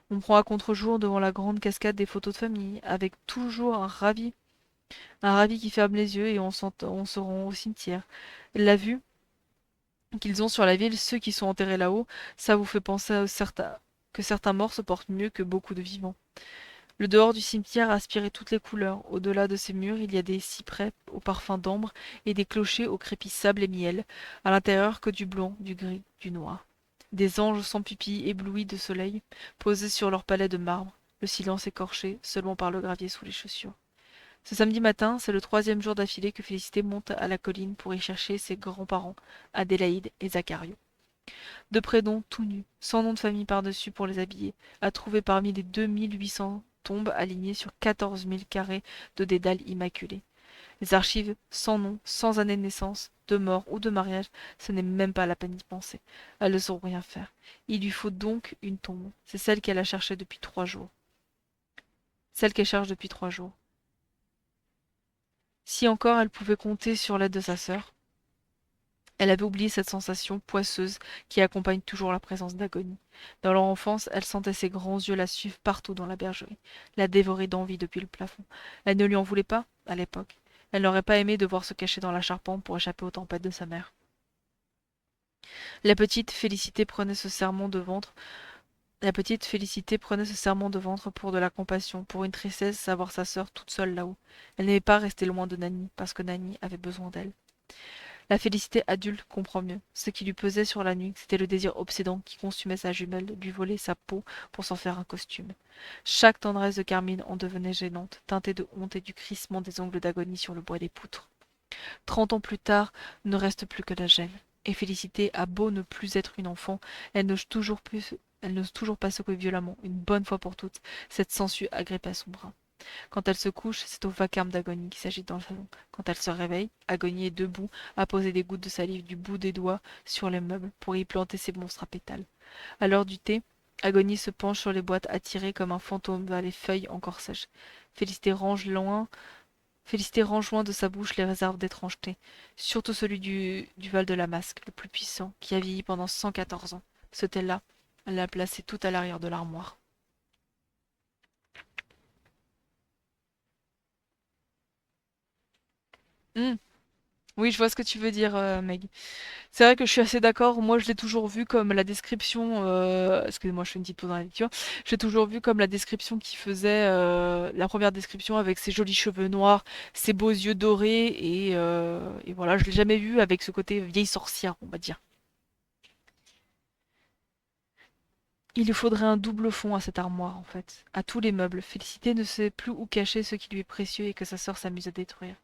On prend à contre-jour devant la grande cascade des photos de famille, avec toujours un ravi qui ferme les yeux et on se rend au cimetière. La vue qu'ils ont sur la ville, ceux qui sont enterrés là-haut, ça vous fait penser que certains morts se portent mieux que beaucoup de vivants. Le dehors du cimetière a aspiré toutes les couleurs. Au-delà de ces murs, il y a des cyprès au parfum d'ambre et des clochers au crépi sable et miel. À l'intérieur, que du blanc, du gris, du noir. Des anges sans pupilles, éblouis de soleil, posés sur leur palais de marbre, le silence écorché seulement par le gravier sous les chaussures. Ce samedi matin, c'est le 3e jour d'affilée que Félicité monte à la colline pour y chercher ses grands-parents, Adélaïde et Zachario. De prénoms tout nus, sans nom de famille par-dessus pour les habiller, à trouver parmi les 2800 tombes alignées sur 14 000 carrés de dédales immaculés. Les archives sans nom, sans année de naissance, de mort ou de mariage, ce n'est même pas la peine d'y penser. Elles ne sauront rien faire. Il lui faut donc une tombe. C'est celle qu'elle a cherchée depuis 3 jours. Celle qu'elle cherche depuis 3 jours. Si encore elle pouvait compter sur l'aide de sa sœur, elle avait oublié cette sensation poisseuse qui accompagne toujours la présence d'agonie. Dans leur enfance, elle sentait ses grands yeux la suivre partout dans la bergerie, la dévorer d'envie depuis le plafond. Elle ne lui en voulait pas, à l'époque. Elle n'aurait pas aimé devoir se cacher dans la charpente pour échapper aux tempêtes de sa mère. La petite Félicité prenait ce serment de ventre. La petite Félicité prenait ce serment de ventre pour de la compassion, pour une tristesse, savoir sa sœur toute seule là-haut. Elle n'aimait pas rester loin de Nanny, parce que Nanny avait besoin d'elle. La Félicité adulte comprend mieux. Ce qui lui pesait sur la nuque, c'était le désir obsédant qui consumait sa jumelle, lui voler sa peau pour s'en faire un costume. Chaque tendresse de Carmine en devenait gênante, teintée de honte et du crissement des ongles d'agonie sur le bois des poutres. 30 ans plus tard, ne reste plus que la gêne. Et Félicité a beau ne plus être une enfant, elle n'ose toujours pas secouer violemment, une bonne fois pour toutes, cette sangsue agrippée à son bras. Quand elle se couche, c'est au vacarme d'Agonie qui s'agite dans le salon. Quand elle se réveille, Agonie est debout, à poser des gouttes de salive du bout des doigts sur les meubles pour y planter ses monstres à pétales. À l'heure du thé, Agonie se penche sur les boîtes attirée comme un fantôme vers les feuilles encore sèches. Félicité range loin de sa bouche les réserves d'étrangeté, surtout celui du Val de la Masque, le plus puissant, qui a vieilli pendant 114 ans. Ce thé-là, elle l'a placé tout à l'arrière de l'armoire. Oui, je vois ce que tu veux dire, Meg. C'est vrai que je suis assez d'accord. Moi, je l'ai toujours vu comme la description. Excusez-moi, je fais une petite pause dans la lecture. Je l'ai toujours vu comme la description qui faisait la première description avec ses jolis cheveux noirs, ses beaux yeux dorés et voilà. Je l'ai jamais vu avec ce côté vieille sorcière, on va dire. Il lui faudrait un double fond à cette armoire, en fait, à tous les meubles. Félicité ne sait plus où cacher ce qui lui est précieux et que sa sœur s'amuse à détruire.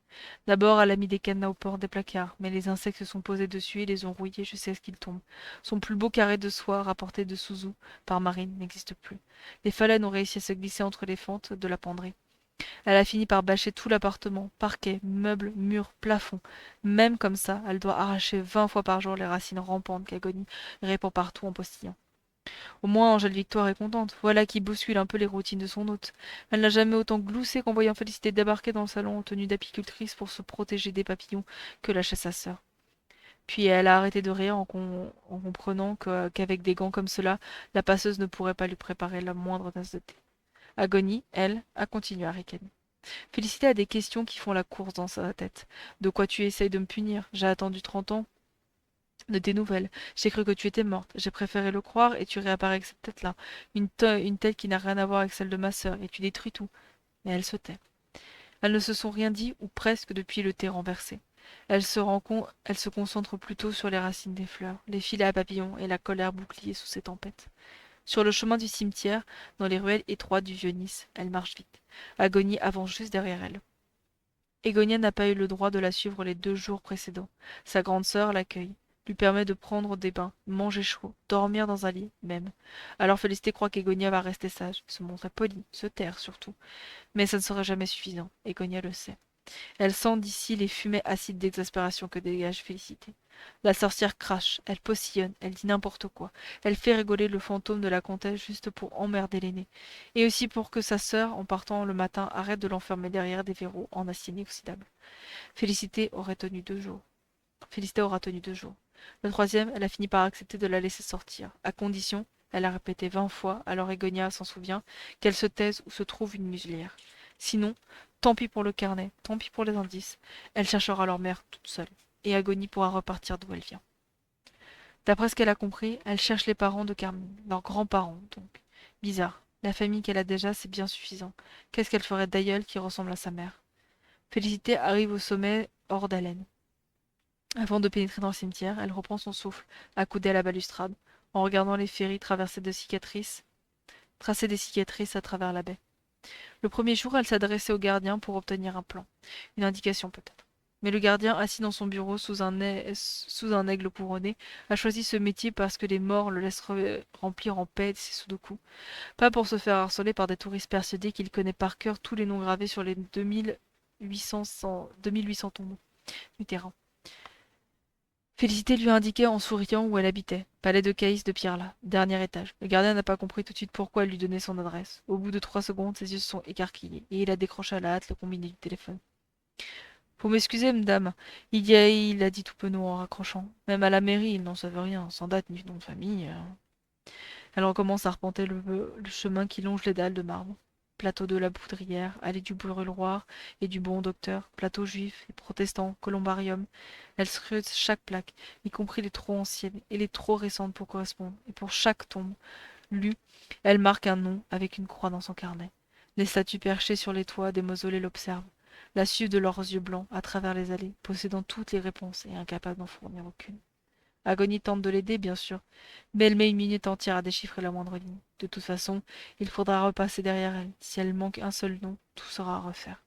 D'abord, elle a mis des cadenas au port des placards, mais les insectes se sont posés dessus et les ont rouillés jusqu'à ce qu'ils tombent. Son plus beau carré de soie, rapporté de Souzou par Marine, n'existe plus. Les phalènes ont réussi à se glisser entre les fentes de la penderie. Elle a fini par bâcher tout l'appartement, parquet, meubles, murs, plafond. Même comme ça, elle doit arracher 20 fois par jour les racines rampantes qu'Agonie répand partout en postillant. Au moins, Angèle Victoire est contente. Voilà qui bouscule un peu les routines de son hôte. Elle n'a jamais autant gloussé qu'en voyant Félicité débarquer dans le salon en tenue d'apicultrice pour se protéger des papillons que lâchait sa sœur. Puis elle a arrêté de rire en comprenant qu'avec des gants comme cela, la passeuse ne pourrait pas lui préparer la moindre tasse de thé. Agonie, elle, a continué à ricaner. Félicité a des questions qui font la course dans sa tête. De quoi tu essayes de me punir? J'ai attendu 30 ans de tes nouvelles. J'ai cru que tu étais morte. J'ai préféré le croire et tu réapparais avec cette tête-là. Une tête qui n'a rien à voir avec celle de ma sœur et tu détruis tout. Mais elle se tait. Elles ne se sont rien dit, ou presque, depuis le thé renversé. Elles se concentrent plutôt sur les racines des fleurs, les filets à papillons et la colère bouclier sous ces tempêtes. Sur le chemin du cimetière, dans les ruelles étroites du Vieux-Nice, elle marche vite. Agonie avance juste derrière elle. Égonia n'a pas eu le droit de la suivre les 2 jours précédents. Sa grande sœur l'accueille, lui permet de prendre des bains, manger chaud, dormir dans un lit, même. Alors Félicité croit qu'Égonia va rester sage, se montrer polie, se taire surtout. Mais ça ne sera jamais suffisant, Égonia le sait. Elle sent d'ici les fumées acides d'exaspération que dégage Félicité. La sorcière crache, elle postillonne, elle dit n'importe quoi. Elle fait rigoler le fantôme de la comtesse juste pour emmerder l'aîné. Et aussi pour que sa sœur, en partant le matin, arrête de l'enfermer derrière des verrous en acier inoxydable. Félicité aurait tenu 2 jours. Félicité aura tenu 2 jours. Le troisième, elle a fini par accepter de la laisser sortir, à condition, elle a répété 20 fois, alors Egonia s'en souvient, qu'elle se taise où se trouve une muselière. Sinon, tant pis pour le carnet, tant pis pour les indices, elle cherchera leur mère toute seule, et Agonie pourra repartir d'où elle vient. D'après ce qu'elle a compris, elle cherche les parents de Carmine, leurs grands-parents, donc. Bizarre, la famille qu'elle a déjà, c'est bien suffisant. Qu'est-ce qu'elle ferait d'aïeul qui ressemble à sa mère? Félicité arrive au sommet hors d'haleine. Avant de pénétrer dans le cimetière, elle reprend son souffle, accoudée à la balustrade, en regardant les ferries tracer des cicatrices à travers la baie. Le premier jour, elle s'adressait au gardien pour obtenir un plan, une indication peut-être. Mais le gardien, assis dans son bureau sous un aigle couronné, a choisi ce métier parce que les morts le laissent remplir en paix ses sudoku, pas pour se faire harceler par des touristes persuadés qu'il connaît par cœur tous les noms gravés sur les 2800 tombes du terrain. Félicité lui a indiqué en souriant où elle habitait. Palais de Caïs de Pierre-là, dernier étage. Le gardien n'a pas compris tout de suite pourquoi elle lui donnait son adresse. Au bout de 3 secondes, ses yeux se sont écarquillés, et il a décroché à la hâte le combiné du téléphone. Faut m'excuser, madame. Il a dit tout penaud en raccrochant. Même à la mairie, ils n'en savent rien, sans date ni nom de famille. Elle recommence à arpenter le chemin qui longe les dalles de marbre. Plateau de la Poudrière, allée du Brûloir et du Bon Docteur, plateau juif et protestant, columbarium. Elle scrute chaque plaque, y compris les trop anciennes et les trop récentes pour correspondre, et pour chaque tombe lue, elle marque un nom avec une croix dans son carnet. Les statues perchées sur les toits des mausolées l'observent, la suivent de leurs yeux blancs à travers les allées, possédant toutes les réponses et incapable d'en fournir aucune. Agonie tente de l'aider, bien sûr, mais elle met une minute entière à déchiffrer la moindre ligne. De toute façon, il faudra repasser derrière elle. Si elle manque un seul nom, tout sera à refaire.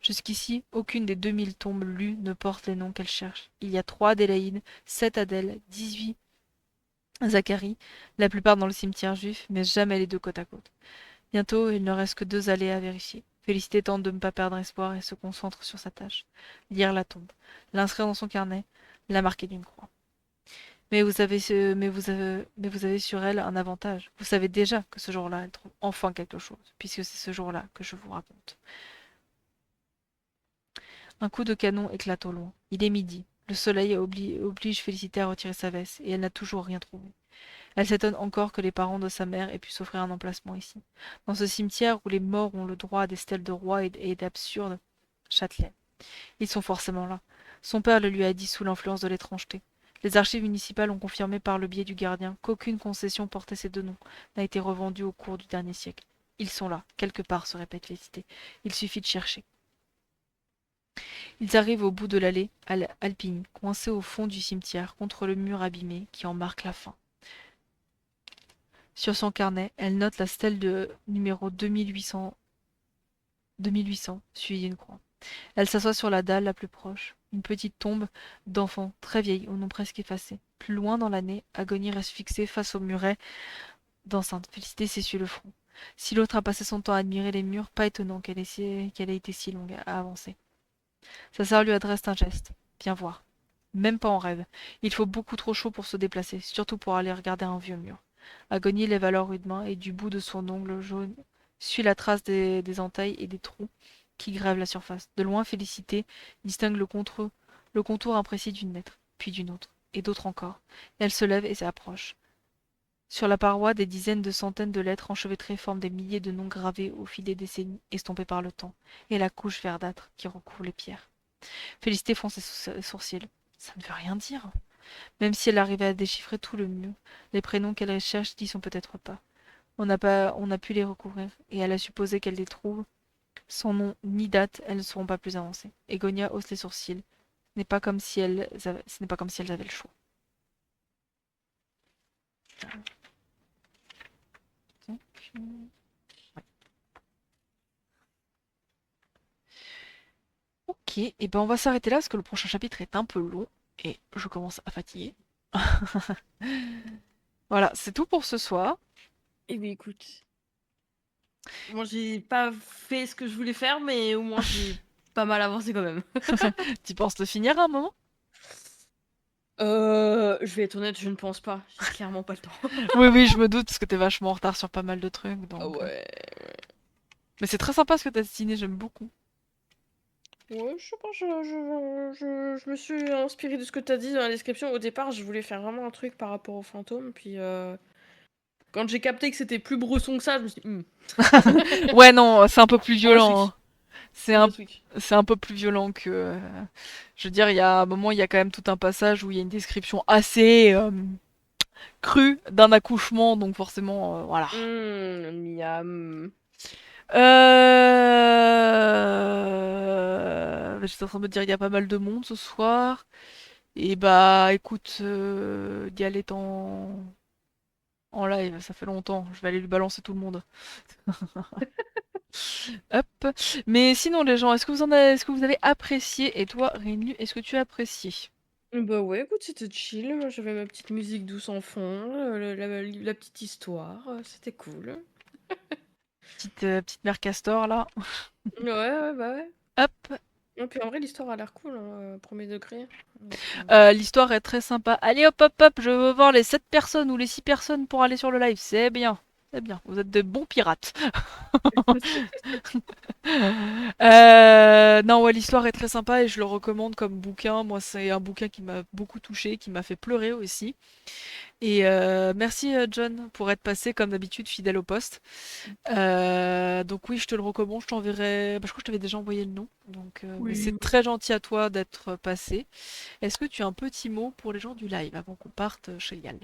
Jusqu'ici, aucune des 2000 tombes lues ne porte les noms qu'elle cherche. Il y a 3 Adélaïde, 7 Adèle, 18 Zacharie, la plupart dans le cimetière juif, mais jamais les 2 côte à côte. Bientôt, il ne reste que 2 allées à vérifier. Félicité tente de ne pas perdre espoir et se concentre sur sa tâche. Lire la tombe, l'inscrire dans son carnet, la marquer d'une croix. Mais vous avez sur elle un avantage. Vous savez déjà que ce jour-là, elle trouve enfin quelque chose, puisque c'est ce jour-là que je vous raconte. Un coup de canon éclate au loin. Il est midi. Le soleil oblige Félicité à retirer sa veste, et elle n'a toujours rien trouvé. Elle s'étonne encore que les parents de sa mère aient pu s'offrir un emplacement ici, dans ce cimetière où les morts ont le droit à des stèles de rois et d'absurdes châtelets. Ils sont forcément là. Son père le lui a dit sous l'influence de l'étrangeté. Les archives municipales ont confirmé par le biais du gardien qu'aucune concession portait ces 2 noms n'a été revendue au cours du dernier siècle. Ils sont là, quelque part, se répète Félicité. Il suffit de chercher. Ils arrivent au bout de l'allée alpine, coincée au fond du cimetière, contre le mur abîmé qui en marque la fin. Sur son carnet, elle note la stèle de numéro 2800, suivie d'une croix. Elle s'assoit sur la dalle la plus proche. Une petite tombe d'enfant, très vieille, au nom presque effacé. Plus loin dans l'année, Agonie reste fixée face au muret d'enceinte. Félicité s'essuie le front. Si l'autre a passé son temps à admirer les murs, pas étonnant qu'elle ait été si longue à avancer. Sa sœur lui adresse un geste. Viens voir. Même pas en rêve. Il faut beaucoup trop chaud pour se déplacer, surtout pour aller regarder un vieux mur. Agonie lève alors une main et du bout de son ongle jaune suit la trace des entailles et des trous qui grèvent la surface. De loin, Félicité distingue le contour imprécis d'une lettre, puis d'une autre, et d'autres encore. Elle se lève et s'approche. Sur la paroi, des dizaines de centaines de lettres enchevêtrées forment des milliers de noms gravés au fil des décennies, estompés par le temps, et la couche verdâtre qui recouvre les pierres. Félicité fronce ses sourcils. Ça ne veut rien dire. Même si elle arrivait à déchiffrer tout le mieux, les prénoms qu'elle recherche n'y sont peut-être pas. On a pu les recouvrir, et elle a supposé qu'elle les trouve. Sans nom ni date, elles ne seront pas plus avancées. Egonia hausse les sourcils. Ce n'est pas comme si elles avaient le choix. Donc, ouais. Ok, et ben on va s'arrêter là parce que le prochain chapitre est un peu long et je commence à fatiguer. Voilà, c'est tout pour ce soir. Eh bien, écoute. Moi, j'ai pas fait ce que je voulais faire, mais au moins, j'ai pas mal avancé quand même. Tu penses le finir à un moment? Je vais être honnête, je ne pense pas. J'ai clairement pas le temps. Oui, oui, je me doute parce que t'es vachement en retard sur pas mal de trucs. Ah Donc... ouais. Mais c'est très sympa ce que t'as dessiné, j'aime beaucoup. Ouais, je sais pas, je me suis inspirée de ce que t'as dit dans la description. Au départ, je voulais faire vraiment un truc par rapport aux fantômes, puis quand j'ai capté que c'était plus bresson que ça, je me suis dit, Ouais, non, c'est un peu plus on va violent. switch. Hein. C'est On un, va switch. c'est un peu plus violent que. Je veux dire, il y a un moment, il y a quand même tout un passage où il y a une description assez crue d'un accouchement, donc forcément, voilà. Miam. J'étais en train de me dire, il y a pas mal de monde ce soir. Et bah, écoute, Dial est en live, ça fait longtemps. Je vais aller lui balancer tout le monde. Hop. Mais sinon, les gens, est-ce que vous avez apprécié? Et toi, Rinlu, est-ce que tu as apprécié? Bah ouais, écoute, c'était chill. Moi, j'avais ma petite musique douce en fond, la petite histoire, c'était cool. Petite mère Castor, là. Ouais, ouais, bah ouais. Hop. Et puis en vrai, l'histoire a l'air cool, hein, premier degré. Donc, L'histoire est très sympa. Allez, hop, hop, hop, je veux voir les 7 personnes ou les 6 personnes pour aller sur le live. C'est bien. C'est bien. Vous êtes de bons pirates. Non, ouais, l'histoire est très sympa et je le recommande comme bouquin. Moi, c'est un bouquin qui m'a beaucoup touché, qui m'a fait pleurer aussi. Et merci John pour être passé comme d'habitude fidèle au poste. Donc oui, je te le recommande, je t'enverrai. Bah, je crois que je t'avais déjà envoyé le nom. Donc, mais Oui. c'est très gentil à toi d'être passé. Est-ce que tu as un petit mot pour les gens du live avant qu'on parte chez Yal?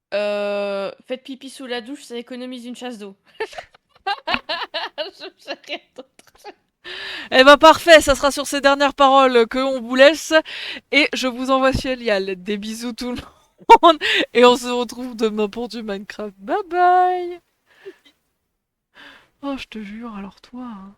Faites pipi sous la douche, ça économise une chasse d'eau. Je sais rien d'autre. Eh ben parfait, ça sera sur ces dernières paroles que on vous laisse et je vous envoie chez Yal. Des bisous tout le monde et on se retrouve demain pour du Minecraft. Bye bye. Oh, je te jure, alors toi. Hein.